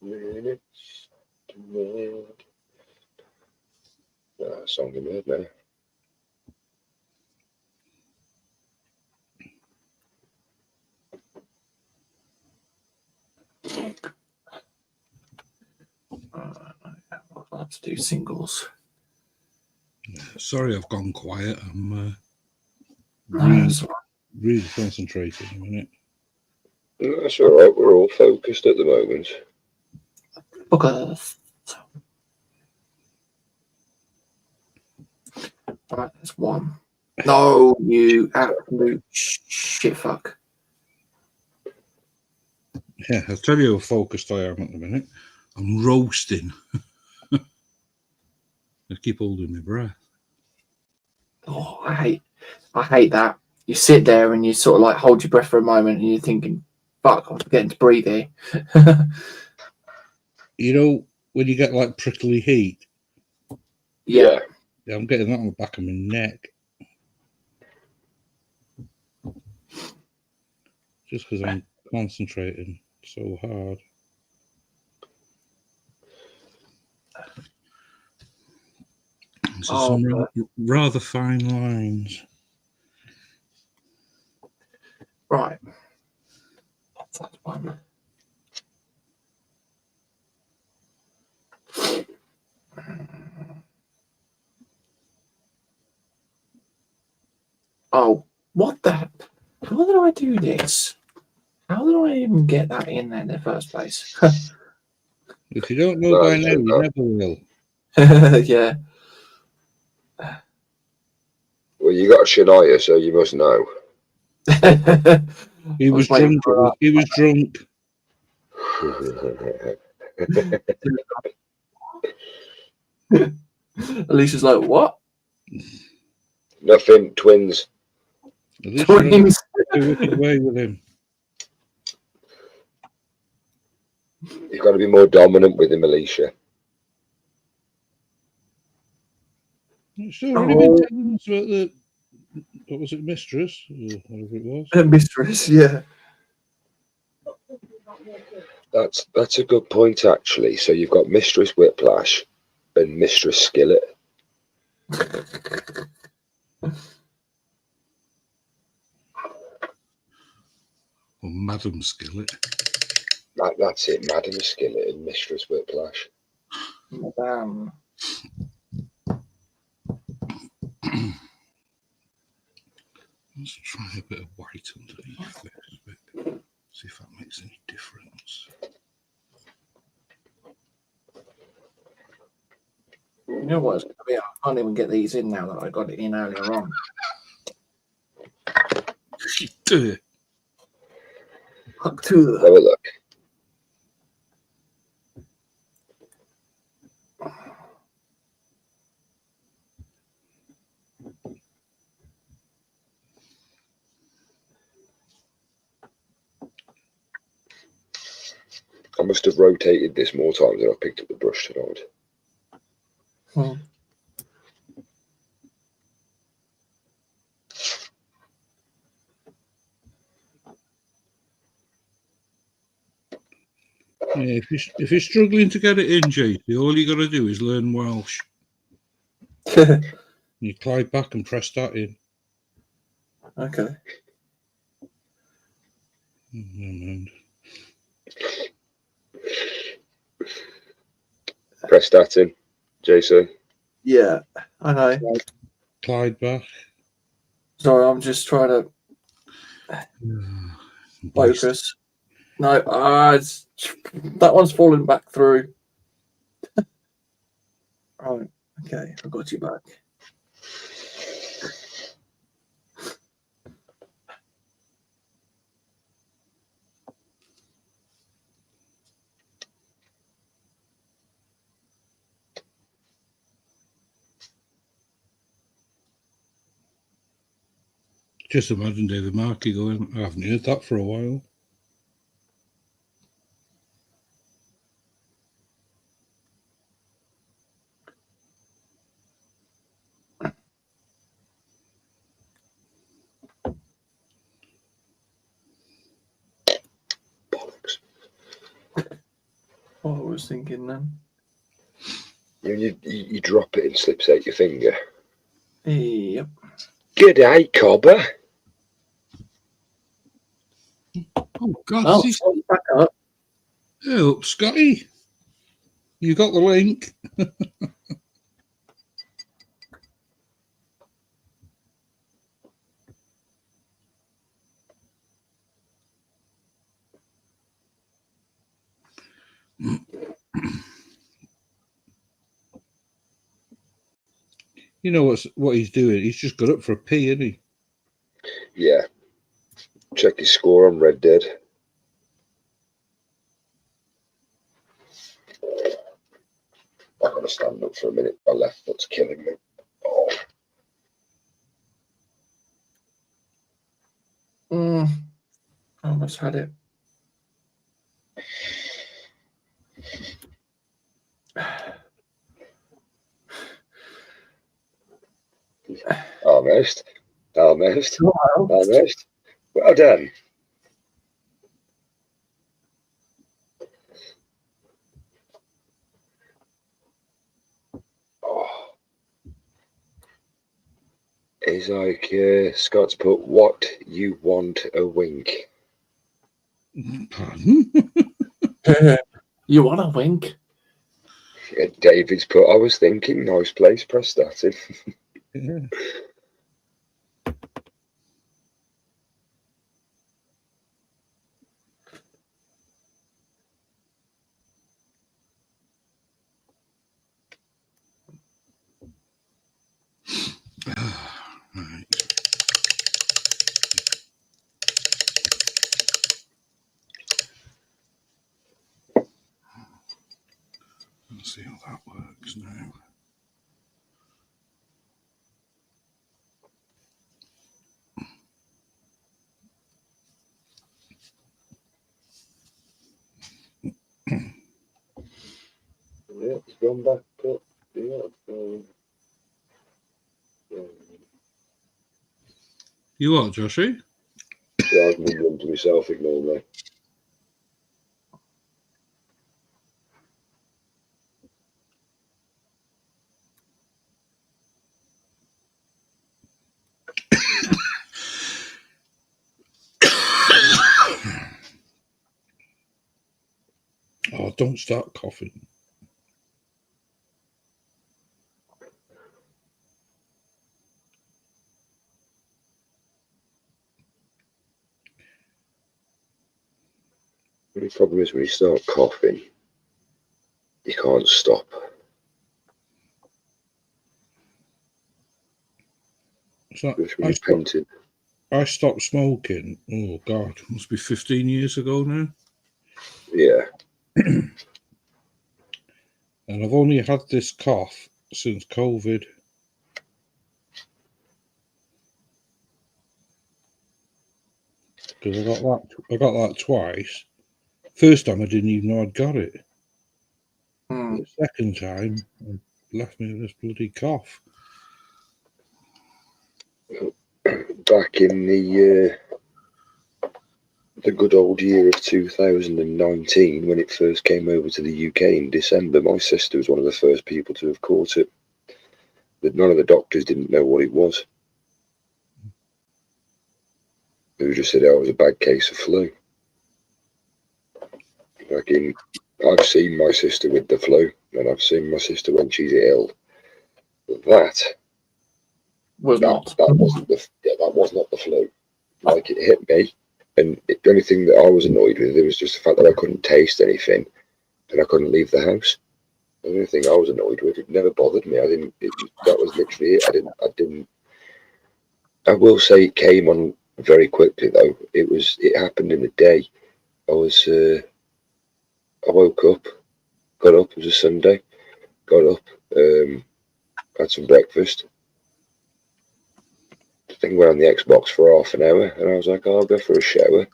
minutes to make. Song in there now. I'll have to do singles. Sorry, I've gone quiet. I'm That's really concentrated a minute. That's all right. We're all focused at the moment. Book Earth. Right, there's one. No, you absolute shit fuck. Yeah, I'll tell you how focused I am at the minute. I'm roasting. I keep holding my breath. Oh, I hate that. You sit there and you sort of like hold your breath for a moment and you're thinking, fuck, I'm forgetting to breathe here. You know, when you get like prickly heat? Yeah. Yeah, I'm getting that on the back of my neck. Just because I'm concentrating so hard. So some rather fine lines. Right. That's one. Oh, what the? How did I do this? How did I even get that in there in the first place? If you don't know by now, you never will. Yeah. Well, you got Shania, so you must know. He was drunk. He was drunk. Alicia's like, what? Nothing, twins. At least Twins. you got away with him. You've got to be more dominant with him, Alicia. It's already been telling us about the, what was it, mistress? Or whatever it was. Mistress, yeah. That's a good point, actually. So you've got Mistress Whiplash and Mistress Skillet. Or Madam Skillet. That's it, Madam Skillet and Mistress Whiplash. Madame. Let's try a bit of white underneath this bit. See if that makes any difference. You know what it's going to be? I can't even get these in now that I got it in earlier on. Up to the... Have a look. I must have rotated this more times than I picked up the brush tonight. Yeah, if you're struggling to get it in, JP, all you got to do is learn Welsh. You glide back and press that in. Okay. Never mind. Press that in, Jason. Yeah, I know. Glide back. Sorry, I'm just trying to Waste. focus. No, that one's falling back through. Right. Okay, I got you back. Just imagine David Markey going, I haven't heard that for a while. Bollocks. What I was thinking then. You drop it and slips out your finger. Yep. Good day, cobber. Oh, God. Oh, He's it's back up. up, Scotty. You got the link. You know what he's doing? He's just got up for a pee, isn't he? Yeah. Check his score on Red Dead. I'm going to stand up for a minute. My left foot's killing me. Oh. I almost had it. Almost. Wow. Almost. Well done. Oh. It's like Scott's put, what you want a wink. Pardon? You want a wink? David's put, I was thinking, nice place, press that in. Yeah. Right. Let's see how that works now. Yeah, it's gone back up. Yeah. You what, Joshi? Yeah, I was mumbling to myself, ignore me. Oh, don't start coughing. The problem is when you start coughing, you can't stop. So Because when you're painting. I stopped smoking. Oh, God. Must be 15 years ago now. Yeah. And I've only had this cough since COVID. Because I got that twice. First time I didn't even know I'd got it. The second time, it left me with this bloody cough. Back in the good old year of 2019, when it first came over to the UK in December, my sister was one of the first people to have caught it. that none of the doctors didn't know what it was. They just said, oh, it was a bad case of flu. I've seen my sister with the flu, and I've seen my sister when she's ill. But that was not the flu. Like, it hit me, and the only thing that I was annoyed with it was just the fact that I couldn't taste anything, and I couldn't leave the house. The only thing I was annoyed with, it never bothered me. That was literally it. I will say it came on very quickly though. It happened in a day. I woke up, got up, it was a Sunday, got up, had some breakfast. I think went on the Xbox for half an hour, and I was like, oh, I'll go for a shower.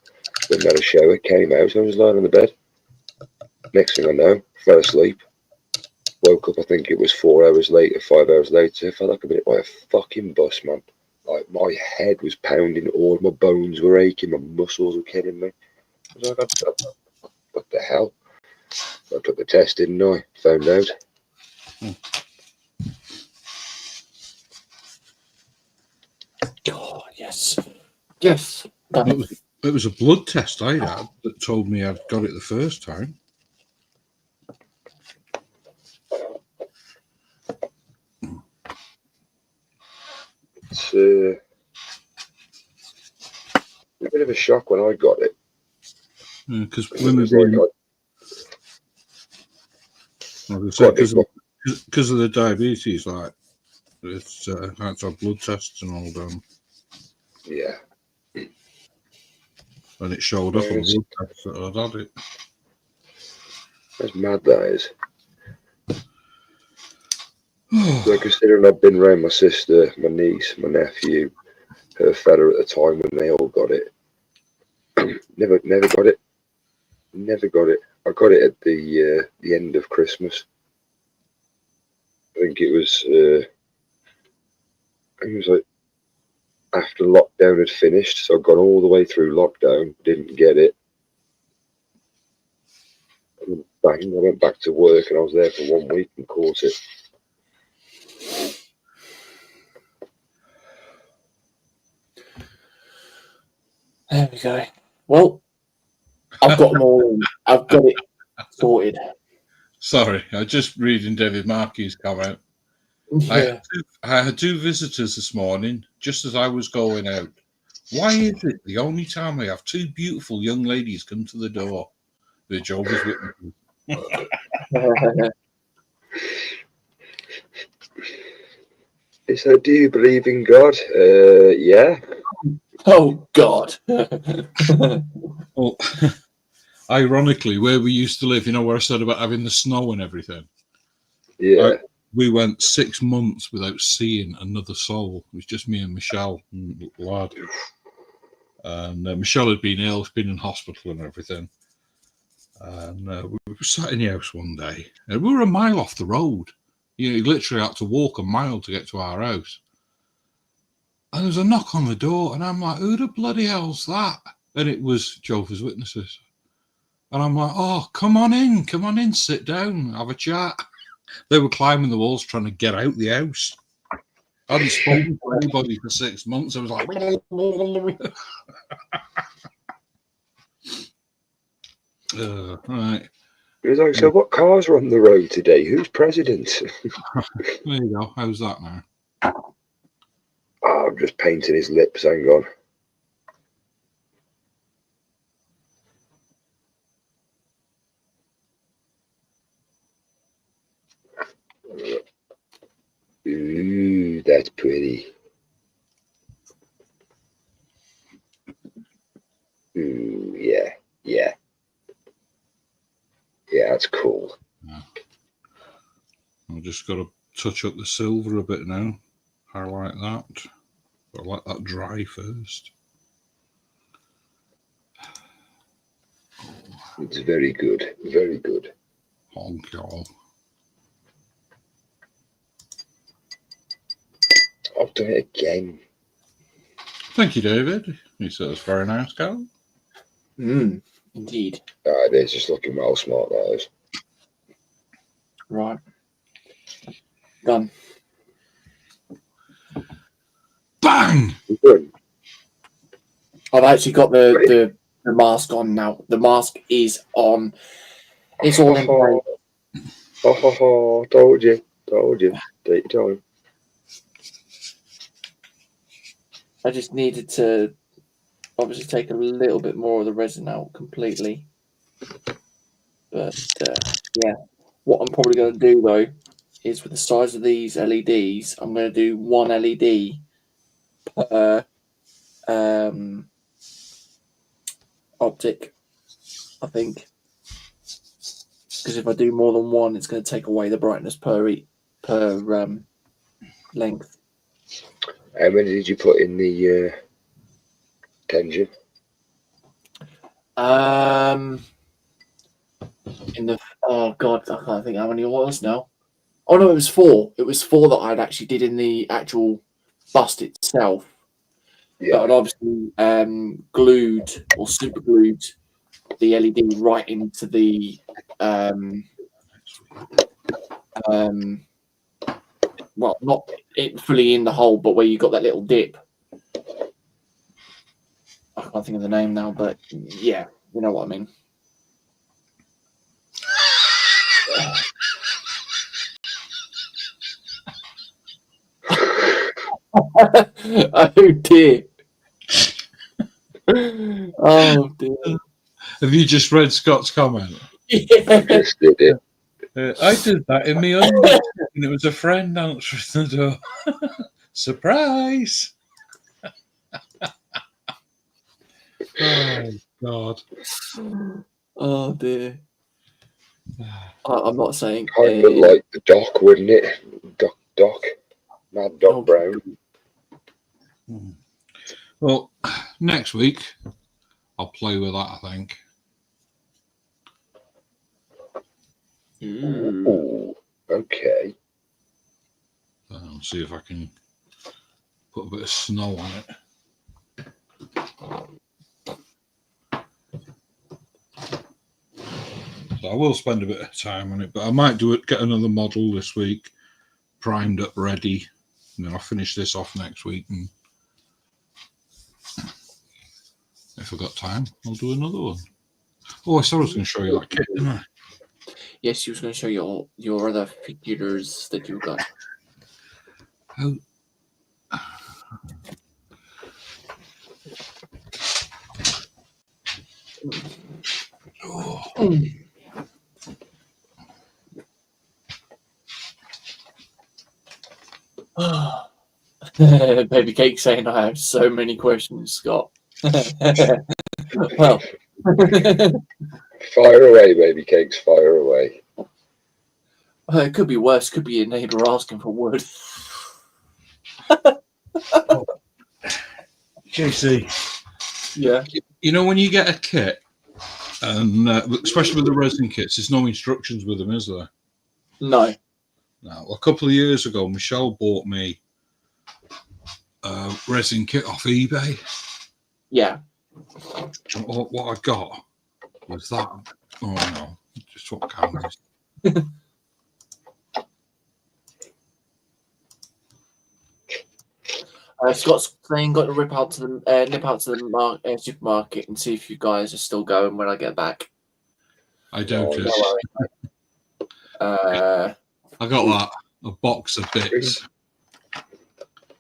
Then had a shower, came out, I was lying on the bed. Next thing I know, fell asleep. Woke up, I think it was 4 hours later, 5 hours later. I felt like I'd been hit by a fucking bus, man. Like, my head was pounding, all my bones were aching, my muscles were killing me. I was like, what the hell? I took the test, didn't I? Found out. God, yes. Yes. Done. It was a blood test I had that told me I'd got it the first time. It's a bit of a shock when I got it. Because when we because of the diabetes, like it's had to have blood tests and all done. Yeah. And it showed up on the blood test that I'd had it. That's mad, that is. So considering I've been around my sister, my niece, my nephew, her fella at the time when they all got it. Never got it. Never got it. I got it at the end of Christmas. I think it was like after lockdown had finished, so I got all the way through lockdown, didn't get it. And bang, I went back to work and I was there for 1 week and caught it. There we go. Well, I've got them all. I've got it sorted. Sorry, I was just reading David Markey's comment. Yeah. I had two visitors this morning, just as I was going out. Why is it the only time I have two beautiful young ladies come to the door? The Jehovah's Witnesses. So, do you believe in God? Yeah. Oh, God. Well, ironically, where we used to live, you know, where I said about having the snow and everything. Yeah. We went 6 months without seeing another soul. It was just me and Michelle, and lad. And Michelle had been ill, she'd been in hospital and everything. And we were sat in the house one day, and we were a mile off the road. You literally had to walk a mile to get to our house. And there was a knock on the door, and I'm like, who the bloody hell's that? And it was Jehovah's Witnesses. And I'm like, oh, come on in, sit down, have a chat. They were climbing the walls trying to get out the house. I hadn't spoken to anybody for 6 months. I was like, right. It was like, so what cars are on the road today? Who's president? There you go. How's that now? Oh, I'm just painting his lips. Hang on. Ooh, that's pretty. Ooh, yeah. Yeah, that's cool. Yeah. I've just got to touch up the silver a bit now. Highlight that. I'll let that dry first. It's very good. Very good. Honk y'all. I've done it again. Thank you, David. He said it's very nice, Carl. Indeed. It is just looking well smart, that is. Right. Done. Bang! Good. I've actually got the mask on now. The mask is on. It's all in place. Told you. Take your time. I just needed to obviously take a little bit more of the resin out completely. But yeah, what I'm probably going to do though is with the size of these LEDs, I'm going to do one LED per optic, I think. Because if I do more than one, it's going to take away the brightness per length. How many did you put in the tension? Oh god, I can't think how many it was now. Oh no, it was 4. It was 4 that I'd actually did in the actual bust itself. Yeah. But I'd obviously glued or super glued the LED right into the well, not it fully in the hole, but where you got that little dip. I can't think of the name now, but yeah, you know what I mean. Oh dear. Oh dear. Have you just read Scott's comment? Yeah. Just did it. I did that in my undies, and it was a friend answering the door. Surprise! Oh, God. Oh dear. I'm not saying. Kind of like the Doc, wouldn't it? Doc. Mad Doc Brown. Well, next week, I'll play with that, I think. Ooh, okay. I'll see if I can put a bit of snow on it. So I will spend a bit of time on it, but I might get another model this week, primed up, ready, and then I'll finish this off next week. And if I've got time, I'll do another one. Oh, I said I was going to show you that kit, didn't I? Yes, he was going to show you your other figures that you got. Oh. Oh. Baby Cake saying I have so many questions, Scott. Well, Fire away, baby cakes, fire away. it could be worse. Could be your neighbour asking for wood. JC, Yeah. you know when you get a kit, and especially with the resin kits, there's no instructions with them, is there? No. Now, a couple of years ago, Michelle bought me a resin kit off eBay. Yeah. What I got was that. Oh no, just what cameras. Scott's saying got to nip out to the supermarket and see if you guys are still going when I get back. I doubt it. No worry. I got that, a box of bits.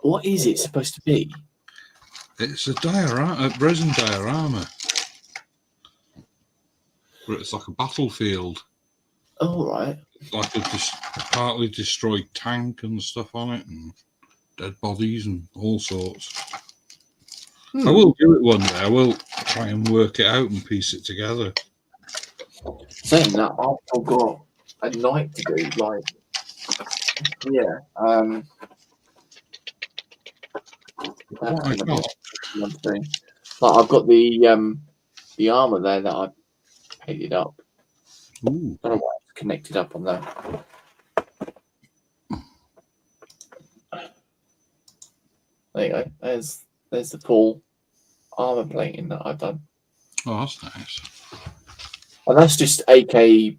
What is it supposed to be? It's a resin diorama. But it's like a battlefield. Oh, right. Like a partly destroyed tank and stuff on it, and dead bodies and all sorts. I will do it one day. I will try and work it out and piece it together. Saying that, I've still got a night to do. Like, yeah. What I got? Like, I've got the armor there that I painted up. Ooh. I don't know why it's connected up on there. There you go. There's the full armor plating that I've done. Oh, that's nice. And that's just AK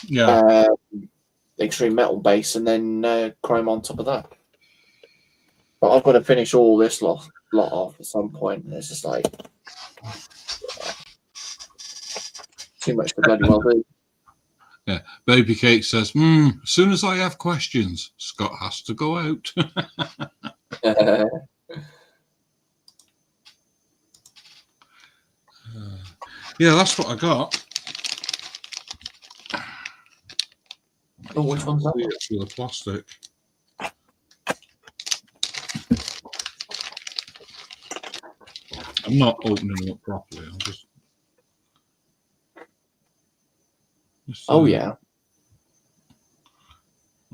Yeah. extreme metal base and then chrome on top of that. But I've got to finish all this lot off at some point, and it's just like too much to bloody well do. Yeah, Baby Cake says, as soon as I have questions, Scott has to go out. Yeah, that's what I got. Oh, which one's that? It's with the plastic. I'm not opening it up properly. I'm just Oh yeah.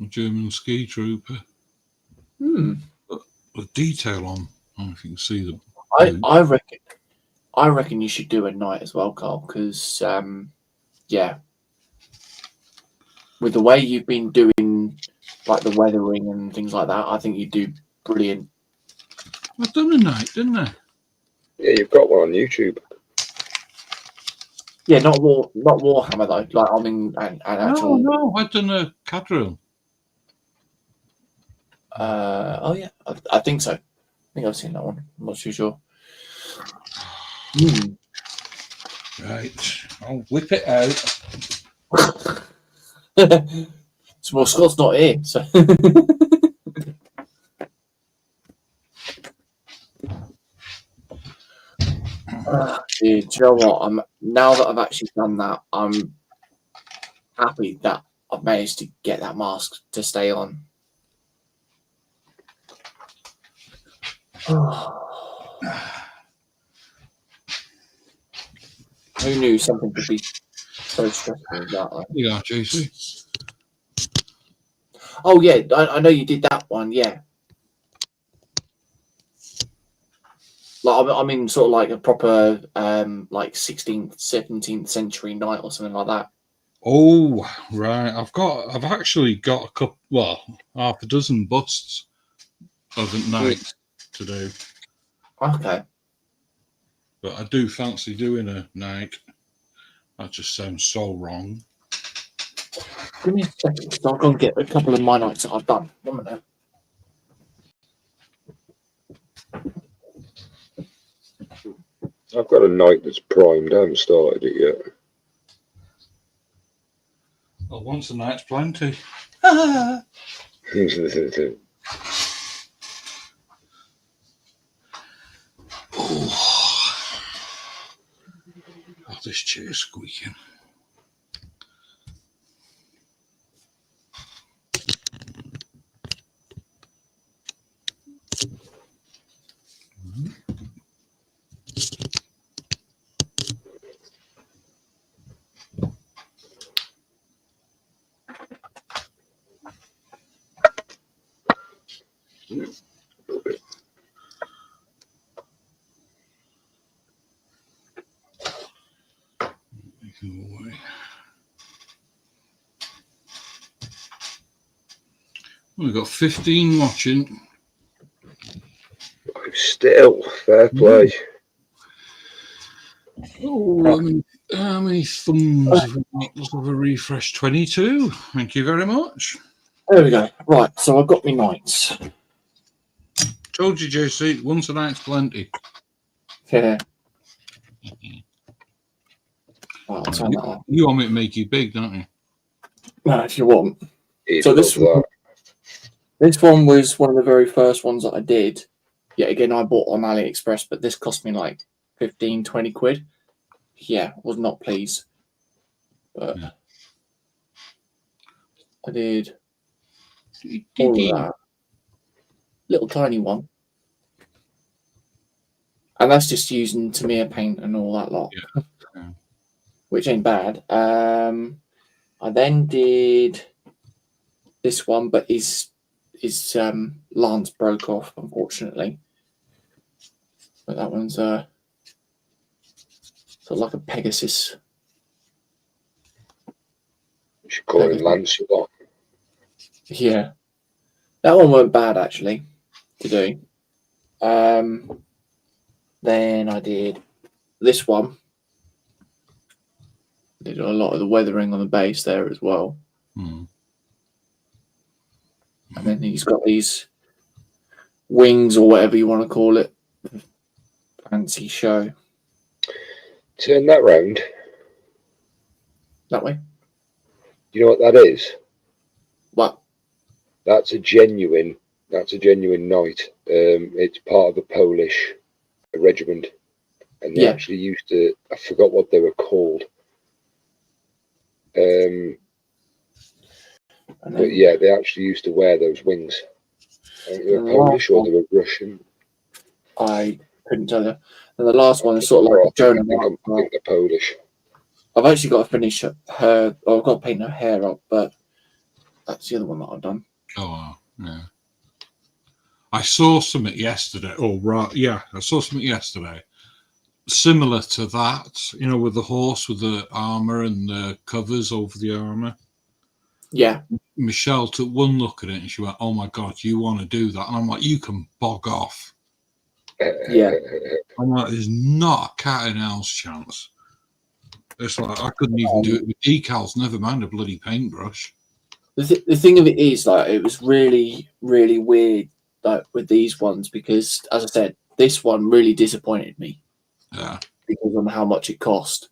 a German ski trooper. Hmm. The detail on, I don't know if you can see them. I reckon you should do a night as well, Carl, because yeah, with the way you've been doing like the weathering and things like that, I think you do brilliant. I've done a night, didn't I? Yeah, you've got one on YouTube. Yeah, not Warhammer though. Like I mean, an actual. No, I've done a Cadrill. Oh yeah, I think so. I think I've seen that one. I'm not too sure. Hmm. Right, I'll whip it out. So, well, Scott's not here, so. Dude, do you know what? Now that I've actually done that, I'm happy that I've managed to get that mask to stay on. Who knew something could be so stressful as that? Like? You are, Joshi. Oh yeah, I know you did that one. Yeah, like I mean, sort of like a proper like 16th, 17th century knight or something like that. Oh, right. I've actually got a couple, well, half a dozen busts of knights to do. Okay. But I do fancy doing a knight. That just sounds so wrong. Give me a second. I'll go and get a couple of my knights that I've done. 1 minute. I've got a knight that's primed. I haven't started it yet. Well, once a night's plenty. Oh, this chair's squeaking. Away. We've got 15 watching. Still, fair play. Oh, how many thumbs have we got? Let's have a refresh. 22. Thank you very much. There we go. Right, so I've got my knights. Told you, JC, once a night's plenty. Yeah. Right, I'll turn that on. You want me to make you big, don't you? No, if you want. He'd So love this one was one of the very first ones that I did. Yeah, again, I bought on AliExpress, but this cost me like 15, 20 quid. Yeah, was not pleased. But Yeah. I did all of that. Little tiny one. And that's just using Tamiya paint and all that lot. Yeah. Yeah. Which ain't bad. I then did this one, but his lance broke off, unfortunately. But that one's sort of like a Pegasus. You should call him Lancelot. Yeah. That one weren't bad actually to do. Then I did this one. Did a lot of the weathering on the base there as well. Hmm. And then he's got these wings or whatever you want to call it. Fancy show. Turn that round. That way. You know what that is? What? That's a genuine knight. It's part of a Polish regiment, and they Yeah. actually used to. I forgot what they were called. But yeah, they actually used to wear those wings. I think they were Polish or they were Russian. I couldn't tell you. And the last one is sort of like a Joan of I think they're Polish. I've actually got to finish her, or I've got to paint her hair up, but that's the other one that I've done. Oh, yeah. I saw something yesterday. Oh, right. Yeah, I saw something yesterday. Similar to that, you know, with the horse with the armor and the covers over the armor. Yeah. Michelle took one look at it and she went, "Oh my God, you want to do that?" And I'm like, "You can bog off." Yeah. I'm like, "There's not a cat in hell's chance." It's like, I couldn't even do it with decals, never mind a bloody paintbrush. The thing of it is, like, it was really, really weird, like, with these ones, because, as I said, this one really disappointed me. Yeah. Because of how much it cost.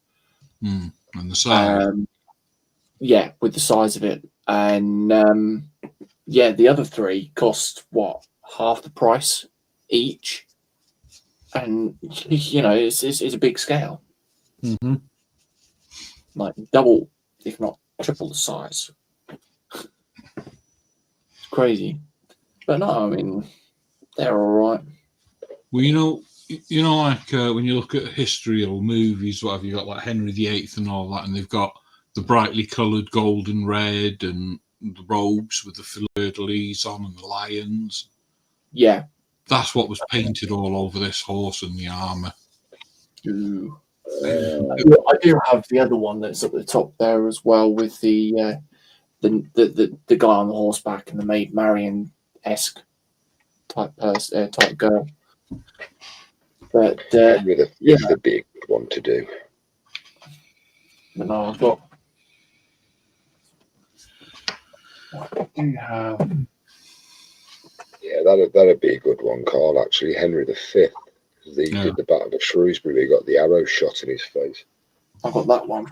And the size. Yeah, with the size of it. And, yeah, the other three cost, what, half the price each? And, you know, it's a big scale. Mm-hmm. Like, double, if not triple the size. It's crazy. But no, I mean, they're all right. Well, you know, like when you look at history or movies, whatever, you got like Henry VIII and all that, and they've got the brightly coloured gold and red and the robes with the fleur-de-lis on and the lions. Yeah. That's what was painted all over this horse and the armour. Ooh. I do have the other one that's at the top there as well, with the guy on the horseback and the Maid Marian-esque type person, type girl. But it's the big one to do. No, I've got. What do you have? Yeah, that'd be a good one, Carl. Actually, Henry V. He did the Battle of Shrewsbury. He got the arrow shot in his face. I've got that one.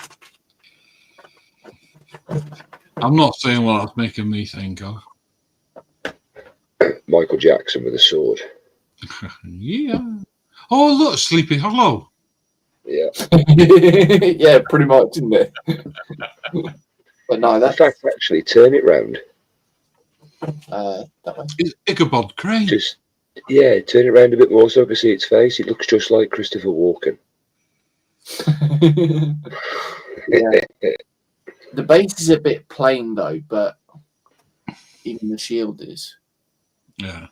I'm not saying what that's making me think of. Michael Jackson with a sword. Yeah. Oh, look, Sleepy Hollow. Yeah. Yeah, pretty much, isn't it? But no, that's... In fact, actually, turn it round. That way. It's Ichabod Crane. Just, yeah, turn it round a bit more so I can see its face. It looks just like Christopher Walken. Yeah. The base is a bit plain, though, but even the shield is. Yeah.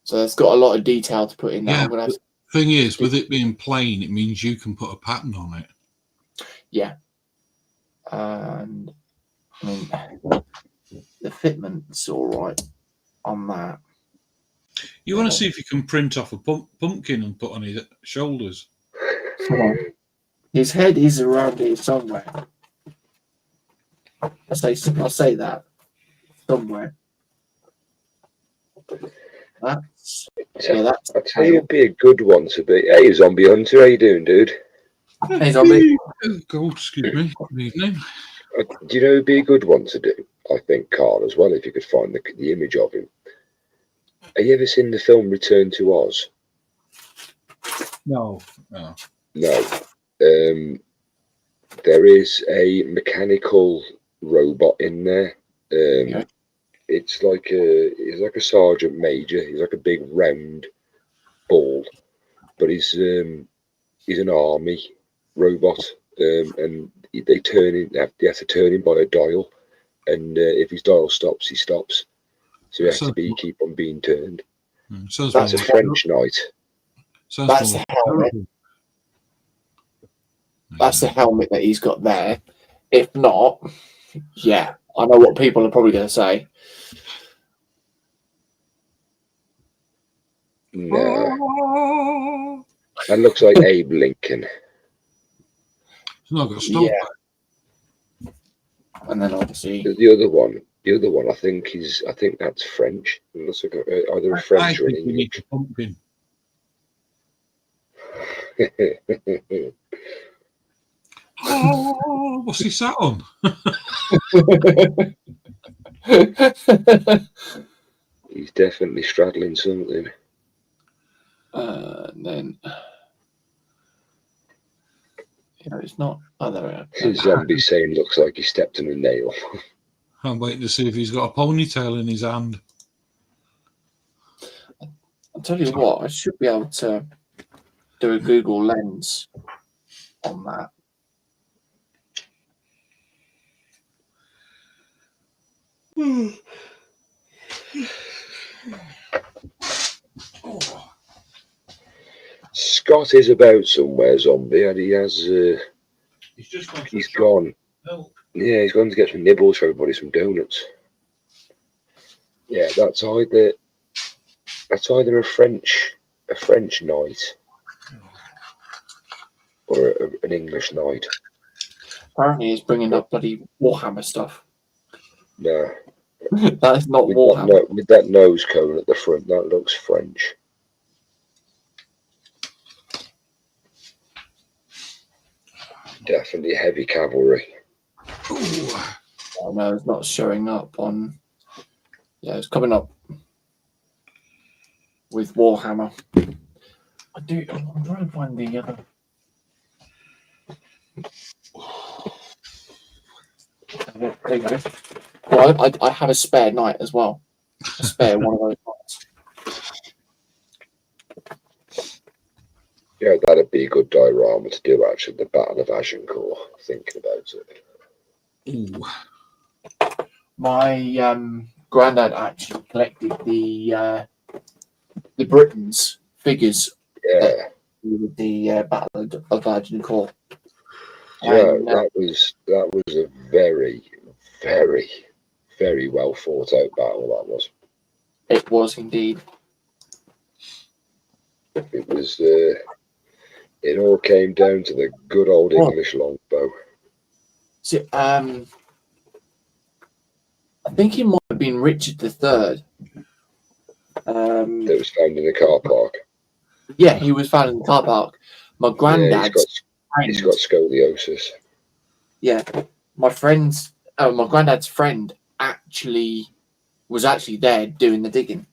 So it's got a lot of detail to put in there. Yeah, I'm gonna have to... thing is, with it being plain, it means you can put a pattern on it. Yeah. And I mean, the fitment's all right on that. You want to see if you can print off a pumpkin and put on his shoulders. His head is around here somewhere. I'll say that somewhere. That's I'd say it'd be a good one to be. Hey, Zombie Hunter, how you doing, dude? Hey, Zombie. Oh, excuse me. Good evening. Do you know it'd be a good one to do? I think, Carl, as well, if you could find the image of him. Have you ever seen the film Return to Oz? No. No. There is a mechanical robot in there. Yeah. He's like a sergeant major. He's like a big round ball, but he's an army robot, and they turn in. They have to turn him by a dial, and if his dial stops, he stops. So he has to keep on being turned. That's a French knight. That's the helmet. That's the helmet that he's got there. If not, yeah, I know what people are probably going to say. No, that looks like Abe Lincoln. It's not got a stop. Yeah. And then obviously The The other one, I think that's French. It looks like either a I French or an think we need English. a pumpkin. Oh, what's he sat on? He's definitely straddling something. And then, it's not. Oh, there we This zombie saying looks like he stepped on a nail. I'm waiting to see if he's got a ponytail in his hand. I'll tell you what, I should be able to do a Google Lens on that. Oh. Scott is about somewhere, zombie, and he has. He's just gone. He's gone. Milk. Yeah, he's gone to get some nibbles for everybody, some donuts. Yeah, that's either a French knight or an English knight. Apparently, he's bringing up bloody Warhammer stuff. No, That is not with Warhammer. with that nose cone at the front, that looks French. Definitely heavy cavalry. Ooh. Oh, no, it's not showing up on. Yeah, it's coming up with Warhammer. I'm trying to find the other. There you go. Well, I have a spare knight as well. A spare one of those knights. Yeah, that'd be a good diorama to do, actually, the Battle of Agincourt, thinking about it. Ooh. My granddad actually collected the Britons figures Yeah, with the Battle of Agincourt. yeah, And, that was a very, very, very well thought out battle, that was. it was indeed. It was, it all came down to the good old English longbow. So, I think it might have been Richard III. That was found in the car park. Yeah, he was found in the car park. My granddad's He's got scoliosis. Yeah, my granddad's friend was actually there doing the digging.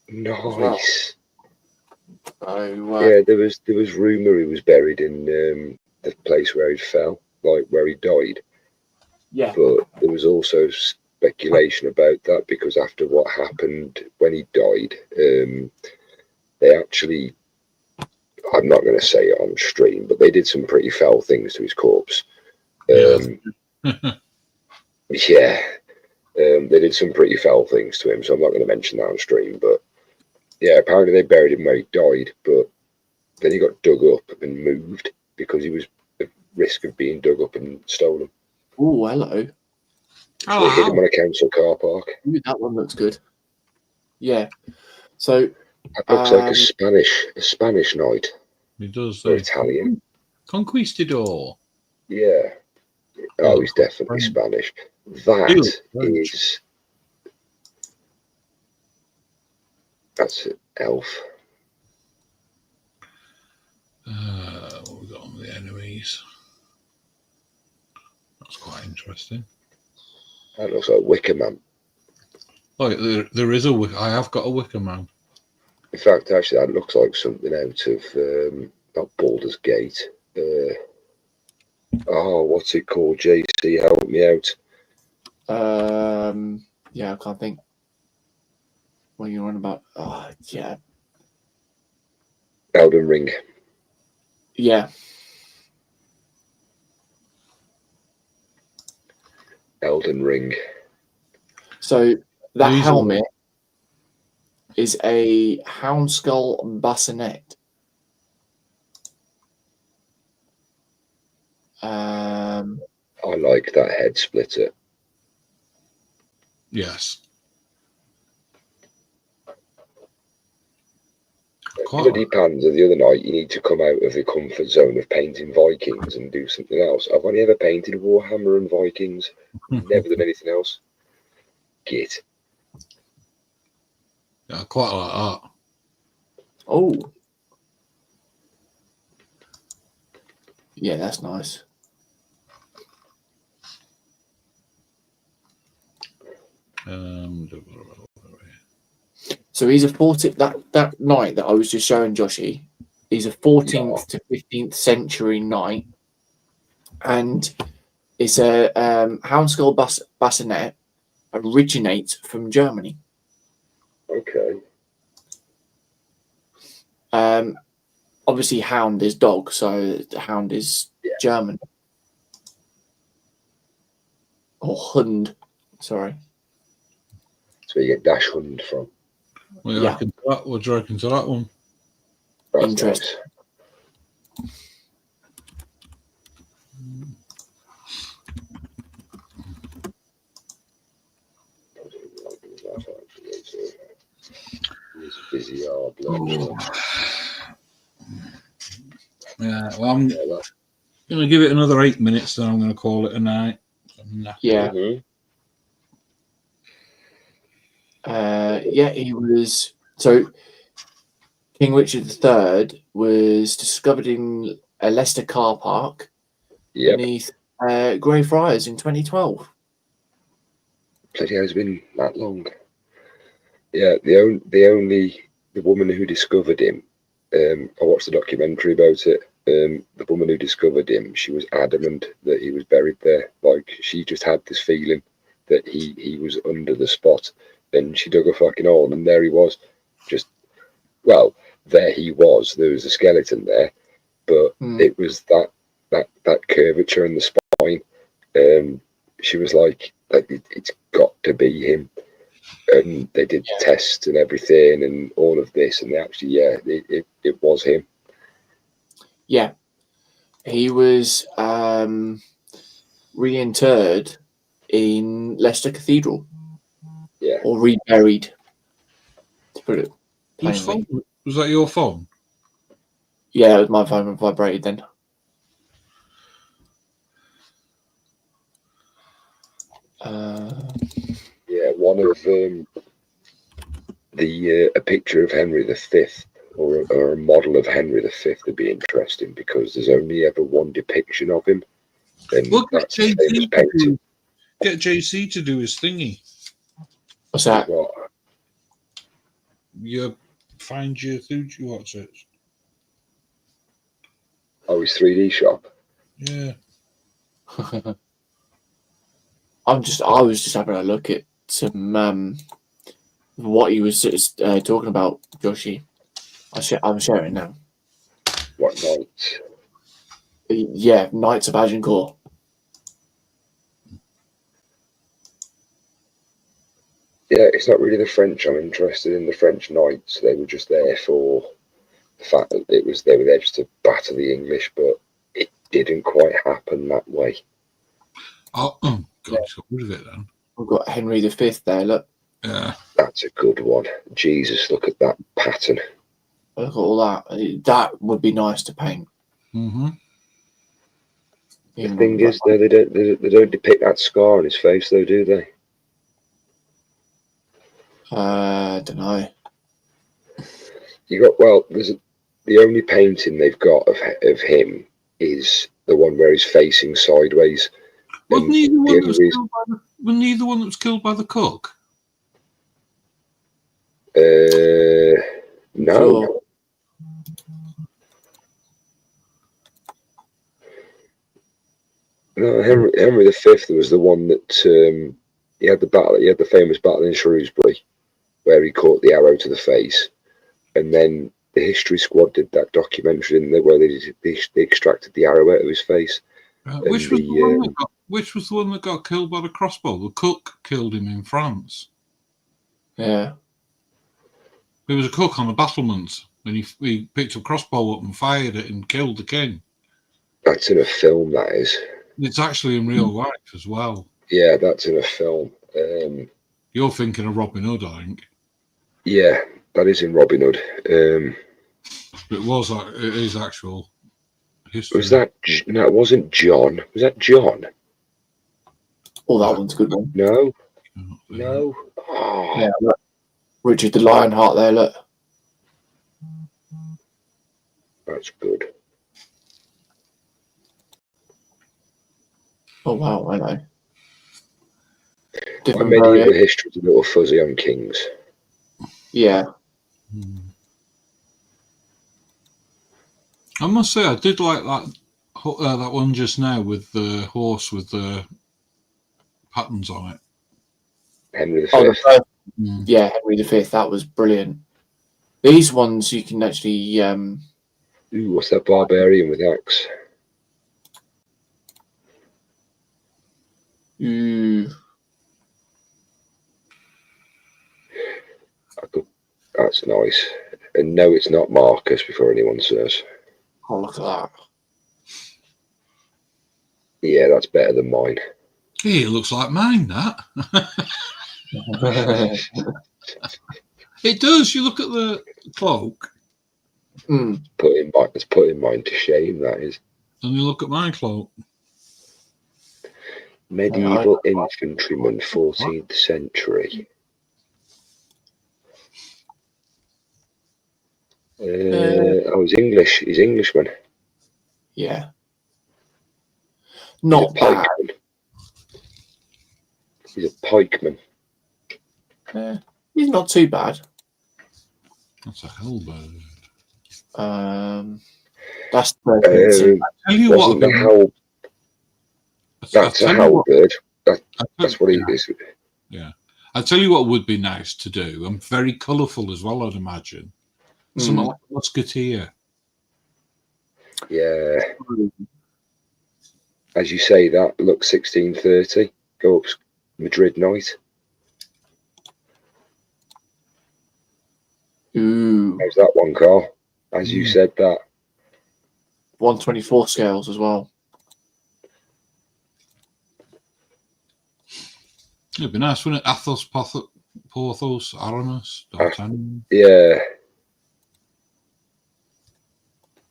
Nice. So, Yeah, there was rumour he was buried in the place where he fell, like where he died. yeah, But there was also speculation about that because after what happened when he died, they actually, I'm not going to say it on stream, but they did some pretty foul things to his corpse. Yeah, they did some pretty foul things to him, so I'm not going to mention that on stream. But yeah, apparently they buried him where he died, but then he got dug up and moved because he was at risk of being dug up and stolen. oh, hello. So they hid him on a council car park. Ooh, that one looks good. Yeah. So That looks like a Spanish knight He does. or Italian. Conquistador. Yeah. Oh, he's definitely Spanish. That's an elf. What we got on the enemies? That's quite interesting. That looks like Wicker Man. Oh, there is I have got a Wicker Man. In fact, actually, that looks like something out of not Baldur's Gate. What's it called? JC, help me out. yeah, I can't think. What are you on about? Oh, yeah. Elden Ring. Yeah. Elden Ring. So that These helmet is a Houndskull bassinet. I like that head splitter. Yes. Bloody Panzer, the other night, you need to come out of your comfort zone of painting Vikings and do something else. I've only ever painted Warhammer and Vikings. Never done anything else. git. Yeah, I quite like that. Oh. Yeah, that's nice. So he's a 40 that knight that I was just showing Joshi. He's a 14th to 15th century knight, and it's a Houndskull bassinet. Originates from Germany. Okay. Obviously, hound is dog, so the hound is German. Or Hund, sorry. So you get dash hund from. What do you reckon to that? What do you reckon to that one? That's Interesting. He's a busy hard bloke. Yeah, well, I'm going to give it another 8 minutes, then I'm going to call it a night. Yeah. Mm-hmm. Yeah, he was. So, King Richard III was discovered in a Leicester car park beneath Greyfriars in 2012. Bloody hell, it's been that long. Yeah, the woman who discovered him. I watched the documentary about it. The woman who discovered him, she was adamant that he was buried there. Like, she just had this feeling that he was under the spot, and she dug a fucking hole, and there he was. There he was. There was a skeleton there, but it was that curvature in the spine. She was like, it's got to be him. And they did tests and everything and all of this, and they actually, it was him. Yeah, he was reinterred in Leicester Cathedral. Yeah, or reburied. To put it plainly. Was that your phone? Yeah, it was my phone vibrated then. One of a picture of Henry V or a model of Henry V would be interesting, because there's only ever one depiction of him. And Look, that's a famous painting. Get JC to do his thingy. What's that? What? You find your Fuji, what's it? Oh, his 3D shop. Yeah. I was just having a look at some what he was talking about, Joshi. I'm sharing now. What knights? Yeah, Knights of Agincourt. Yeah, it's not really the French I'm interested in. The French knights, they were just there for the fact that they were there just to batter the English, but it didn't quite happen that way. Oh, God, got rid of it then. We've got Henry V there, look. Yeah. That's a good one. Jesus, look at that pattern. Look at all that. That would be nice to paint. Mm-hmm. The thing is, though, they don't depict that scar on his face, though, do they? I don't know. The only painting they've got of him is the one where he's facing sideways. Wasn't he the one that was killed by the cook? No. Sure. No, Henry V was the one that he had the famous battle in Shrewsbury, where he caught the arrow to the face, and then the History Squad did that documentary in there where they extracted the arrow out of his face. Which was the one that got killed by the crossbow? The cook killed him in France. Yeah. There was a cook on the battlements, and he picked a crossbow up and fired it and killed the king. That's in a film, that is. It's actually in real life as well. Yeah, that's in a film. You're thinking of Robin Hood, I think. Yeah, that is in Robin Hood. It is actual history. Was that? No, it wasn't John. Was that John? Oh, that one's a good one. No. No. Oh, Yeah, look. Richard the Lionheart there, look. that's good. Oh wow, I know. My Different medieval variation. history's a little fuzzy on kings. Yeah. I must say, I did like that one just now with the horse with the patterns on it. Henry V. Oh, the first, Mm. yeah, Henry V. That was brilliant. These ones you can actually. Ooh, what's that barbarian with axe? Ooh, That's nice. And no, it's not Marcus before anyone says. oh look at Yeah, that's better than mine. Hey, it looks like mine, that. that. It does. You look at the cloak It's putting mine to shame, that is. and you look at my cloak. Medieval infantryman, 14th century. Oh, he's English. He's Englishman. Yeah. He's Not a bad. pikeman. He's a pikeman. He's not too bad. That's a hellbird. That's 13th century. Tell you what, Wasn't the hell? That's a halberd. That's what he is. Yeah. I tell you what would be nice to do, and very colourful as well, I'd imagine. Something like a musketeer. Yeah. As you say that, look, 1630. Go up Madrid night. Ooh, How's that one, Carl? As you said that. 124 scales as well. It'd be nice, wouldn't it? Athos, Porthos, Aramis, D'Artagnan. Yeah.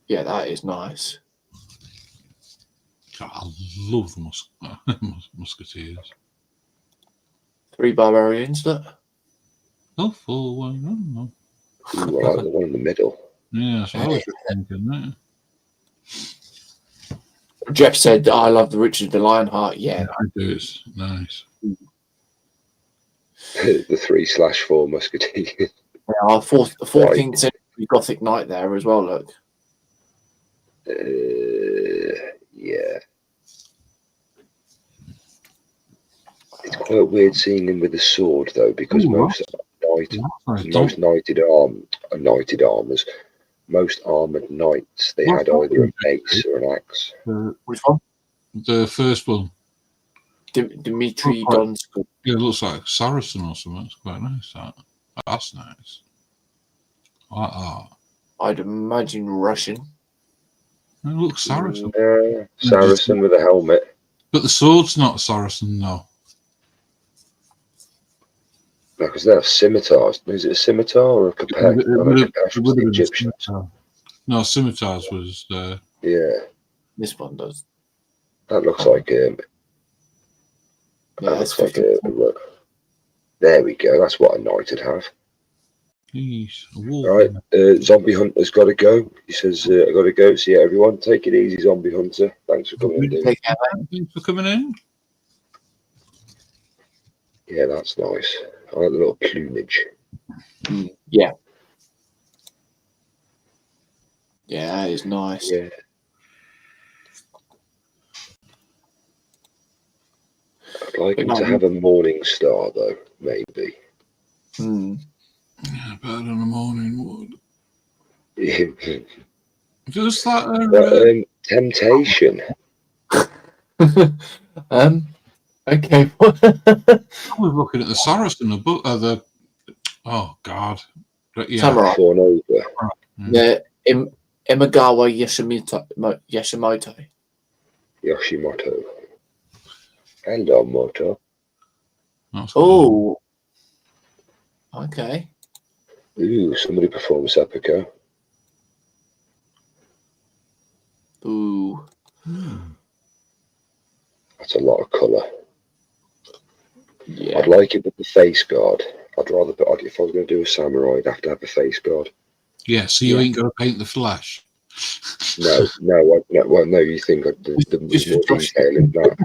Yeah, that is nice. God, I love the musketeers. 3 barbarians, look. Oh, full one. I don't know. Ooh, I like the one in the middle. Yeah, so I was just thinking that. Jeff said, I love the Richard the Lionheart. Yeah. I do. It's nice. The 3/4 musketeers. Yeah, our 14th century Gothic knight there as well, look. Yeah. It's quite weird seeing him with a sword, though, because most armored knights, they had either a mace or an axe. Which one? The first one. Dimitri Oh, Donskoy. Yeah, it looks like Saracen or something. It's quite nice. That's nice. I like that. I'd imagine Russian. It looks Saracen. Saracen with a helmet. But the sword's not Saracen, no. No, because they have scimitars. Is it a scimitar or a capac? The Egyptians. No, scimitars was. Yeah. This one does. That looks like Yeah, that's 50. There we go. That's what a knight would have. Geez, All right. Zombie Hunter's got to go. He says, I got to go. See you, everyone. Take it easy, Zombie Hunter. Thanks for coming in, dude. Thanks for coming in. Yeah, that's nice. I like the little plumage. Yeah. Yeah, that is nice. Yeah. I'd like him to have a morning star, though, maybe. Yeah, better than a morning wood. Yeah. Just that. Temptation. Okay. I was looking at the Saracen, oh God. Yeah. Samurai. Fawn over. The Imagawa Yashimoto. Yoshimoto. Hello, Moto. Oh. Okay. Ooh, somebody performed seppuku. Ooh. That's a lot of colour. Yeah. I'd like it with the face guard. I'd rather put, if I was going to do a samurai, I'd have to have a face guard. Yeah, so you Yeah. ain't got to paint the flash. No, well, no, you think there's Just more for Josh. detail in that.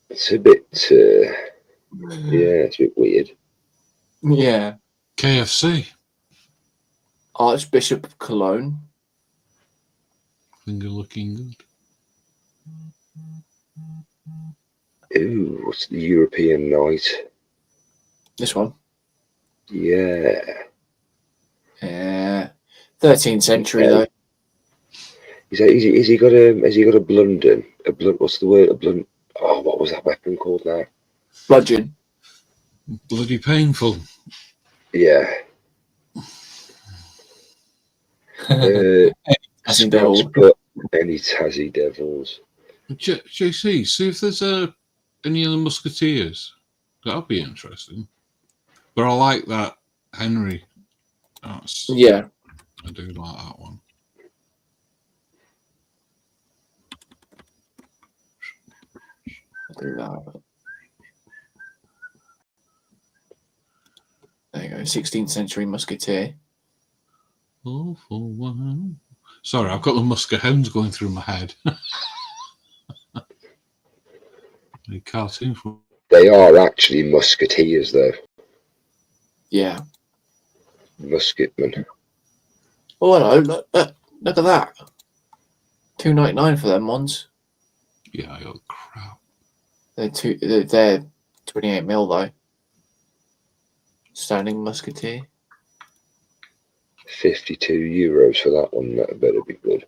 It's a bit, yeah, it's a bit weird. Yeah. KFC. Archbishop of Cologne. Finger looking good. Ooh, what's the European Knight? This one. Yeah. Yeah. 13th century though. Has he got a blunden? A blunt? What's the word? A blunt? Oh, what was that weapon called now? Bludgeon. Bloody painful. Yeah. As in devil. But any Tassie Devils. JC, see if there's any of the Musketeers. That'll be interesting. But I like that Henry. Yeah. I do like that one. I'll do that. There you go. 16th century musketeer. Oh, for one. Sorry, I've got the Musket Hounds going through my head. The cartoon from. They are actually musketeers, though. Yeah. Musketmen. Oh, hello. Look at that. $2.99 for them ones. Yeah, oh crap. They're 28 mil though. Standing musketeer. 52 euros for that one. That better be good.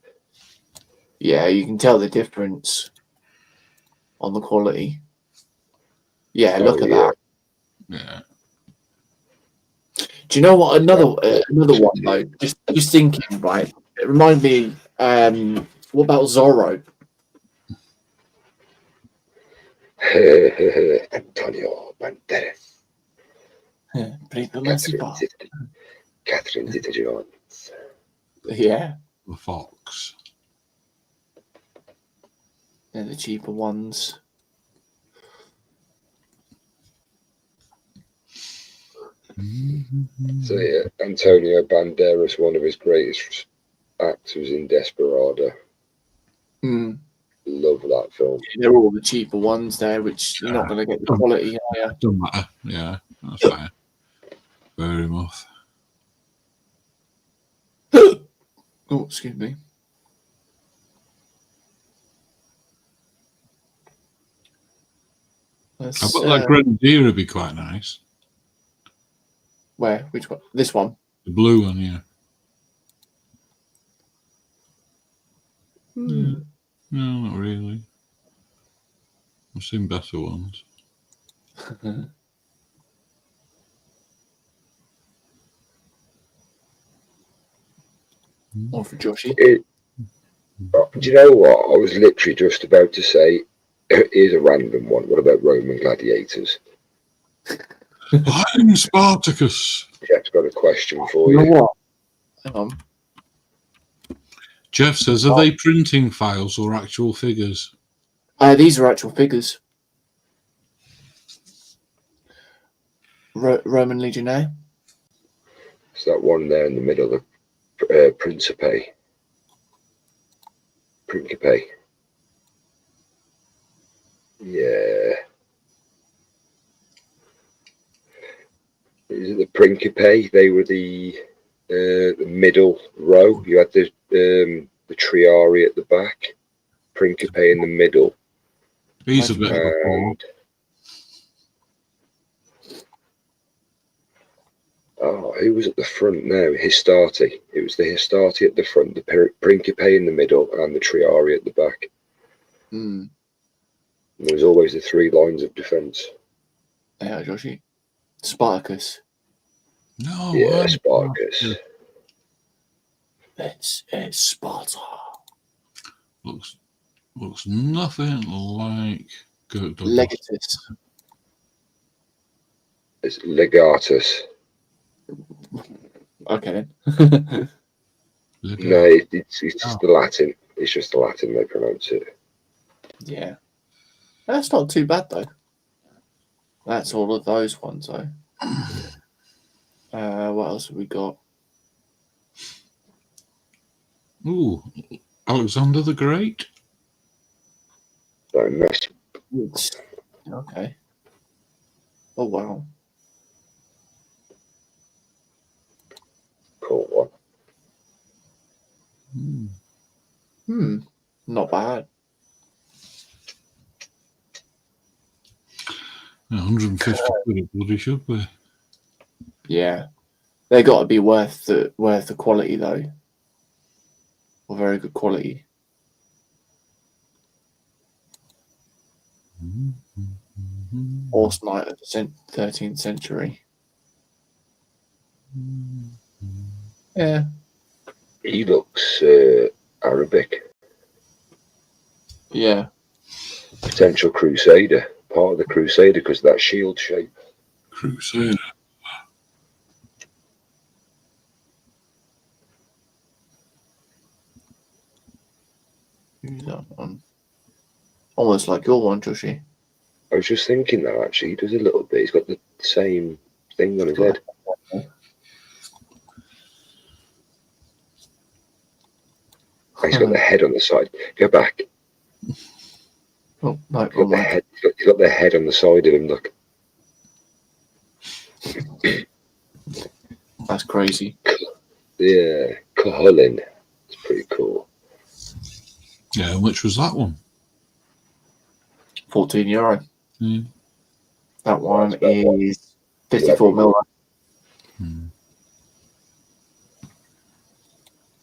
Yeah, you can tell the difference on the quality. Yeah, look at that. Yeah. Do you know what? Another one though. Just thinking, right? It reminded me. What about Zorro? Antonio Banderas. Catherine Zeta-Jones. Yeah, The Fox. they're the cheaper ones. So yeah, Antonio Banderas, one of his greatest actors in Desperado. Mm. Love that film. They're all the cheaper ones there, which you're not going to get the quality higher. Doesn't matter. Yeah, that's fair. Fair enough. Oh, excuse me. I bet that Grenadier would be quite nice. Where? Which one? This one? The blue one, yeah. Hmm. No, not really. I've seen better ones. One for Joshi. Do you know what? I was literally just about to say, here's a random one. What about Roman gladiators? I'm Spartacus. Jeff's got a question for You you. know what? Hang on. Jeff says, are they printing files or actual figures? These are actual figures. Roman Legionnaire. It's that one there in the middle, the Principe. Yeah. Is it the Principe? They were the middle row. You had the Triari at the back, Principe in the middle. He's a bit of a ball. And who was at the front now? Histati. It was the Histati at the front, the Principe in the middle, and the Triari at the back. Mm. There was always the three lines of defence. Yeah, Joshi. Spartacus. No. Yeah, Spartacus. It's Sparta. Looks nothing like Goat Dog. Legatus. It's Legatus. Okay then. No, it's the Latin. It's just the Latin they pronounce it. Yeah. That's not too bad though. That's all of those ones though. What else have we got? Ooh, Alexander the Great. Don't mess. Okay. Oh wow. Cool one. Not bad. 150 quid, it bloody should be. Yeah. They got to be worth the quality though. Or very good quality. Horse Knight of the 13th century. Yeah. He looks Arabic. Yeah. Potential Crusader. Part of the Crusader because of that shield shape. Crusader. Who's that one? Almost like your one, Joshi. I was just thinking that actually. He does a little bit. He's got the same thing on his head. He's got the head on the side. Go back. Oh, no, He's got the head. He's got the head on the side of him. Look. That's crazy. Yeah, Cuhullin. It's pretty cool. Yeah, which was that one? €14. Mm. That one That's about is 54 mil.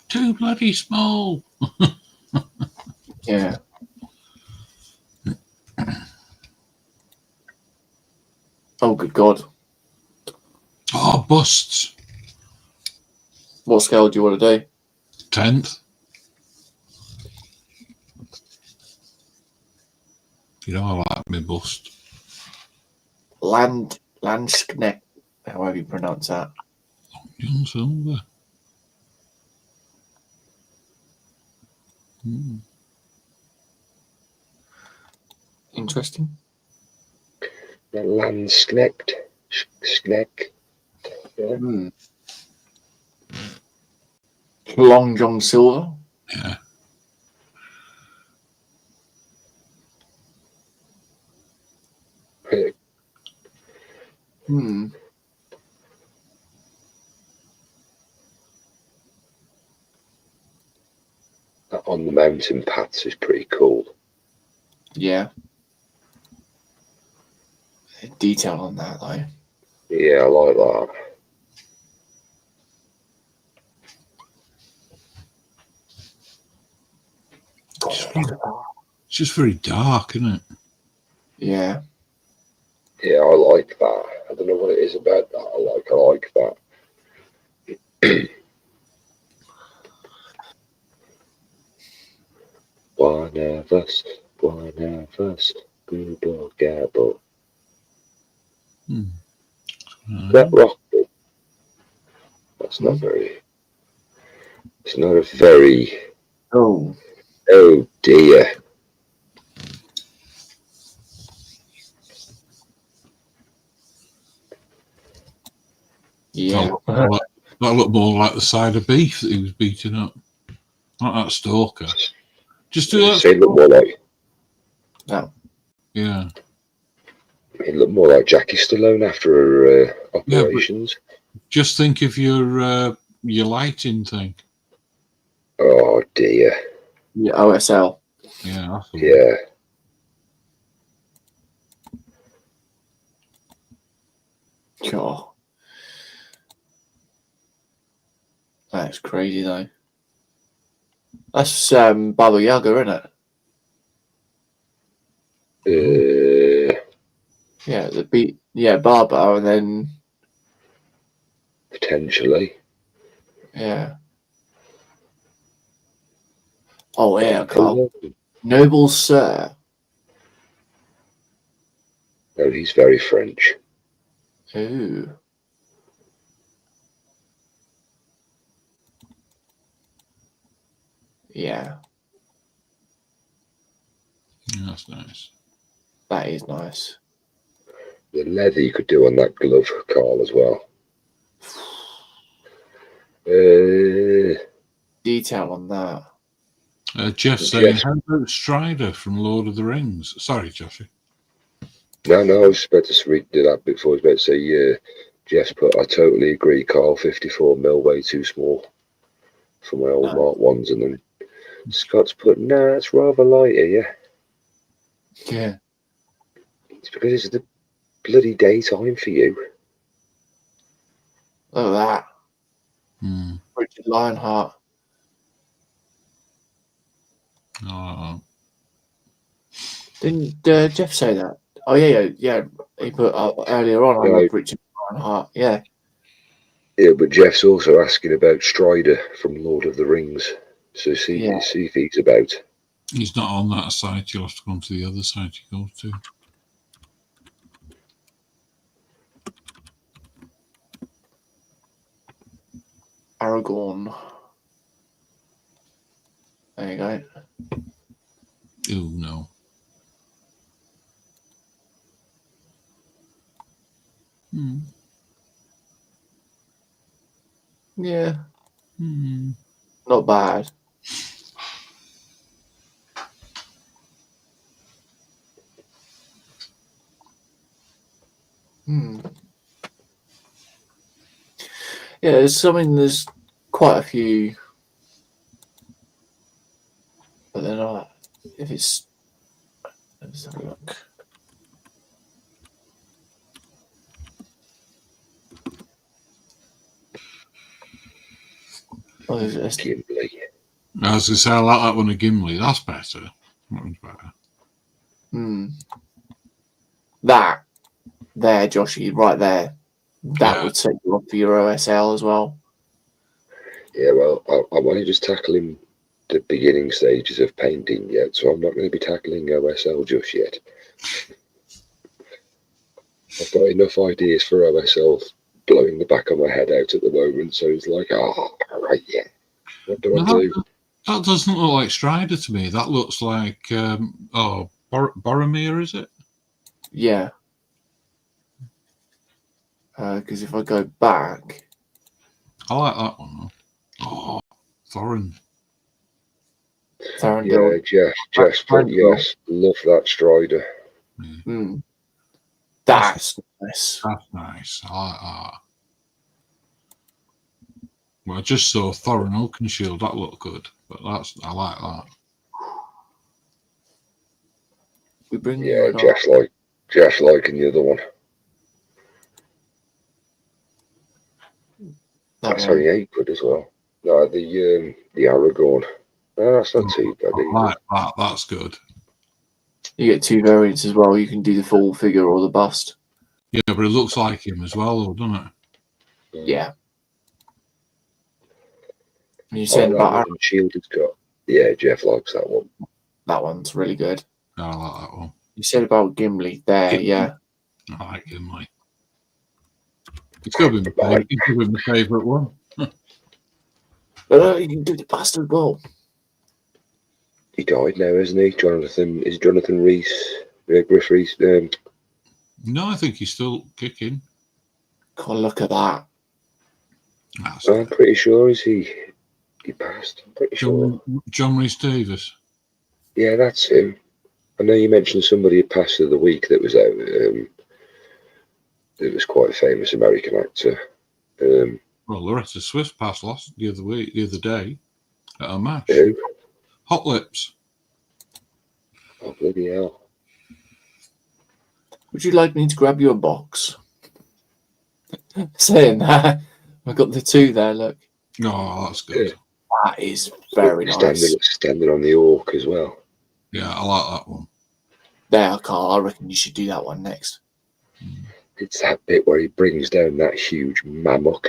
Too bloody small. Yeah. Oh, good God. Oh, busts. What scale do you want to do? 10th. You know, I like my bust. Landsknecht, however you pronounce that. Young silver. Interesting. The Landsknecht. Sknecht. Yeah. Long John Silver. Yeah. That on the mountain paths is pretty cool. Yeah. Detail on that though. Yeah, I like that. It's just very dark, isn't it? Yeah. Yeah, I like that. I don't know what it is about that. I like that. One of us, Google Gabble. That rock. That's not very. It's not a very. Oh. Oh dear. Yeah. That looked more like the side of beef that he was beating up. Not that stalker. Just do that. Say look more like. No. Yeah. It looked more like Jackie Stallone after operations. Yeah, just think of your lighting thing. Oh dear. Yeah, OSL. Yeah. That's the one. Yeah. God. That's crazy though. That's Baba Yaga, isn't it? Yeah, the beat. Yeah, Baba, and then Potentially. yeah. Oh yeah, Carl. Noble Sir. No, he's very French. Ooh. Yeah. That's nice. That is nice. The leather you could do on that glove, Carl, as well. Detail on that. Jeff saying, how about Strider from Lord of the Rings? Sorry, Joshi. No, I was about to do that before. I was about to say, Jeff's put, I totally agree, Carl, 54mm way too small for my old Mark 1s. And then Scott's put, nah, it's rather lighter, yeah. Yeah. It's because it's the bloody daytime for you. Look at that. Hmm. Richard Lionheart. Oh. Didn't Jeff say that? Oh, yeah. He put earlier on, I love Richard Lionheart. Yeah. Yeah, but Jeff's also asking about Strider from Lord of the Rings. So see if he's about. He's not on that site. You'll have to go on to the other site you go to. Aragorn. There you go. Oh, no. Hmm. Yeah. Hmm. Not bad. Yeah, there's quite a few, but they're not. If it's, let's have a look. Oh, there's Gimli. I was going to say, I like that one of Gimli. That's better. That one's better. That there, Joshi, right there. That would set you up for your OSL as well. Yeah, well, I'm only just tackling the beginning stages of painting yet, so I'm not going to be tackling OSL just yet. I've got enough ideas for OSL blowing the back of my head out at the moment, so it's like, right, yeah. What do I do? That doesn't look like Strider to me. That looks like, Boromir, is it? Yeah. Because if I go back... I like that one, though. Oh, Thorin. Yeah, Jeff put, yes, love that Strider. Yeah. That's nice. That's nice. I like that. Well, I just saw Thorin Oakenshield. That looked good, but I like that. We bring Yeah, Jeff's liking the other one. That's only £8 as well. No, the Aragorn. No, that's not too bad either. I like that. That's good. You get two variants as well. You can do the full figure or the bust. Yeah, but it looks like him as well, though, doesn't it? Yeah. You said about Shield has got. Yeah, Jeff likes that one. That one's really good. I like that one. You said about Gimli there, yeah. I like Gimli. It's got to be my favourite one. But you can do the bust as well. He died now, isn't he? Jonathan Rhys, Griff Rhys? No, I think he's still kicking. God, look at that. I'm pretty sure he passed. I'm pretty sure. John Rhys Davis. Yeah, that's him. I know you mentioned somebody who passed the other week that was out. It was quite a famous American actor. Well, Loretta Swift passed the other day at a match. Who? Hot Lips. Oh, bloody hell. Would you like me to grab you a box? Saying that, I've got the two there, look. Oh, that's good. That is very nice. Standing on the Orc as well. Yeah, I like that one. There, Carl, I reckon you should do that one next. It's that bit where he brings down that huge mammoth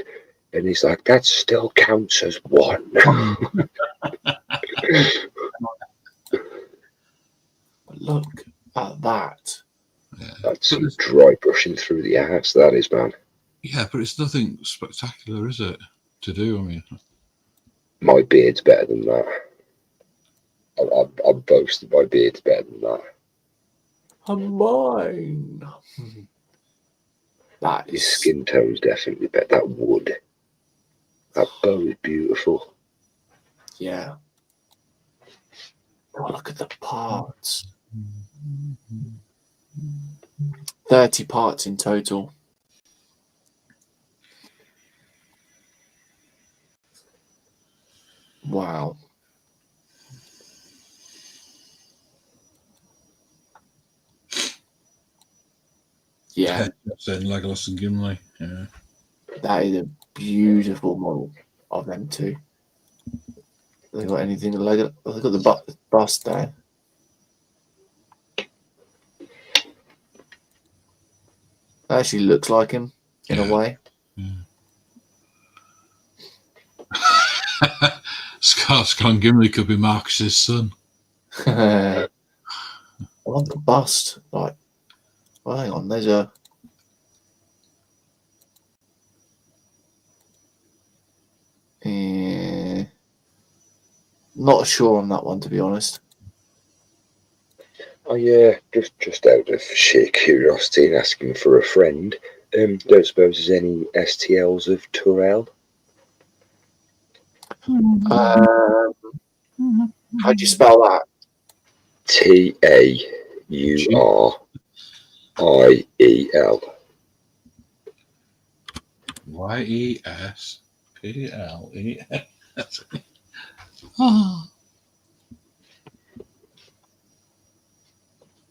and he's like, that still counts as one. But look at that. Yeah. That's some dry brushing through the arts, that is, man. Yeah, but it's nothing spectacular, is it, to do? I mean, my beard's better than that. I'm boasting my beard's better than that. mine. That His is skin tone's definitely better. That wood. That bow is beautiful. yeah. Oh, look at the parts. 30 parts in total. Wow. Yeah, Saying Legolas and Gimli. Yeah. that is a beautiful model of them two. Have they got anything like it? They've got the bust there. That actually looks like him in a way. Skarsgård and Gimli could be Marcus's son. I want the bust. Like, well, hang on. There's a. Not sure on that one, to be honest. Oh yeah, just out of sheer curiosity and asking for a friend. Don't suppose there's any STLs of Turel? How do you spell that? TAURIEL. YESPLE. Oh.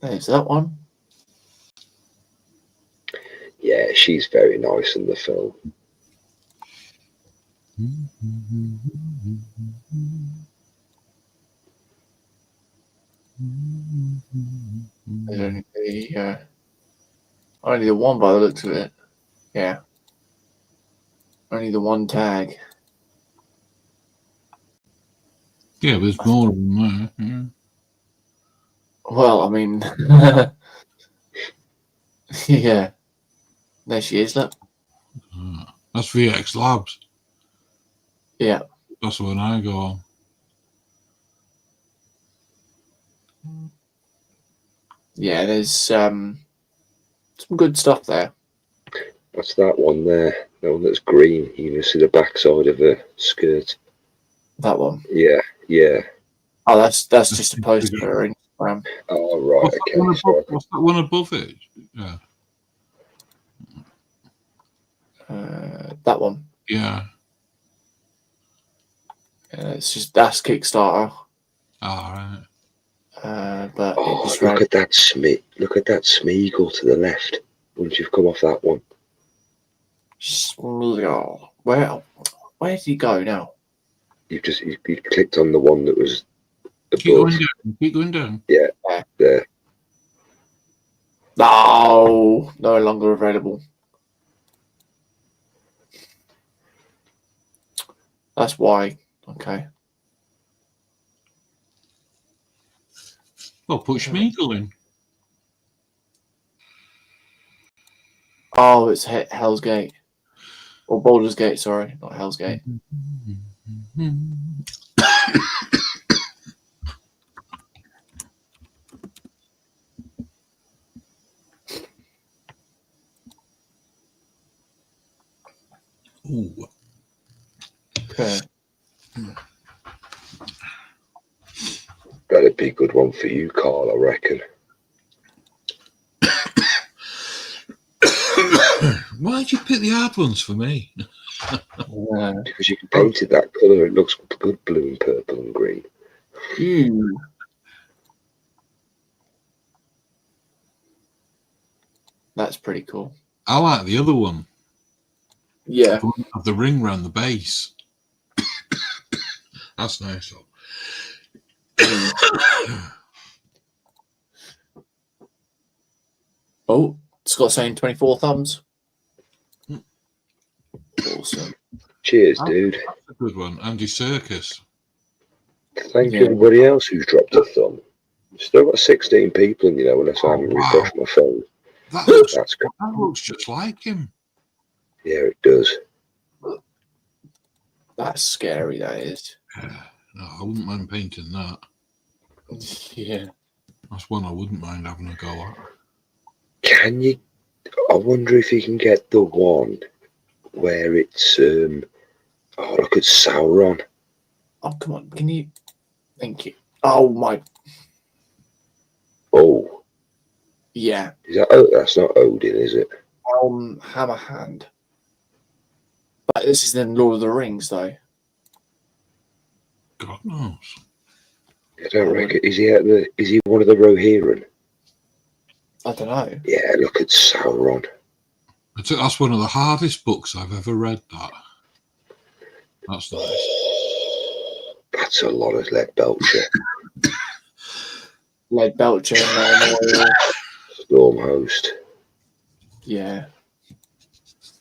There's that one. Yeah, she's very nice in the film. There's only the one by the looks of it. Yeah. Only the one tag. Yeah, there's more of them there. Yeah. Well, I mean, yeah. There she is, look. That's VX Labs. Yeah. That's when I go. Yeah, there's some good stuff there. What's that one there? The one that's green. You can see the backside of the skirt. That one. Yeah, yeah. Oh, that's just a poster for Instagram. Oh, right, okay. What's that one above it? Yeah. That one. Yeah. It's just that's Kickstarter. All right. But Oh, it just look at that Look at that Smeagol to the left. Once you've come off that one. Smeagol. Where did he go now? You clicked on the one that was above. Keep going down. Yeah, there. No longer available. That's why. Okay. Well, put Schmeagol in. Oh, it's Hell's Gate. Or Baldur's Gate, sorry. Not Hell's Gate. Ooh. Okay. That'd be a good one for you, Carl, I reckon. Why'd you pick the hard ones for me? Because you can paint it that colour. It looks good blue and purple and green. Ooh. That's pretty cool. I like the other one. Yeah. The one of the ring round the base. That's nice. Oh, Scott saying 24 thumbs. Awesome. Cheers, dude. That's a good one. Andy Serkis. Thank everybody else who's dropped a thumb. Still got 16 people, unless I haven't refreshed my phone. That looks just like him. Yeah, it does. That's scary, that is. Yeah. No, I wouldn't mind painting that. Yeah. That's one I wouldn't mind having a go at. Can you? I wonder if you can get the one where it's. Oh, look at Sauron. Oh, come on. Can you? Thank you. Oh, my. Oh, Yeah. is that? Oh, that's not Odin, is it? Hammerhand. But this is in Lord of the Rings, though. God knows. I don't reckon. Is he? Is he one of the Rohirrim? I don't know. Yeah, look at Sauron. That's one of the hardest books I've ever read. That's nice. That's a lot of lead belcher. Lead Belcher and Storm host. yeah.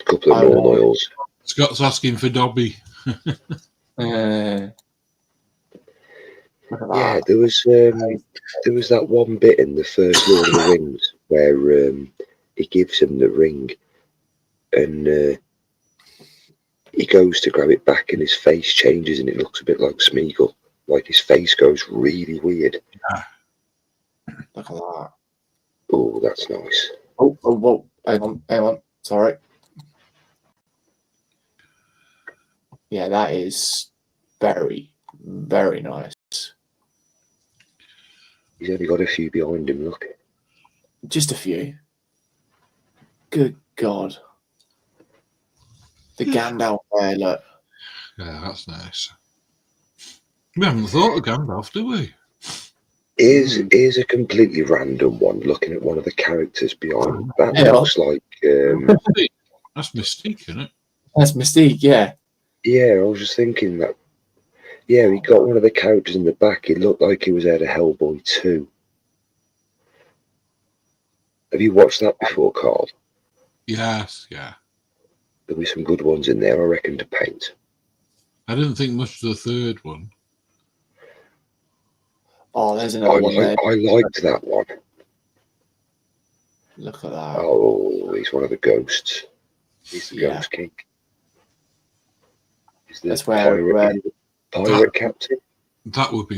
A couple of Norn oils. Scott's asking for Dobby. Look at Yeah, that. there was that one bit in the first Lord of the Rings where he gives him the ring, and he goes to grab it back, and his face changes, and it looks a bit like Smeagol. Like his face goes really weird. Yeah. Look at that. Oh, that's nice. Oh, whoa. Hang on. Sorry. Yeah, that is very, very nice. He's only got a few behind him. Look. Just a few. Good God. The Gandalf there, look. Yeah, that's nice. We haven't thought of Gandalf, do we? Here's a completely random one. Looking at one of the characters behind, that Yeah. looks like. That's Mystique, isn't it? That's Mystique, yeah. Yeah, I was just thinking that. Yeah, he got one of the characters in the back. It looked like he was out of Hellboy 2. Have you watched that before, Carl? Yes, yeah. There'll be some good ones in there, I reckon, to paint. I didn't think much of the third one. Oh, there's another one there. I liked that one. Look at that. Oh, he's one of the ghosts. He's the Yeah. Ghost King. He's the That's where pirate captain. That would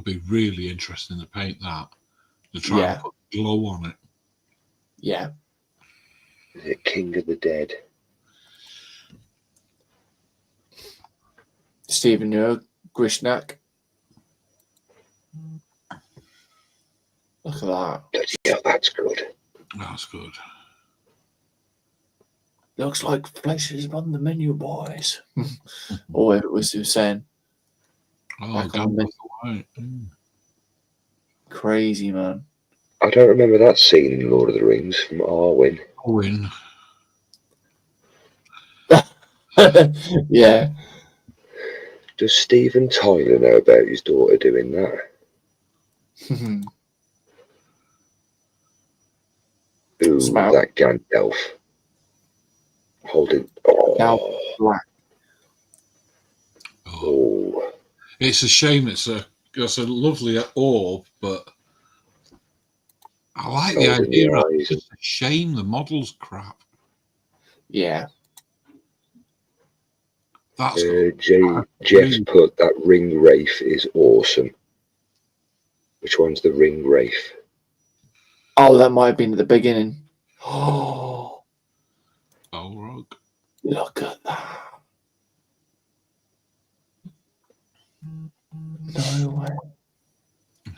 be really interesting to paint that. To try and put glow on it. yeah. Is it King of the Dead? Stephen Grishnak. Look at that. Yeah, that's good. That's good. Looks like flesh is on the menu, boys. Or whatever it was he was saying. Oh, Back on the Gandalf White. Crazy, man. I don't remember that scene in Lord of the Rings from Arwen. Owen. Yeah. Does Steven Tyler know about his daughter doing that? Ooh, Smell. that Gandalf. Holding. Oh. Black. Oh. It's a shame it's a lovely orb, but I like the Holding idea the of it. eyes. It's just a shame the model's crap. Yeah. That's Jeff's put that ring wraith is awesome. Which one's the ring wraith? Oh, that might have been at the beginning. Oh, Balrog. look at that. No way.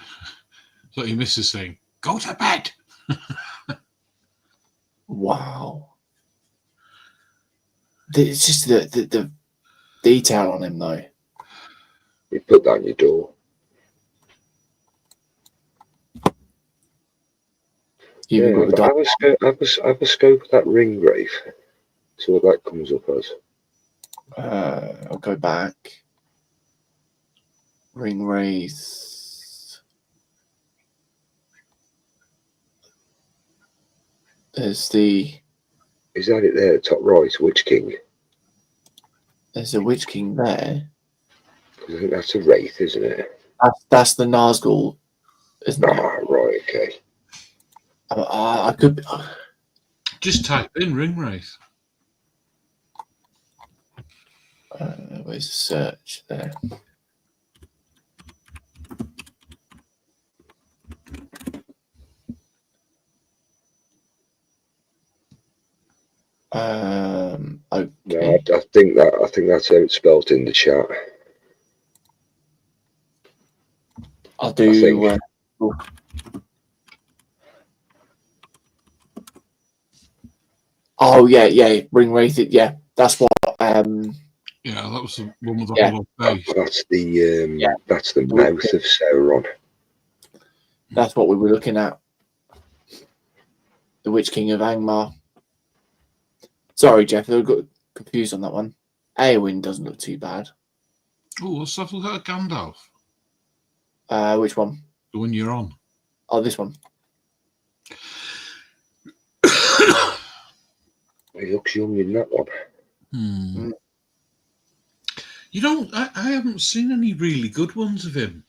So your missus saying, "Go to bed." Wow. It's just the detail on him, though. You put that on your door. Even got the but dog. have a scope of that ring wraith. See what that comes up as. I'll go back. Ring wraith. There's the. Is that it there, top right, Witch King? There's a Witch King there. I think that's a wraith, isn't it? That's the Nazgul, isn't it? Ah, right, okay. I could. Just type in ring wraith. Where's the search there? No, Okay. I think that's how it's spelt in the chat. I'll I do. think. Oh yeah. Ring rated. Yeah, that's what. Yeah, that was the one with the Yeah. hollow face. That's the Yeah. that's the mouth of Sauron. That's what we were looking at. The Witch King of Angmar. Sorry, Jeff, I got confused on that one. Eowyn doesn't look too bad. Oh, let's have a look at Gandalf. Which one? The one you're on. Oh, this one. He looks young in that one. Hmm. You don't. I haven't seen any really good ones of him.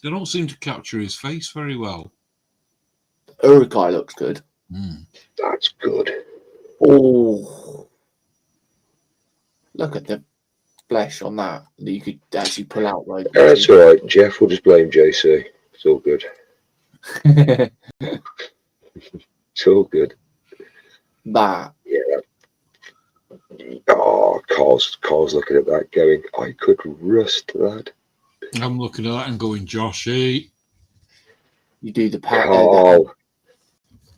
They don't seem to capture his face very well. Uruk-hai looks good. That's good. Oh, look at the flesh on that. You could actually pull out like. That's all right, Jeff. We'll just blame JC. It's all good. It's all good. That. Yeah. Oh, Carl's looking at that going, I could rust that. I'm looking at that and going, Joshi. You do the Carl.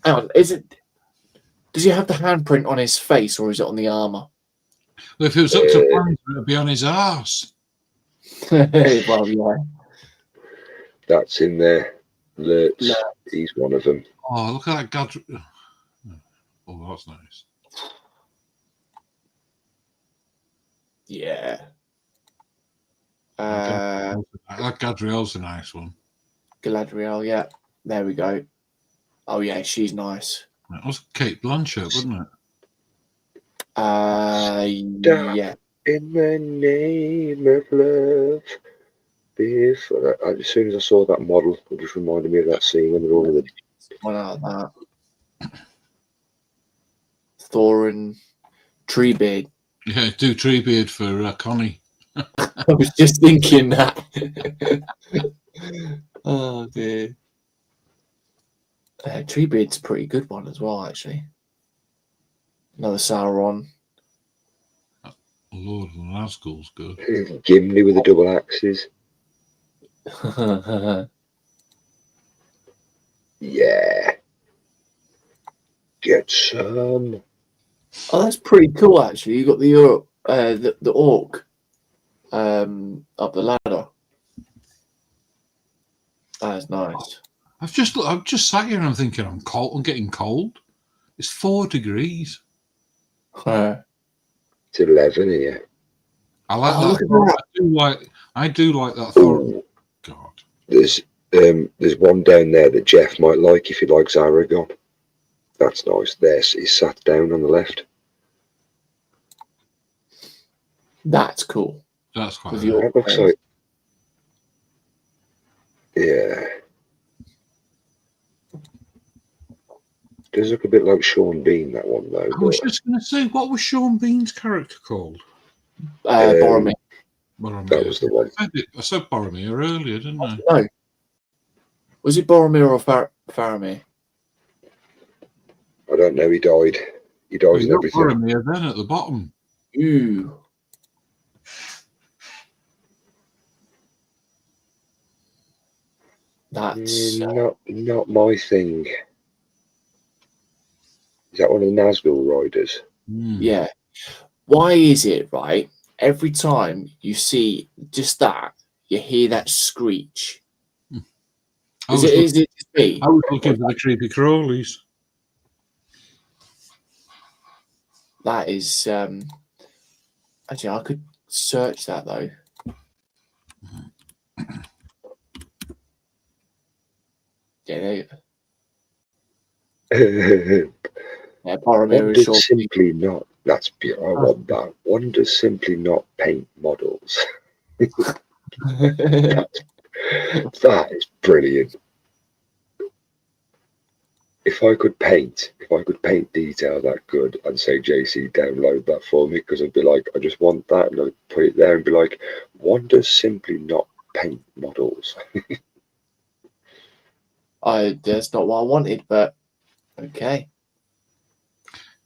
Hang on, is it? Does he have the handprint on his face or is it on the armor? Well, if it was up to Panzer, it'd be on his arse. Well, yeah. That's in there. Lurtz. Yeah. He's one of them. Oh, look at that Gadriel. Oh, that's nice. Yeah. That Gadriel's a nice one. Galadriel, yeah. There we go. Oh yeah, she's nice. That was Kate Blanchett, wasn't it? Yeah. In the name of love. As soon as I saw that model, it just reminded me of that scene when they're all in the... One out of that. Thor and Treebeard. Yeah, do Treebeard for Connie. I was just thinking that. Oh dear. Treebeard's a pretty good one as well, actually. Another Sauron. Lord of the Nazgul's good. Gimli with the double axes. Yeah. Get some. Oh, that's pretty cool, actually. You got the orc up the ladder. That's nice. I've just sat here and I'm thinking I'm cold. I'm getting cold. It's 4 degrees. It's 11 here. I like Oh, look that. at that. I do like that Thor. God. There's one down there that Jeff might like if he likes Aragon. That's nice. He's sat down on the left. That's cool. That's quite With nice. your That looks like... Yeah. Does look a bit like Sean Bean, that one, though. I was just going to say, what was Sean Bean's character called? Boromir. Boromir. That was the one. I said Boromir earlier, didn't I? No. Was it Boromir or Faramir? I don't know. He died. He dies in Got everything. Boromir then at the bottom. Ooh. That's Not my thing. Is that one of the Nazgul riders? yeah. Why is it right? Every time you see just that, you hear that screech. Is it just me? I was looking for the creepy crawlies. That is actually I could search that though. Yeah, there you go. Yeah, Boromir One is does short. simply not. That's I want that. One does simply not paint models. That is brilliant. If I could paint detail that good, I'd say JC download that for me because I'd be like, I just want that, and I'd put it there and be like, one does simply not paint models. That's not what I wanted, but okay.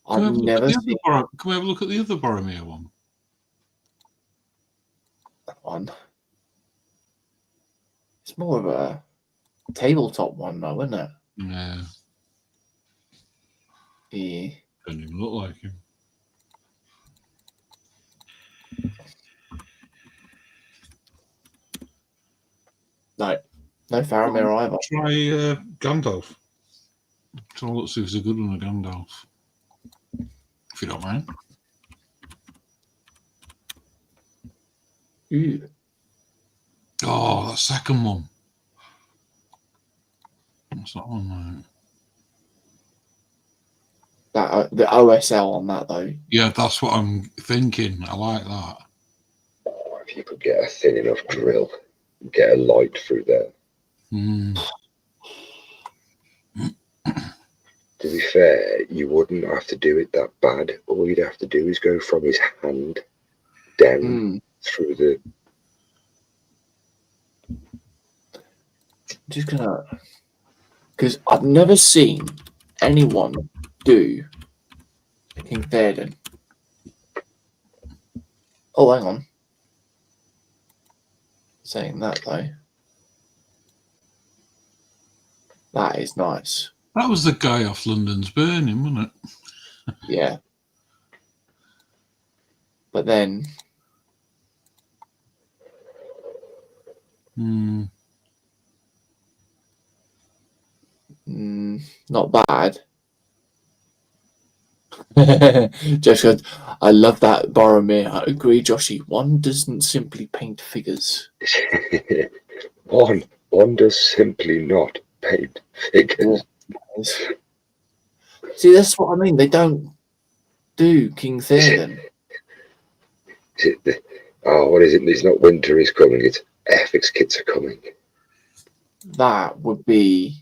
I've never seen Can we have a look at the other Boromir one? that one. It's more of a tabletop one, though, isn't it? No, Yeah. doesn't even look like him. No Faramir either. Try Gandalf. So let's see if it's a good one, a Gandalf. If you don't mind. Ooh. Oh, that second one. What's that one, mate? That the OSL on that though. Yeah, that's what I'm thinking. I like that. Oh, if you could get a thin enough drill, get a light through there. Mm. To be fair, you wouldn't have to do it that bad. All you'd have to do is go from his hand down through the. Just gonna, because I've never seen anyone do King Theoden. Oh, hang on. Saying that though, that is nice. That was the guy off London's Burning, wasn't it? Yeah. But then, not bad. Josh goes, I love that Boromir. I agree, Joshi. One doesn't simply paint figures. one does simply not paint figures. See, that's what I mean. They don't do King Theoden. What is it? It's not winter is coming. It's Epic's kids are coming. That would be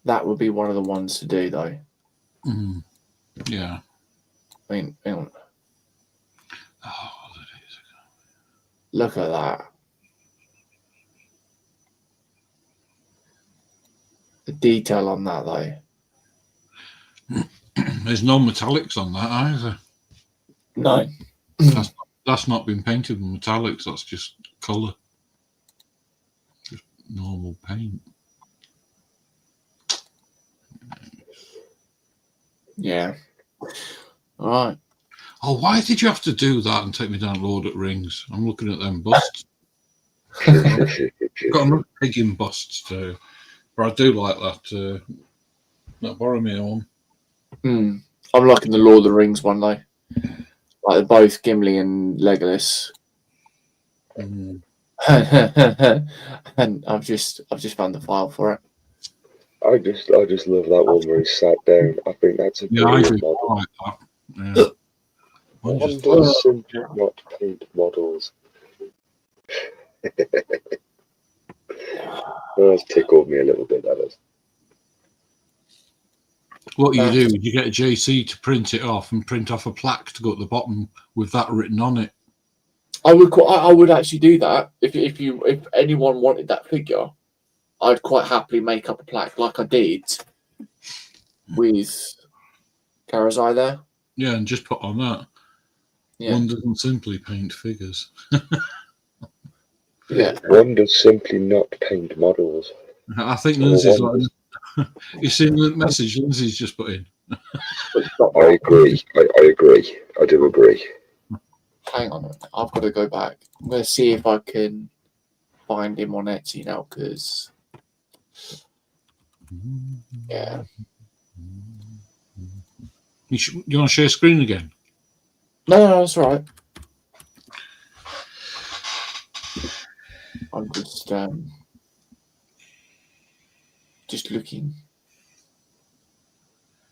one of the ones to do, though. Yeah. I mean, hang on. Oh, Look at that. The detail on that, though. There's no metallics on that either. No. That's not been painted with metallics. That's just colour. Just normal paint. Yeah. All right. Oh, why did you have to do that and take me down Lord of the Rings? I'm looking at them busts. Got enough pigging busts too. But I do like that Boromir one. I'm liking the Lord of the Rings one, though. Like both Gimli and Legolas. And I've just found the file for it. I just love that one where he sat down. I think that's a brilliant model. I like that. Yeah. One does simply not paint models. That's tickled me a little bit, that is. What you do is you get a JC to print it off and print off a plaque to go at the bottom with that written on it. I would actually do that if anyone wanted that figure. I'd quite happily make up a plaque like I did with Karazai there. Yeah, and just put on that. Yeah. One doesn't simply paint figures. Yeah. One does simply not paint models. I think Lindsay's like, you seen the message Lindsay's just put in? I agree. I agree. I do agree. Hang on, I've got to go back. I'm going to see if I can find him on Etsy now, because yeah. You want to share screen again? No, that's all right. I'm just looking.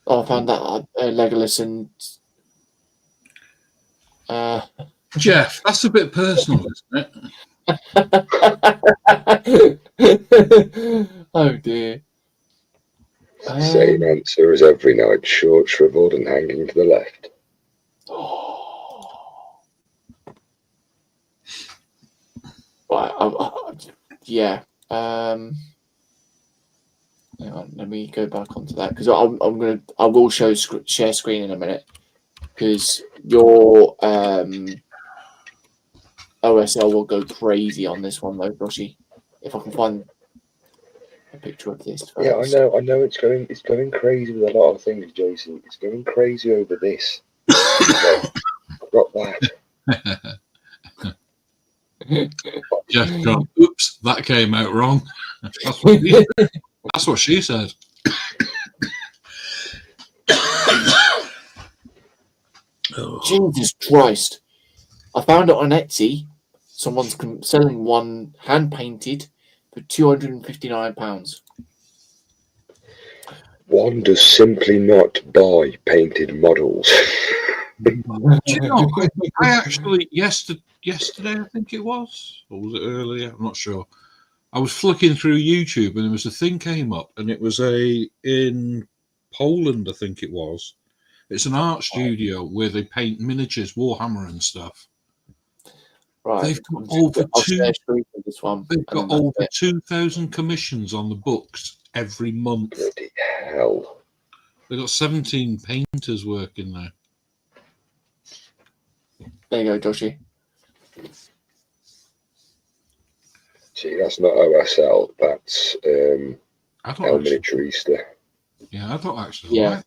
Oh, I found that Legolas and Jeff, that's a bit personal, isn't it? Oh dear. Same answer as every night, short, shriveled, and hanging to the left. Right, yeah. Hang on, let me go back onto that because I will show share screen in a minute because your OSL will go crazy on this one though, Joshi. If I can find a picture of this first. Yeah, I know. It's going crazy with a lot of things, Jason. It's going crazy over this. I've got that. Jeff gone, oops, that came out wrong. That's what she said. Oh. Jesus Christ. I found it on Etsy. Someone's selling one hand painted for £259. One does simply not buy painted models. Do you know, I actually, yesterday, I think it was, or was it earlier? I'm not sure. I was flicking through YouTube and there was a thing came up and it was in Poland, I think it was. It's an art studio where they paint miniatures, Warhammer and stuff. Right. They've got over this one. They've got over 2,000 commissions on the books every month. Bloody hell. They've got 17 painters working there. There you go, Joshi. See, that's not OSL. That's El actually, Miniaturista. Yeah, I thought actually. Yeah. Right.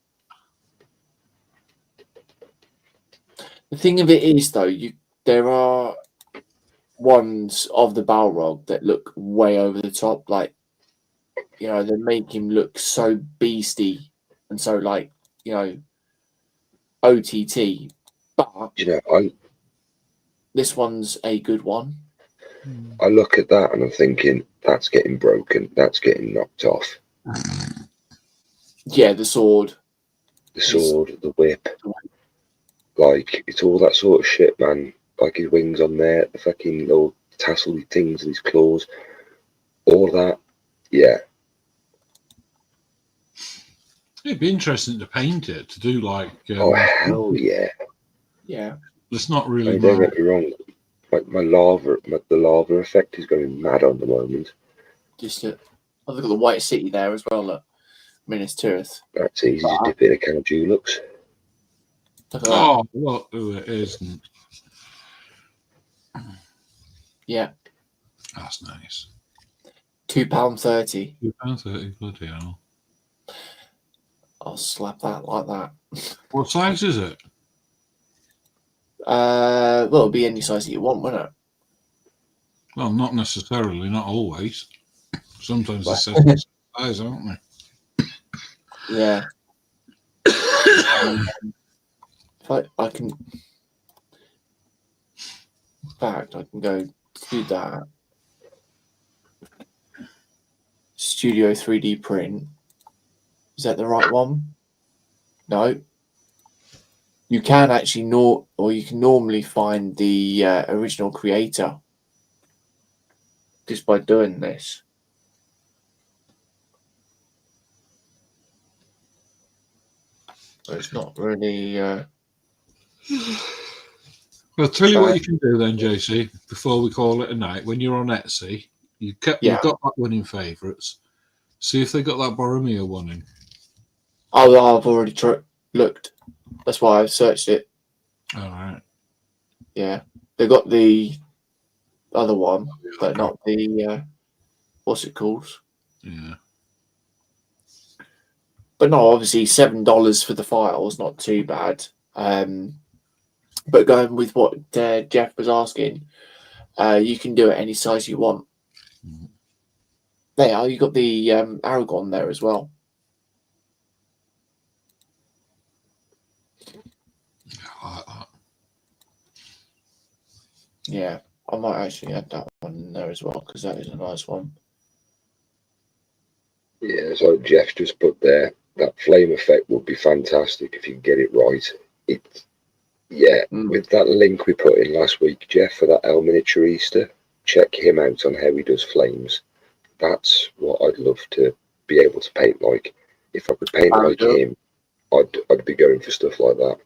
The thing of it is, though, there are ones of the Balrog that look way over the top. Like, you know, they make him look so beastie and so, like, you know, OTT. But You know, this one's a good one. I look at that and I'm thinking, that's getting broken. That's getting knocked off. Yeah, the sword. The sword, the whip. Like, it's all that sort of shit, man. Like his wings on there, the fucking little tassel things and his claws. All that. Yeah. It'd be interesting to paint it, to do like. Oh, hell yeah. Yeah. It's not I really. mean, don't get me wrong. Like the lava effect is going mad on the moment. Just look at the White City there as well. Look, Minas Tirith. That's easy to dip in a can of Dulux. Look at that. Oh, look who it isn't. Yeah. That's nice. £2.30. £2.30, bloody hell. I'll slap that like that. What size is it? Well, it'll be any size that you want, won't it? Well, not necessarily, not always. Sometimes they Right. set size, aren't they? Yeah. If I can. In fact, I can go do that. Studio 3D print. Is that the right one? No. You can actually you can normally find the original creator just by doing this. But it's not really. Well, I'll tell you what you can do then, JC, before we call it a night. When you're on Etsy, you've got that one in favourites. See if they got that Boromir one in. Oh, I've already looked. That's why I've searched it. All right. Yeah, they got the other one, but not the what's it called? Yeah. But no, obviously $7 for the file is not too bad. But going with what Jeff was asking, you can do it any size you want. Mhm. There, you got the Aragon there as well. I like that. Yeah, I might actually add that one in there as well because that is a nice one. Yeah, so Jeff just put there, that flame effect would be fantastic if you can get it right. With that link we put in last week, Jeff, for that El Miniaturista, check him out on how he does flames. That's what I'd love to be able to paint like. If I could paint like him, I'd be going for stuff like that.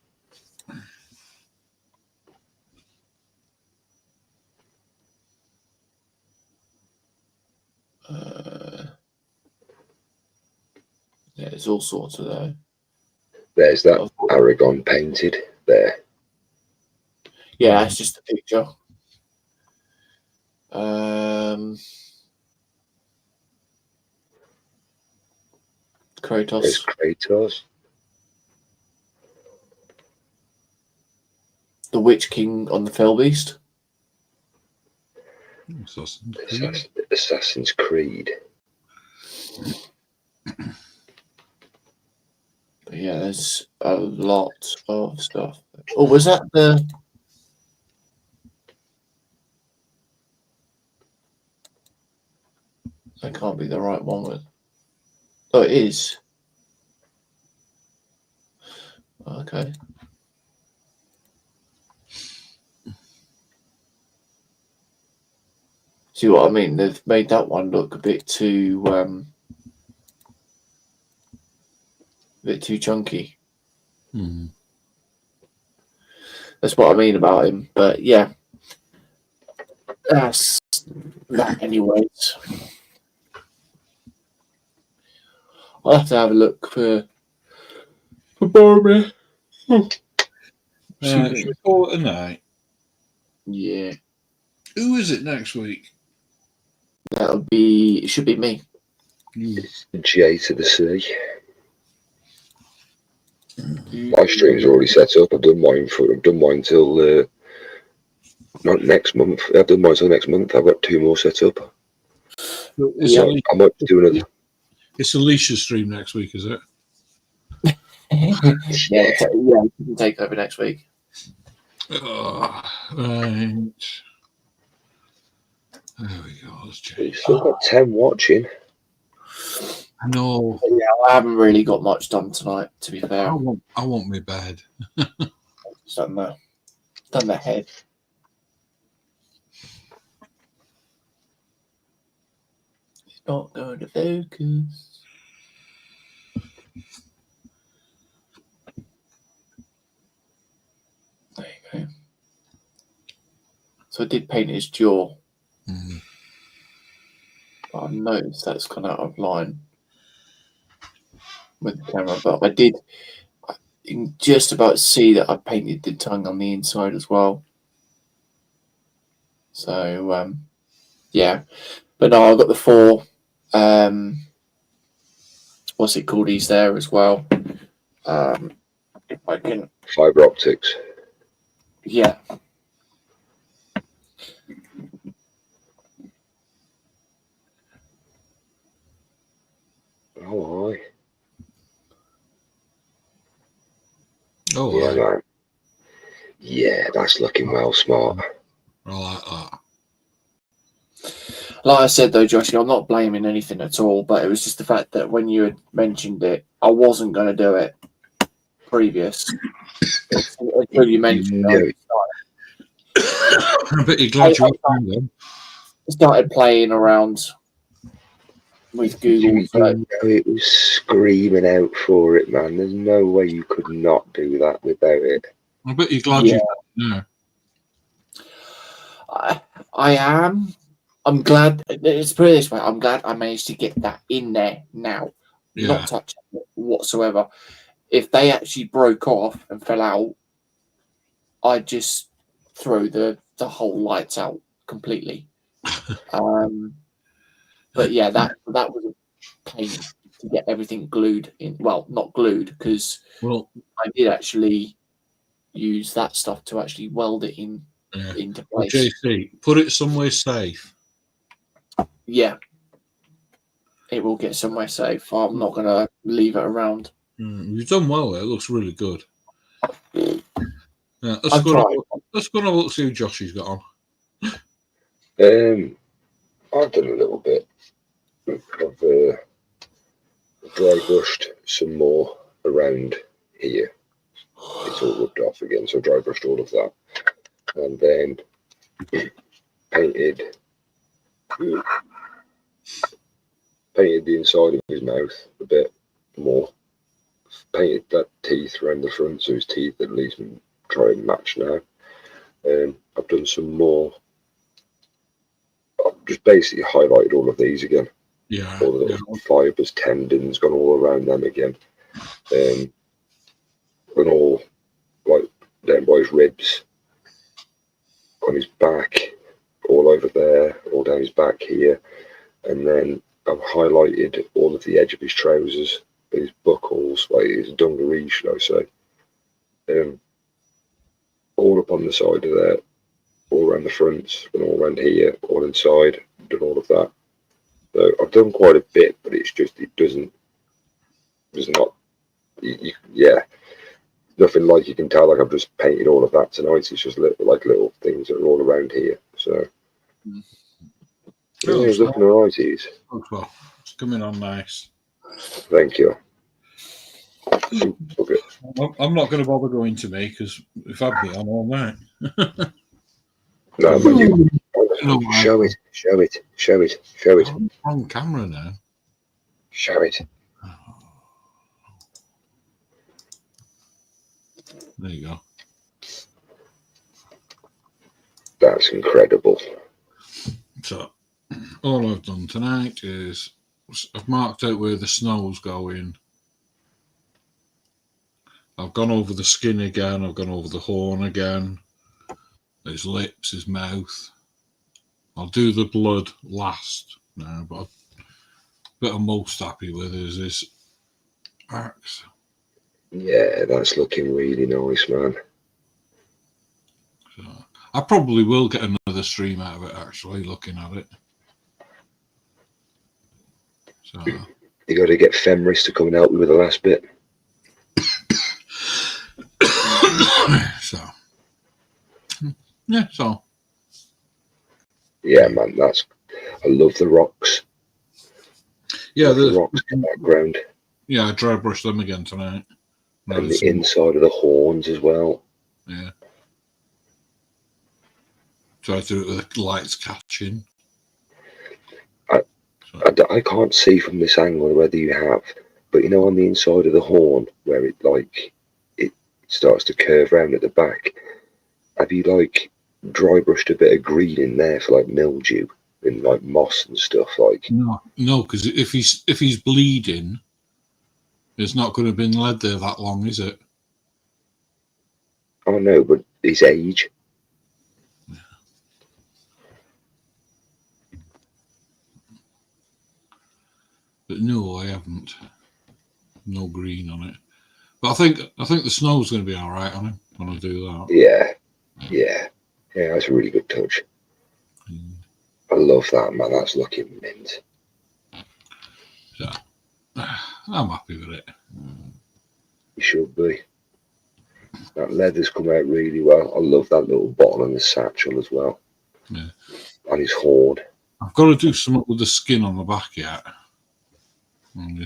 Yeah, there's all sorts of there. There's that Aragon painted there. Yeah, that's just a picture. Kratos. There's Kratos. The Witch King on the Fell Beast. Assassin's Creed. But yeah, there's a lot of stuff. Oh, was that the... That can't be the right one with... Oh, it is. Okay. See what I mean? They've made that one look a bit too chunky. That's what I mean about him. But yeah, that's that anyways. I'll have to have a look for Barbie. Should we call it a night? Yeah, Who is it next week? it should be me. It's J to the C. My stream's already set up. I've done mine till not next month. I've done mine till next month. I've got 2 more set up. I might do another. It's Alicia's stream next week, is it? Yeah, you can take over next week. Oh, right. There we go. Let's change. You've still got 10 watching. I know. Yeah, I haven't really got much done tonight, to be fair. I want my bed. Done the head. It's not going to focus. There you go. So I did paint his jaw. But I've noticed that's gone out of line with the camera. But I can just about see that I painted the tongue on the inside as well. So, yeah. But no, I've got the 4, what's it called? He's there as well. If I can... Fiber optics. Yeah. Oh, aye. Oh, Yeah, right. man. Yeah, that's looking well smart. I like that. Like I said, though, Joshi, I'm not blaming anything at all, but it was just the fact that when you had mentioned it, I wasn't going to do it previous. Until you mentioned it. I bet you're glad you went then. Started playing around with Google. It was screaming out for it, man. There's no way you could not do that without it. I bet you're glad you know. I am. I'm glad. Let's put it this way. I'm glad I managed to get that in there now. Yeah. Not touching it whatsoever. If they actually broke off and fell out, I'd just throw the whole lights out completely. But yeah, that was a pain to get everything glued in. Well, not glued, because I did actually use that stuff to actually weld it in into place. JC, put it somewhere safe. Yeah, it will get somewhere safe. I'm not going to leave it around. You've done well there. It looks really good. Yeah, let's I've go tried. and have a look, see who Joshy's got on. I've done a little bit. I've dry brushed some more around here. It's all rubbed off again, so dry brushed all of that. And then painted the inside of his mouth a bit more. Painted that teeth around the front, so his teeth at least try and match now. I've done some more. I've just basically highlighted all of these again. Yeah. All the little fibres, tendons, gone all around them again. And all like down by his ribs, on his back, all over there, all down his back here. And then I've highlighted all of the edge of his trousers, his buckles, like his dungarees, should I say. All up on the side of there, all around the fronts, and all around here, all inside, done all of that. So I've done quite a bit, but it's just, there's not, nothing like you can tell, like I've just painted all of that tonight. It's just little things that are all around here. So, yeah, it's looking alright, he's. Well, it's coming on nice. Thank you. Okay. I'm not going to bother going to me because if I'd be on all night. No, but you No, show it. I'm on camera now. Show it. There you go. That's incredible. So all I've done tonight is I've marked out where the snow's going. I've gone over the skin again. I've gone over the horn again. His lips, his mouth. I'll do the blood last now, but what I'm most happy with is his axe. Yeah, that's looking really nice, man. So I probably will get another stream out of it, actually, looking at it. So You got to get Fenris to come and help me with the last bit. so yeah, so Yeah, man, I love the rocks. yeah, the rocks in the background. Yeah, I dry brush them again tonight. And the inside of the horns as well. Yeah. Try to do it with the lights catching. I can't see from this angle whether you have, but you know, on the inside of the horn where it starts to curve round at the back, have you dry brushed a bit of green in there for mildew and moss and stuff No, because if he's bleeding, it's not going to have been led there that long, is it? Oh no, but his age. But no, I haven't. No green on it. But I think the snow's going to be all right on him when I do that. Yeah, that's a really good touch. I love that, man. That's looking mint. So I'm happy with it. You should be. That leather's come out really well. I love that little bottle and the satchel as well. Yeah. And his horn. I've got to do something with the skin on the back yet. And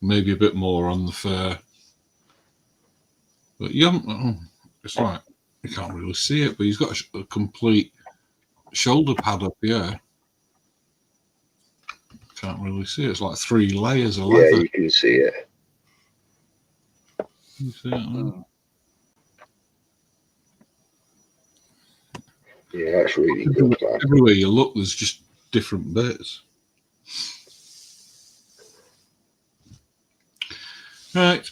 maybe a bit more on the fur. But you haven't, it's like you can't really see it, but he's got a complete shoulder pad up here. Can't really see it. It's like 3 layers of leather. Yeah, you can see it. You see it? Yeah, that's really good, man. Everywhere you look, there's just different bits. Right.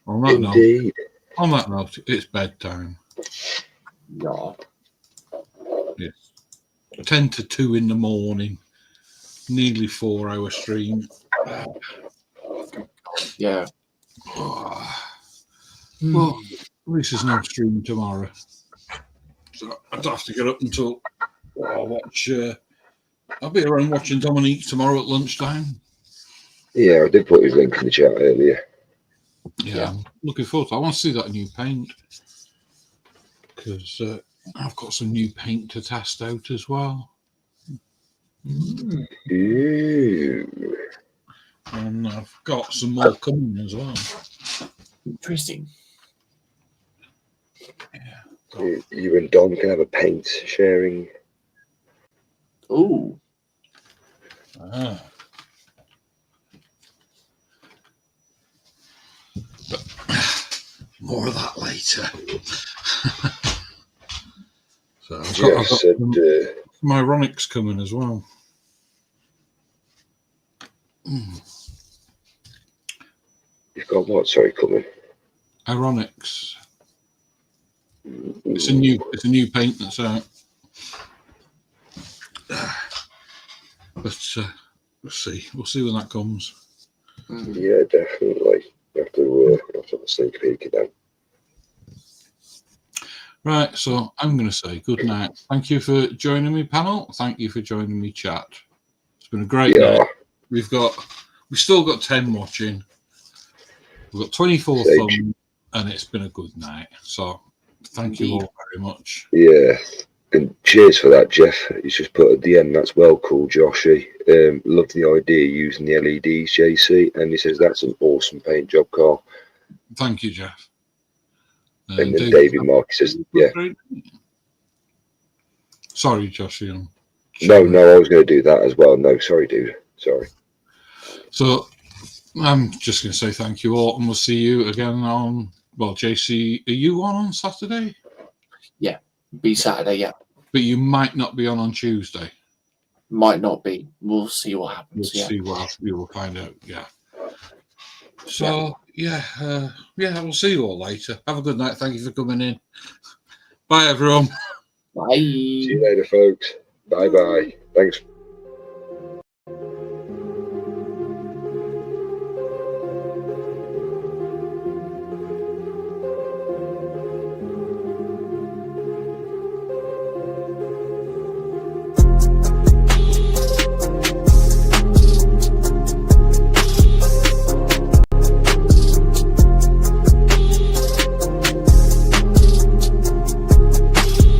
On that note, it's bedtime. Yeah. Yes. 10 to 2 in the morning. Nearly 4-hour stream. Yeah. Well, at least there's no stream tomorrow. So I don't have to get up until I'll watch. I'll be around watching Dominique tomorrow at lunchtime. Yeah, I did put his link in the chat earlier. Yeah, I'm looking forward to it. I want to see that new paint because I've got some new paint to test out as well. Ooh. And I've got some more coming as well. Interesting. Yeah. You and Dom can have a paint sharing. Ooh. Ah. But more of that later. So I've got some ironics coming as well. You've got what? Sorry, coming. Ironics. It's a new paint that's out. But we'll see. We'll see when that comes. Yeah, definitely. You have to have a sneak peek at them. Right, so I'm going to say good night. Thank you for joining me, panel. Thank you for joining me, chat. It's been a great night. We've still got 10 watching. We've got 24 thumbs, and it's been a good night. So thank you all very much. Yeah. And cheers for that, Jeff. He's just put at the end, that's well cool, Joshi. Love the idea using the LEDs, JC. And he says that's an awesome paint job, Carl. Thank you, Jeff. And then David Mark says, yeah. Sorry, Joshi. No, I was going to do that as well. No, sorry, dude. Sorry. So I'm just going to say thank you all, and we'll see you again on, well, JC, are you on Saturday? Yeah, be Saturday, yeah. But you might not be on Tuesday. Might not be. We'll see what happens. We'll see what we will find out. Yeah. So we'll see you all later. Have a good night. Thank you for coming in. Bye, everyone. Bye. See you later, folks. Bye. Thanks.